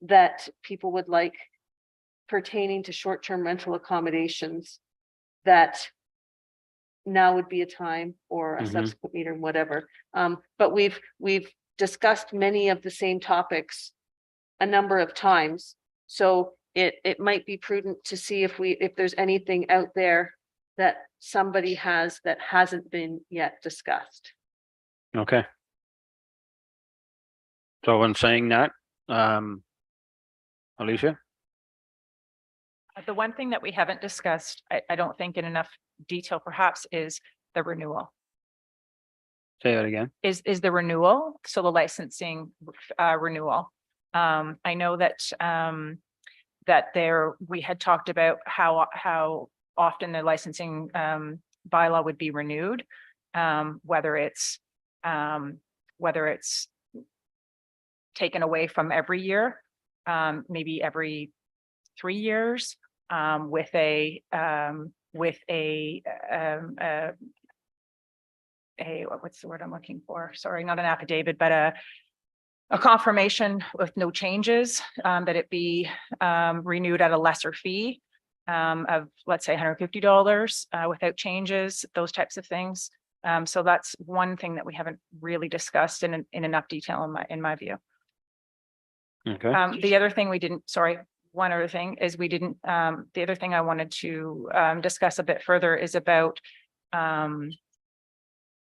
that people would like pertaining to short-term rental accommodations, that now would be a time or a subsequent meeting, whatever. But we've discussed many of the same topics a number of times. So it might be prudent to see if there's anything out there that somebody has that hasn't been yet discussed. Okay. So in saying that, Alicia? The one thing that we haven't discussed, I don't think in enough detail perhaps, is the renewal. Say that again. Is the renewal, so the licensing renewal. I know that we had talked about how often the licensing bylaw would be renewed, whether it's taken away from every year, maybe every 3 years, with a what's the word I'm looking for? Sorry, not an affidavit, but a confirmation with no changes, that it be renewed at a lesser fee of, let's say, $150 without changes, those types of things. So that's one thing that we haven't really discussed in enough detail in my view. Okay. The other thing we didn't, sorry, one other thing is we didn't, the other thing I wanted to discuss a bit further is about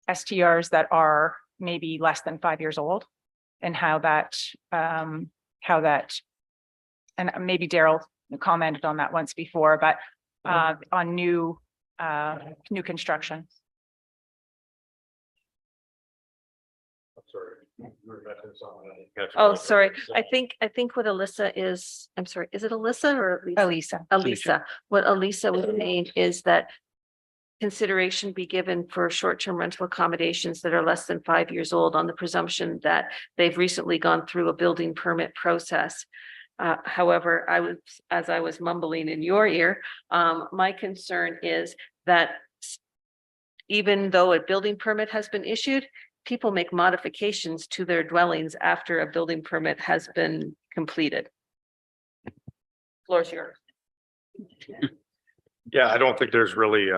STRs that are maybe less than 5 years old, and how that, and maybe Daryl commented on that once before, but on new construction. Oh, sorry. I think what Alyssa is, I'm sorry, is it Alyssa or Lisa? Elisa. What Elisa was saying is that consideration be given for short-term rental accommodations that are less than 5 years old on the presumption that they've recently gone through a building permit process. However, as I was mumbling in your ear, my concern is that even though a building permit has been issued, people make modifications to their dwellings after a building permit has been completed. Floor's yours. Yeah, I don't think there's really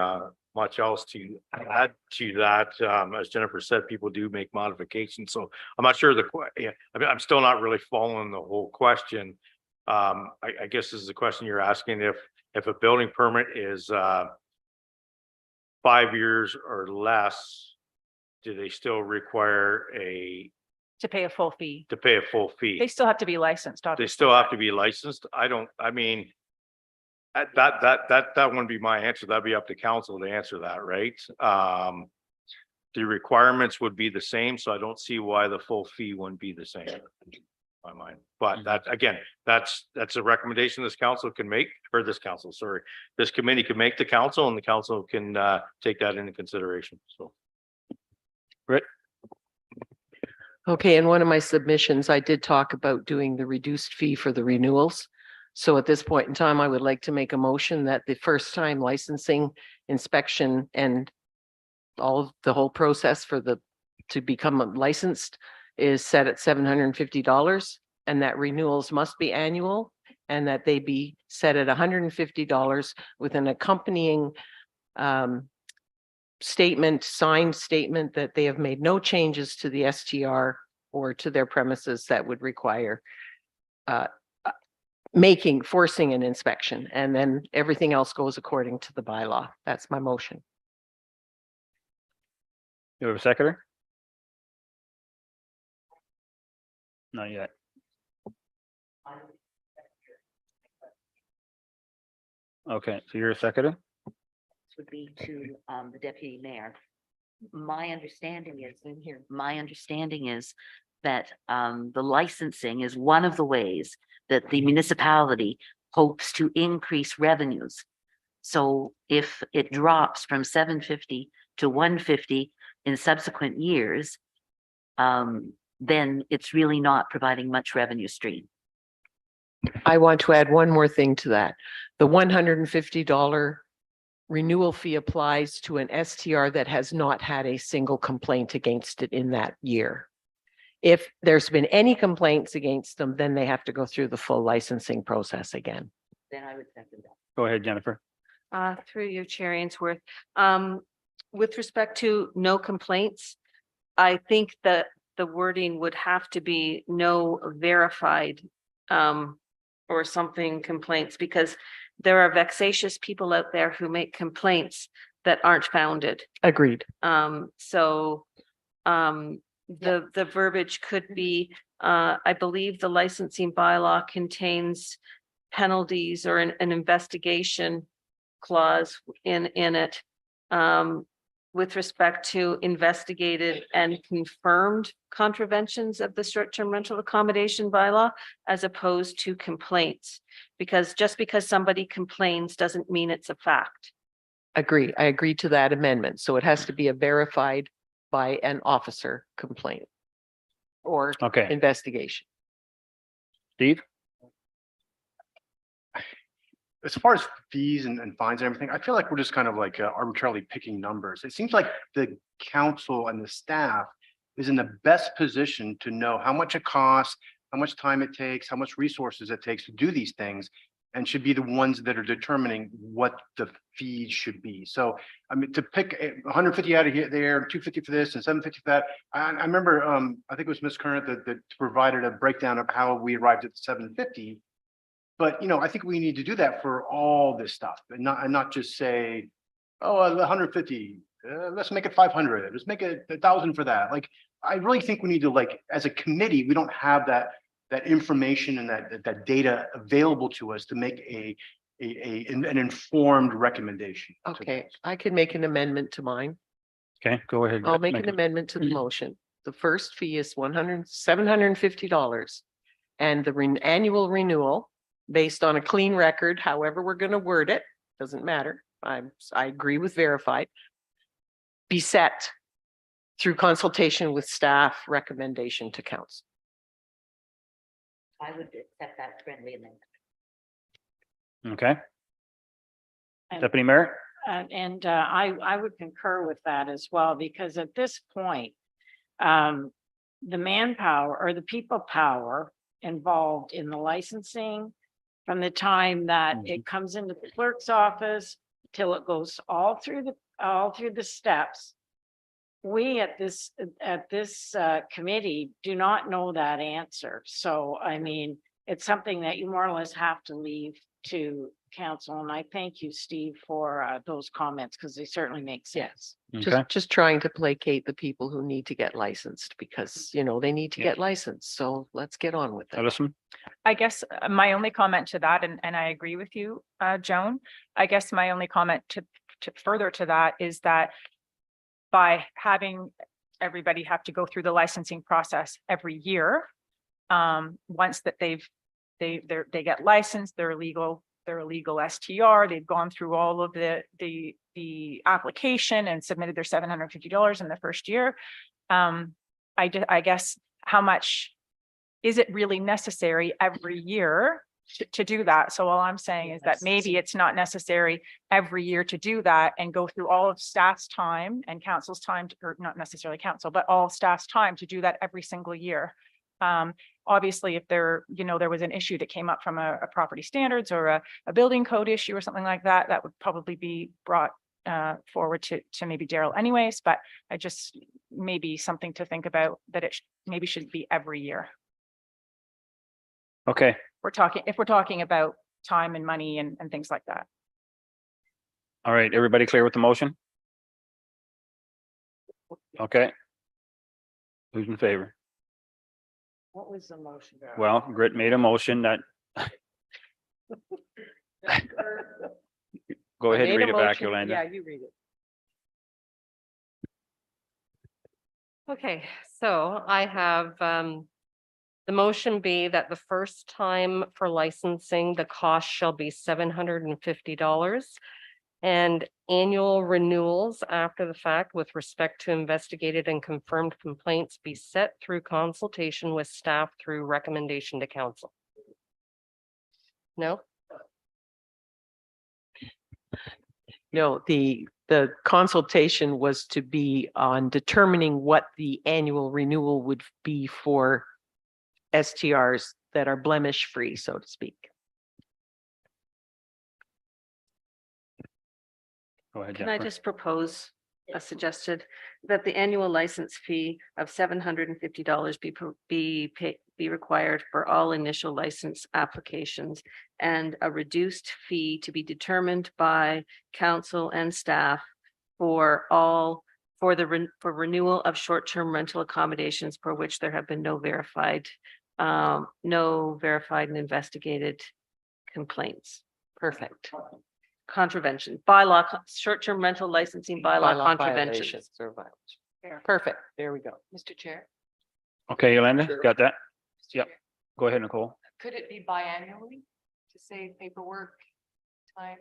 much else to add to that. As Jennifer said, people do make modifications, so I'm not sure I'm still not really following the whole question. I guess this is the question you're asking, if a building permit is 5 years or less, do they still require To pay a full fee. to pay a full fee? They still have to be licensed, They obviously. still have to be licensed? I mean, that wouldn't be my answer. That'd be up to council to answer that, right? The requirements would be the same, so I don't see why the full fee wouldn't be the same in my mind. But that, again, that's a recommendation this council can make, or this committee can make to council, and the council can take that into consideration, so. Okay, in one of my submissions, I did talk about doing the reduced fee for the renewals. So at this point in time, I would like to make a motion that the first time licensing, inspection, and all of the whole process for to become licensed is set at $750, and that renewals must be annual, and that they be set at $150 with an accompanying signed statement that they have made no changes to the STR or to their premises that would require forcing an inspection, and then everything else goes according to the bylaw. That's my motion. You have a seconder? Not yet. Okay, so you're a seconder? Would be to the deputy mayor. My understanding is that the licensing is one of the ways that the municipality hopes to increase revenues. So if it drops from $750 to $150 in subsequent years, then it's really not providing much revenue stream. I want to add one more thing to that. The $150 renewal fee applies to an STR that has not had a single complaint against it in that year. If there's been any complaints against them, then they have to go through the full licensing process again. Then I would second that. Go ahead, Jennifer. Through you, Chair Ainsworth. With respect to no complaints, I think that the wording would have to be no verified or something complaints, because there are vexatious people out there who make complaints that aren't founded. Agreed. The verbiage could be, I believe the licensing bylaw contains penalties or an investigation clause in it with respect to investigated and confirmed contraventions of the short-term rental accommodation bylaw, as opposed to complaints. Because just because somebody complains doesn't mean it's a fact. Agree. I agree to that amendment. So it has to be a verified by an officer complaint or Okay, investigation. Steve? As far as fees and fines and everything, I feel like we're just kind of like arbitrarily picking numbers. It seems like the council and the staff is in the best position to know how much it costs, how much time it takes, how much resources it takes to do these things, and should be the ones that are determining what the fees should be. So, I mean, to pick 150 out of here, there, 250 for this and 750 for that. I remember, I think it was Ms. Current that provided a breakdown of how we arrived at 750. But, I think we need to do that for all this stuff and not just say, oh, 150, let's make it 500, let's make it 1,000 for that. Like, I really think we need to, like, as a committee, we don't have that information and that data available to us to make an informed recommendation. Okay, I could make an amendment to mine. Okay, go ahead. I'll make an amendment to the motion. The first fee is $750. And the annual renewal, based on a clean record, however we're going to word it, doesn't matter. I agree with verified. Be set through consultation with staff, recommendation to council. I would accept that friendly amendment. Okay, And- Deputy Mayor? I would concur with that as well, because at this point, the manpower or the people power involved in the licensing, from the time that it comes into the clerk's office till it goes all through the steps. We at this committee do not know that answer. So, I mean, it's something that you more or less have to leave to council. And I thank you, Steve, for those comments, because they certainly make sense. Okay, Just trying to placate the people who need to get licensed because, they need to Yeah. get licensed. So let's get on with it. Ellison? I guess my only comment to that, and I agree with you, Joan, I guess my only comment to further to that is that by having everybody have to go through the licensing process every year, once that they get licensed, they're a legal STR, they've gone through all of the application and submitted their $750 in the first year. I guess how much is it really necessary every year to do that? So all I'm saying is that maybe it's not necessary every year to do that and go through all of staff's time and council's time, or not necessarily council, but all staff's time to do that every single year. Obviously, if there was an issue that came up from a property standards or a building code issue or something like that, that would probably be brought forward to maybe Daryl anyways, but I just, maybe something to think about, that it maybe should be every year. Okay, If we're talking about time and money and things like that. all right, everybody clear with the motion? Okay. Who's in favor? What was the motion? Well, Grit made a motion that. Go ahead and read it back, Yolanda. Yeah, you read it. Okay, so I have the motion be that the first time for licensing, the cost shall be $750. And annual renewals after the fact with respect to investigated and confirmed complaints be set through consultation with staff through recommendation to council. No? No, the consultation was to be on determining what the annual renewal would be for STRs that are blemish free, so to speak. Go ahead, Can I Jennifer. just propose a suggested that the annual license fee of $750 be required for all initial license applications, and a reduced fee to be determined by council and staff for renewal of short-term rental accommodations for which there have been no verified and investigated complaints. Perfect. Contravention, bylaw, short-term rental licensing bylaw Bylaw contraventions. violations or violations. Perfect, there we go. Mr. Chair. Okay, Yolanda, Sure. got that? Mr. Yep. Chair, Go ahead, Nicole. could it be biannually to save paperwork time?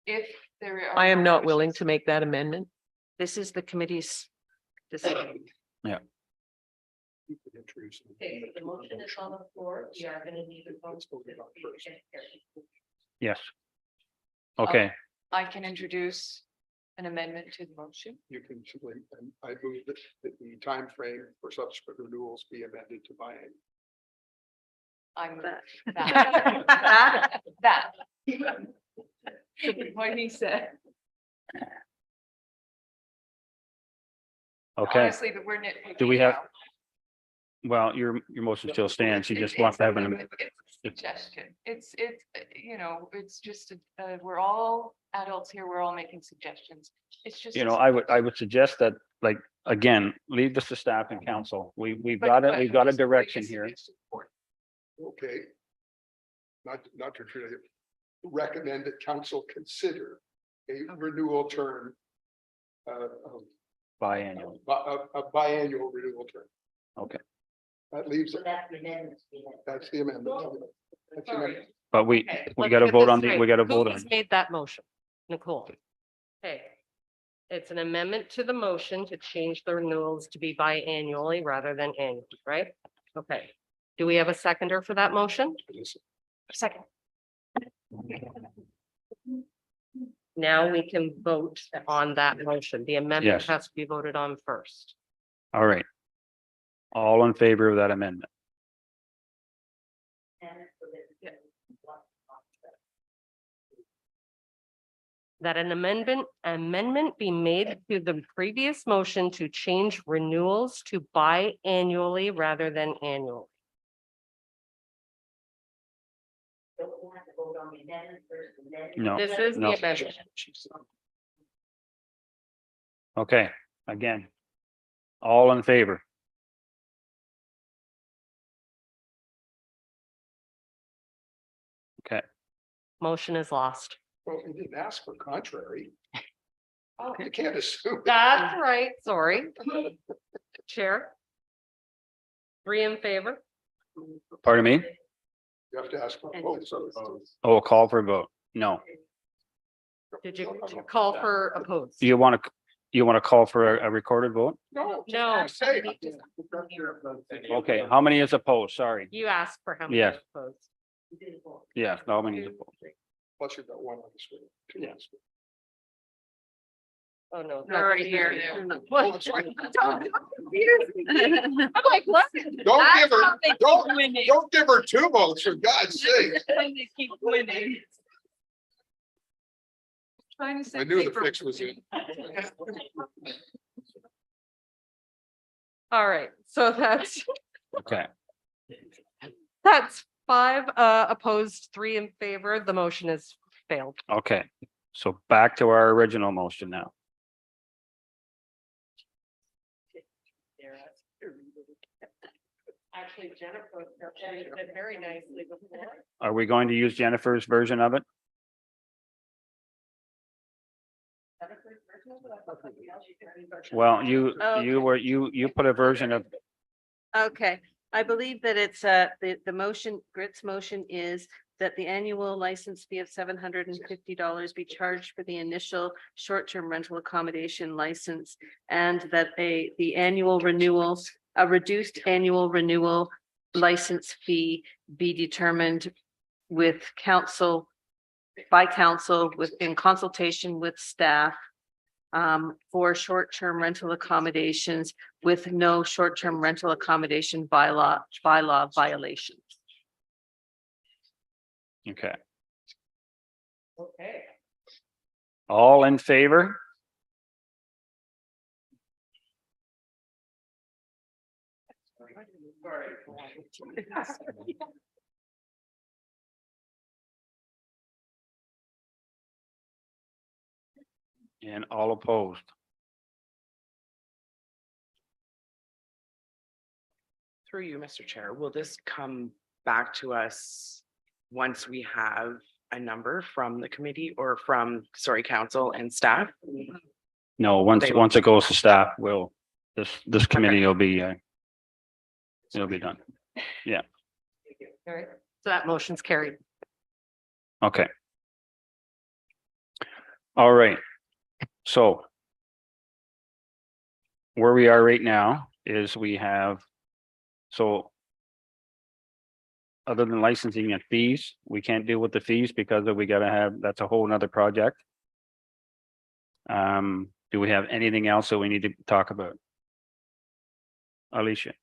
If there are. I am not willing violations? to make that amendment. This is the committee's decision. You could introduce them. Okay, the motion is on the floor. We are gonna need a vote. Let's vote it on first. Yes. Okay, I can introduce an amendment to the motion. You can simply, and I move that the time frame for subsequent renewals be amended to biannual. I'm That. that. What he said. okay. Honestly, that we're nitpicking. Do we have- now. Well, your motion still stands. You just want to have an, It's a suggestion. It's, it's just, we're all adults here. We're all making suggestions. It's just. I would suggest that, like, again, leave this to staff and council. We've But- got it. but We've got a just the direction biggest here. is support. Okay. Not to recommend that council consider a renewal term. Biannual. A biannual renewal term. Okay. That leaves, That's the amendment. that's the amendment. That's the amendment. But we Let's gotta get vote this on straight. we gotta Who vote on. has made that motion? Nicole. Okay. It's an amendment to the motion to change the renewals to be biannually rather than annually, right? Okay. Do we have a seconder for that motion? Second. Now we can vote on that motion. The amendment Yes. has to be voted on first. All right. All in favor of that amendment? That an amendment be made to the previous motion to change renewals to biannually rather than annually. No, This is the no. amendment. Okay, again. All in favor? Okay, Motion is lost. Well, we didn't ask for contrary. Oh, you can't assume. That's right, sorry. Chair. 3 in favor. pardon me? You have to ask for a vote. So Oh, call for a vote. No, Did you call for opposed? you want to, You want to call for a recorded vote? No. No. Say. Okay, how many is opposed? Sorry. You asked for how many. Yes. opposed. Yes, how many is opposed? Plus you've got one on the screen. Two on the screen. Oh, no. They're already here. Oh, that's right. I'm like, what? Don't give her, don't give her two votes, for God's sake. They keep winning. Trying to say. I knew the fix was in. All right, so Okay, that's 5 opposed, 3 in favor. The motion is failed. okay. So back to our original motion now. Actually, Jennifer did very nicely before. Are we going to use Jennifer's version of it? Well, you put a version of, Okay, I believe that it's the motion, Grit's motion is that the annual license fee of $750 be charged for the initial short-term rental accommodation license. And that the annual renewal, a reduced annual renewal license fee be determined with council, by council, in consultation with staff. For short-term rental accommodations with no short-term rental accommodation bylaw violations. okay. Okay. All in favor? And all opposed? Through you, Mr. Chair, will this come back to us once we have a number from the committee or from, sorry, council and staff? No, once They will- it goes to staff, this committee will be, it'll be done. All right, so that motion's carried. Okay. All right. So where we are right now is we have, so other than licensing and fees, we can't deal with the fees because we gotta have, that's a whole nother project. Do we have anything else that we need to talk about? Alicia?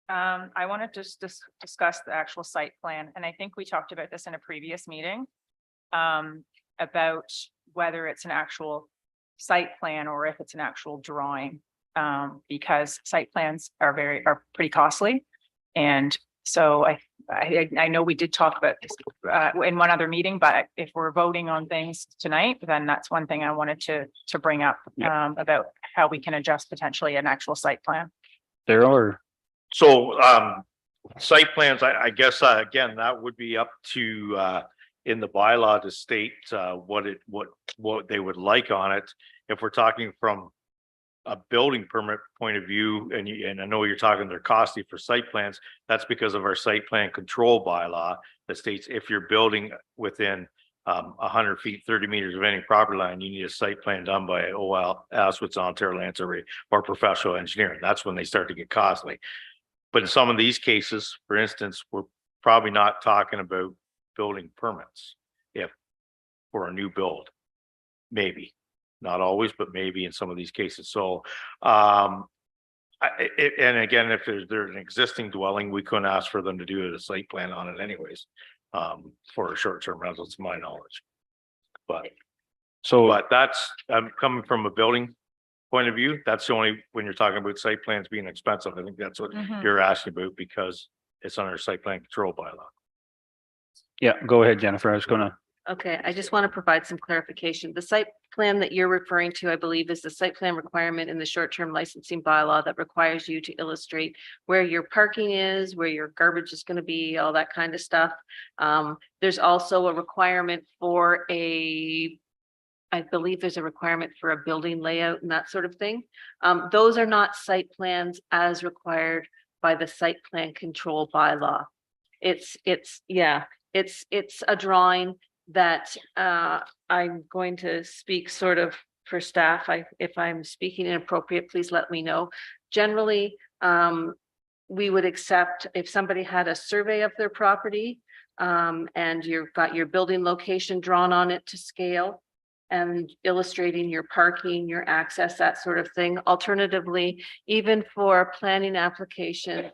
I want to just discuss the actual site plan, and I think we talked about this in a previous meeting. About whether it's an actual site plan or if it's an actual drawing. Because site plans are pretty costly. And so I know we did talk about this in one other meeting, but if we're voting on things tonight, then that's one thing I wanted to bring up about how we can adjust potentially an actual site plan. Daryl or? So, site plans, I guess, again, that would be up to, in the bylaw to state, what they would like on it. If we're talking from a building permit point of view, and I know you're talking they're costly for site plans, that's because of our site plan control bylaw that states if you're building within 100 feet, 30 meters of any property line, you need a site plan done by OLS, which is Ontario Land Survey, or professional engineering. That's when they start to get costly. But in some of these cases, for instance, we're probably not talking about building permits if for a new build, maybe. Not always, but maybe in some of these cases. So, and again, if there's an existing dwelling, we couldn't ask for them to do a site plan on it anyways, for a short-term rental, to my knowledge. But that's, I'm coming from a building point of view. That's the only, when you're talking about site plans being expensive, I think that's what you're asking about, because it's under site plan control bylaw. Yeah, go ahead, Jennifer. I was gonna. Okay, I just want to provide some clarification. The site plan that you're referring to, I believe, is the site plan requirement in the short-term licensing bylaw that requires you to illustrate where your parking is, where your garbage is going to be, all that kind of stuff. There's also a requirement for I believe there's a requirement for a building layout and that sort of thing. Those are not site plans as required by the site plan control bylaw. It's a drawing that I'm going to speak sort of for staff. If I'm speaking inappropriate, please let me know. Generally, we would accept if somebody had a survey of their property, and you've got your building location drawn on it to scale and illustrating your parking, your access, that sort of thing. Alternatively, even for a planning application,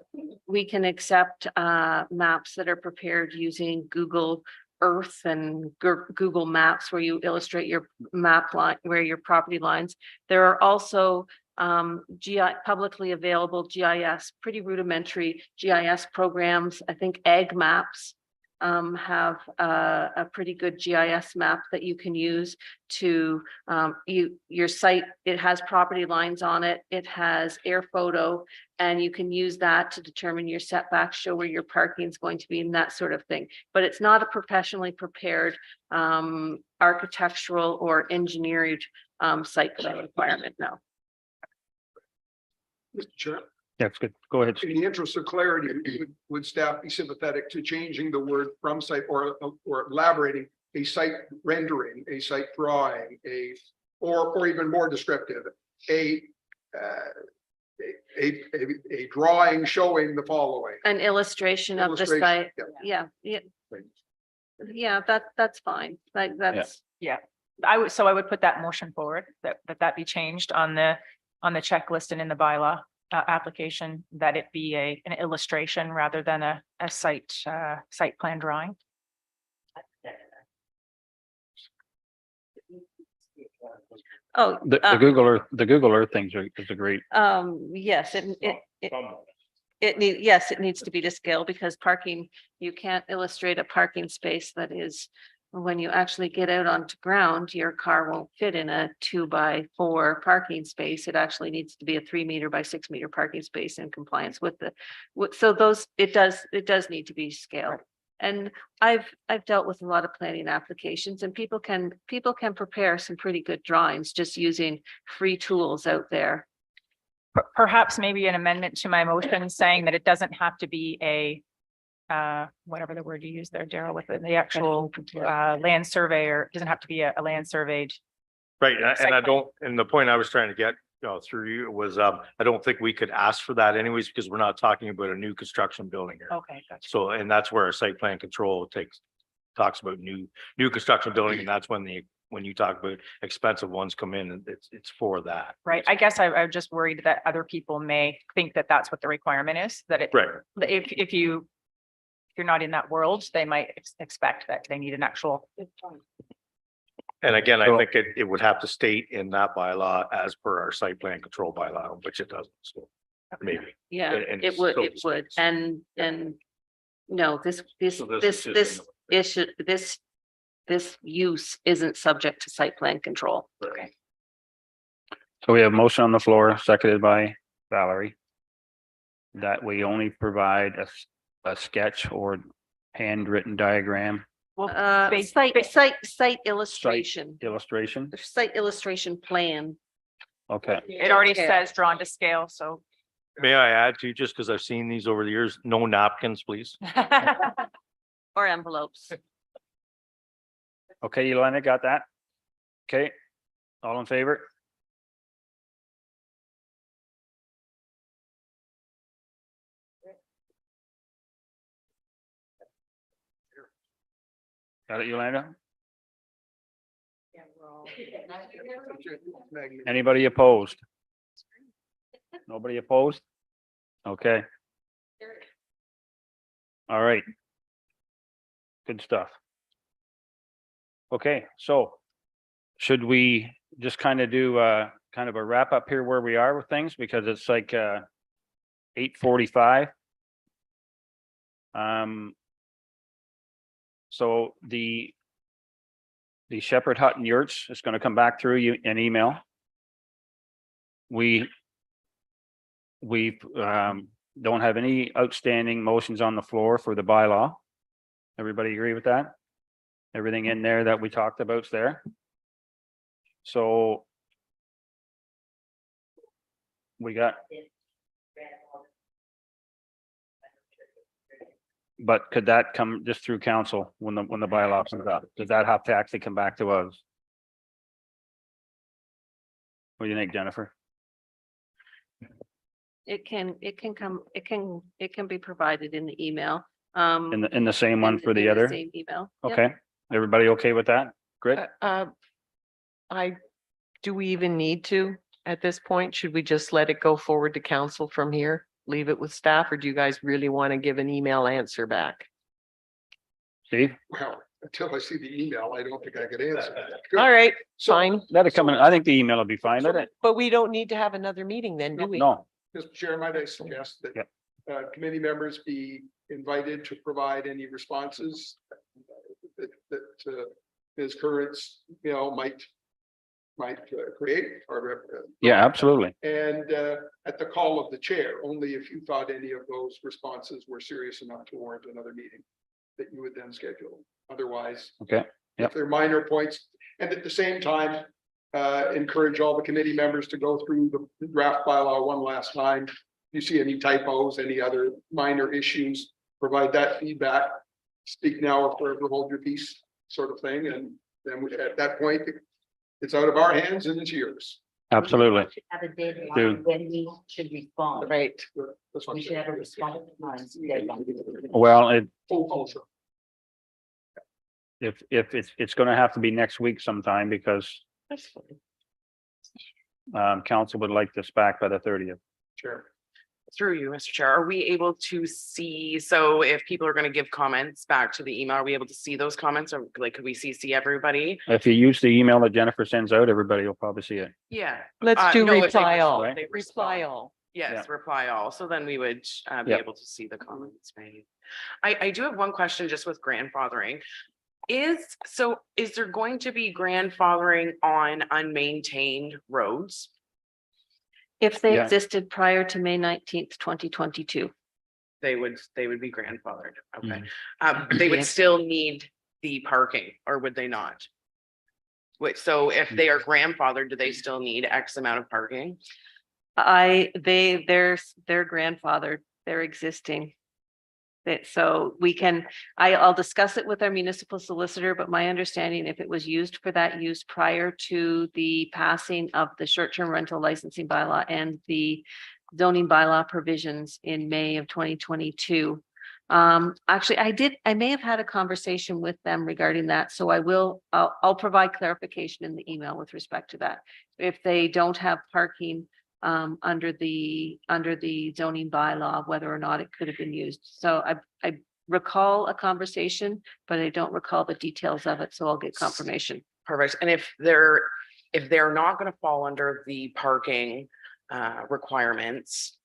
we can accept maps that are prepared using Google Earth and Google Maps, where you illustrate your map line, where your property lines. There are also publicly available GIS, pretty rudimentary GIS programs. I think Ag Maps have a pretty good GIS map that you can use to your site. It has property lines on it. It has air photo, and you can use that to determine your setbacks, show where your parking is going to be, and that sort of thing. But it's not a professionally prepared architectural or engineered site plan requirement, no. Mr. Chair, That's good. Go ahead. in the interest of clarity, would staff be sympathetic to changing the word from site or elaborating a site rendering, a site drawing, or even more descriptive, a drawing showing the following. An illustration of the Illustration, site. yeah. Yeah, yeah, that's fine. Like, that's, So I would put that motion forward, that be changed on the checklist and in the bylaw application, that it be an illustration rather than a site plan drawing. oh, The Google Earth things is a great, yes, it needs to be to scale, because parking, you can't illustrate a parking space that is, when you actually get out onto ground, your car won't fit in a 2x4 parking space. It actually needs to be a 3 meter by 6 meter parking space in compliance with so those, it does need to be scaled. And I've dealt with a lot of planning applications, and people can prepare some pretty good drawings just using free tools out there. Perhaps maybe an amendment to my motion saying that it doesn't have to be a whatever the word you use there, Daryl, with the actual land surveyor. It doesn't have to be a land surveyed. Right, Site and I plan. don't, and the point I was trying to get, through you was, I don't think we could ask for that anyways, because we're not talking about a new construction building here. Okay, gotcha. So, and that's where our site plan control talks about new construction building, and that's when you talk about expensive ones come in, and it's for that. Right. I guess I'm just worried that other people may think that that's what the requirement is, that it, Right. if you're not in that world, they might expect that they need an actual. And again, I So- think it would have to state in that bylaw as per our site plan control bylaw, which it doesn't, so maybe. Yeah, And it would, so it to would. speak. And no, this So this is just in the- issue, this use isn't subject to site plan control. Okay. so we have motion on the floor, seconded by Valerie, that we only provide a sketch or handwritten diagram Site illustration, illustration. site illustration plan. Okay, It already Yeah. says drawn to scale, so. May I add to, just because I've seen these over the years, no napkins, please. Or envelopes. okay, Yolanda, got that? Okay, all in favor? Got it, Yolanda? Anybody opposed? Nobody opposed? Okay. All right. Good stuff. Okay, so should we just kind of do kind of a wrap up here where we are with things, because it's like 8:45. So the Shepherd Hut and Yurts is going to come back through you an email. We don't have any outstanding motions on the floor for the bylaw. Everybody agree with that? Everything in there that we talked about's there. So we got. But could that come just through council when the bylaw comes up? Does that have to actually come back to us? What do you think, Jennifer? It can come, it can be provided in the email. In the same one for the other? Same email. Yep. Okay, everybody okay with that? Great. Do we even need to at this point? Should we just let it go forward to council from here? Leave it with staff, or do you guys really want to give an email answer back? Steve, Well, until I see the email, I don't think I could answer. All right, So, fine, let it come in. I think the email will be fine. Let it, but we don't need to have another meeting then, do we? no, Mr. Chair, might I suggest that Yep. Committee members be invited to provide any responses that Ms. Currents, might create or. yeah, absolutely. And at the call of the chair, only if you thought any of those responses were serious enough to warrant another meeting, that you would then schedule. Otherwise, Okay, if they're minor points, and at the same time, encourage all the committee members to go through the draft bylaw one last time. If you see any typos, any other minor issues, provide that feedback. Speak now or forever hold your peace, sort of thing, and then at that point, it's out of our hands and it's yours. absolutely. Have a deadline Dude. when we should respond. Right, That's what I'm We should have a saying. response deadline. Well, it, Full culture. if it's gonna have to be next week sometime because that's fine. council would like this back by the 30th. Sure. Through you, Mr. Chair, are we able to see, so if people are gonna give comments back to the email, are we able to see those comments, or like, could we CC everybody? If you use the email that Jennifer sends out, everybody will probably see it. Yeah. Let's do no, if they reply all, respond, they reply respond. all. Yes, reply all, so then we would be Yeah. able to see the comments made. I do have one question just with grandfathering. Is there going to be grandfathering on unmaintained roads? If they Yeah. existed prior to May 19th, 2022. They would be grandfathered, okay. Mhm. They would still need the parking, or would they not? Wait, so if they are grandfathered, do they still need X amount of parking? They're grandfathered, they're existing. So I'll discuss it with our municipal solicitor, but my understanding, if it was used for that use prior to the passing of the short-term rental licensing bylaw and the zoning bylaw provisions in May of 2022. Actually, I may have had a conversation with them regarding that, so I'll provide clarification in the email with respect to that. If they don't have parking under the zoning bylaw, whether or not it could have been used. So I recall a conversation, but I don't recall the details of it, so I'll get confirmation. Perfect, and if they're not gonna fall under the parking requirements,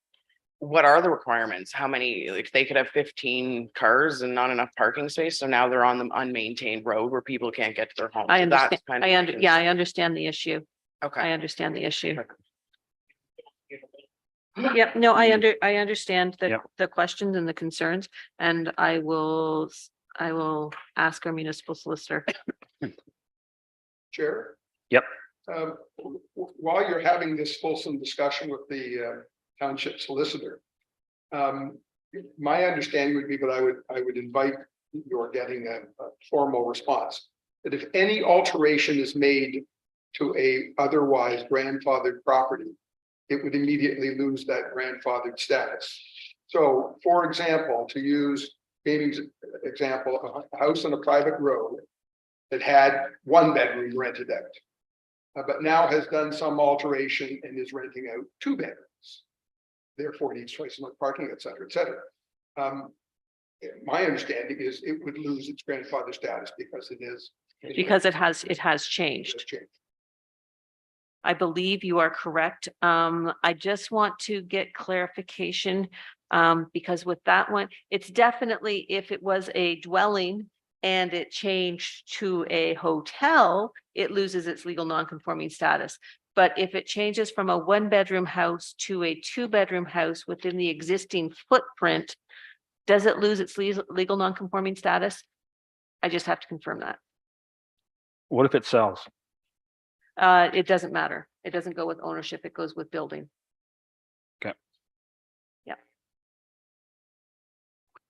what are the requirements? How many, like, they could have 15 cars and not enough parking space, so now they're on the unmaintained road where people can't get to their homes. I So that's understand, kind of I understand the issue. Okay. I understand the issue. Yep, no, I understand Yep. the questions and the concerns, and I will ask our municipal solicitor. Chair? Yep. While you're having this fulsome discussion with the township solicitor, my understanding would be, but I would invite you're getting a formal response, that if any alteration is made to a otherwise grandfathered property, it would immediately lose that grandfathered status. So, for example, to use Amy's example, a house on a private road that had one bedroom rented out, but now has done some alteration and is renting out 2 bedrooms. Therefore needs twice as much parking, et cetera, et cetera. My understanding is it would lose its grandfather status because it is. Because it has changed. I believe you are correct. I just want to get clarification, because with that one, it's definitely, if it was a dwelling and it changed to a hotel, it loses its legal non-conforming status. But if it changes from a 1-bedroom house to a 2-bedroom house within the existing footprint, does it lose its legal non-conforming status? I just have to confirm that. What if it sells? It doesn't matter. It doesn't go with ownership. It goes with building.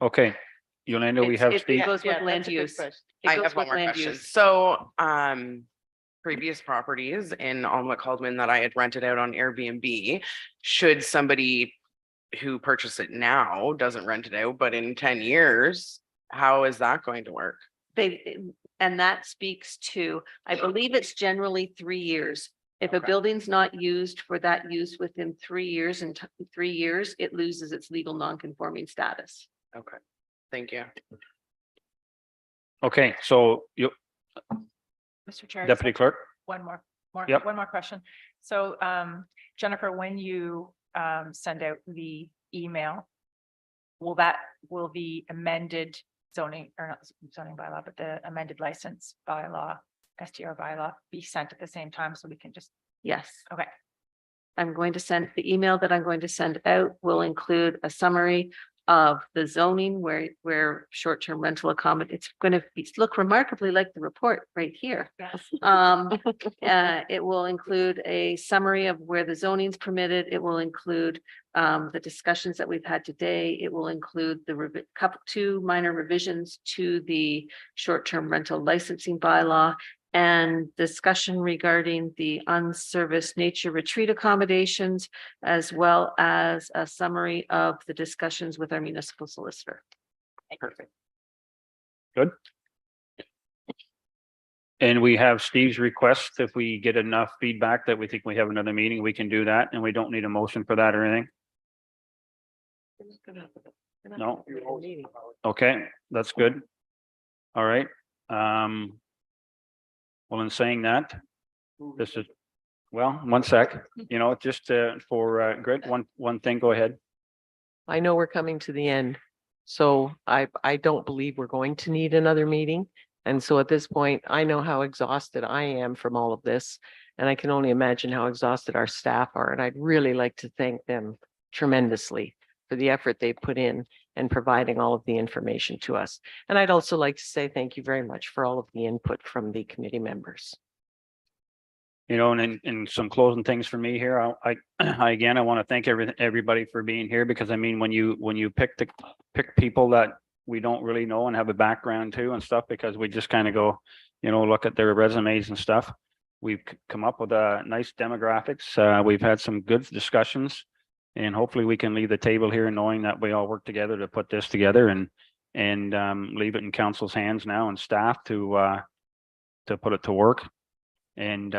Okay, Yolanda, we It's- have it Steve. goes with Yeah, land that's a good use. question. It I goes have one with more land question. use. So, previous properties in Alnwick Caldman that I had rented out on Airbnb. Should somebody who purchased it now doesn't rent it out, but in 10 years, how is that going to work? And that speaks to, I believe it's generally 3 years. If a Okay. building's not used for that use within 3 years, and 3 years, it loses its legal non-conforming status. Okay, thank you. Okay, so you, Mr. Chair. Deputy Clerk, One more, Yep. one more question. So, Jennifer, when you, send out the email, will the amended zoning, or not zoning bylaw, but the amended license bylaw, STR bylaw be sent at the same time so we can just, Yes. okay. I'm going to send, the email that I'm going to send out will include a summary of the zoning where short-term rental accommodation, it's going to look remarkably like the report right here. It will include a summary of where the zoning's permitted. It will include the discussions that we've had today. It will include the two minor revisions to the short-term rental licensing bylaw and discussion regarding the unserviced nature retreat accommodations, as well as a summary of the discussions with our municipal solicitor. Perfect. and we have Steve's request. If we get enough feedback that we think we have another meeting, we can do that, and we don't need a motion for that or anything. No. Okay, that's good. All right. Well, in saying that, this is, well, one sec, just for Greg, one thing, go ahead. I know we're coming to the end. So I don't believe we're going to need another meeting. And so at this point, I know how exhausted I am from all of this. And I can only imagine how exhausted our staff are. And I'd really like to thank them tremendously for the effort they put in and providing all of the information to us. And I'd also like to say thank you very much for all of the input from the committee members. And some closing things for me here. I again, I want to thank everybody for being here, because I mean, when you pick people that we don't really know and have a background to and stuff, because we just kind of go, look at their resumes and stuff. We've come up with a nice demographics. We've had some good discussions, and hopefully we can leave the table here knowing that we all work together to put this together and leave it in council's hands now and staff to put it to work. And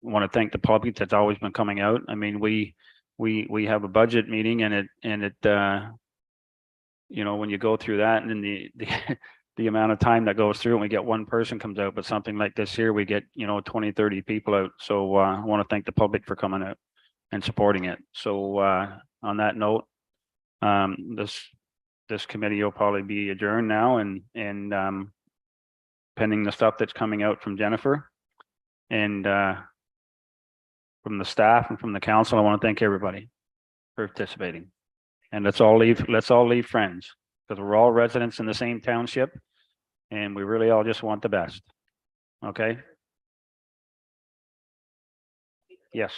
want to thank the public that's always been coming out. I mean, we have a budget meeting, and it when you go through that, and then the amount of time that goes through, and we get one person comes out, but something like this here, we get 20, 30 people out. So I want to thank the public for coming out and supporting it. So on that note, this committee will probably be adjourned now, and pending the stuff that's coming out from Jennifer and from the staff and from the council. I want to thank everybody for participating, and let's all leave friends, because we're all residents in the same township, and we really all just want the best. Okay. Yes.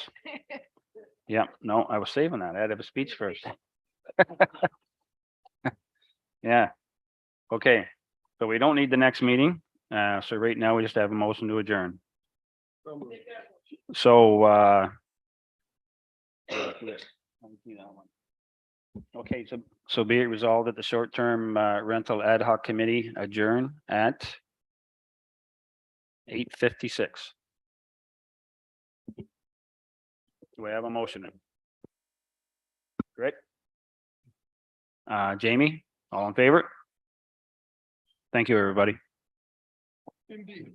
Yeah, no, I was saving that. I had to have a speech first. Yeah. Okay. So we don't need the next meeting. So right now we just have a motion to adjourn. So, okay, so be it resolved that the short-term rental ad hoc committee adjourn at 8:56. Do I have a motion? Great. Jamie, all in favor? Thank you, everybody. Indeed.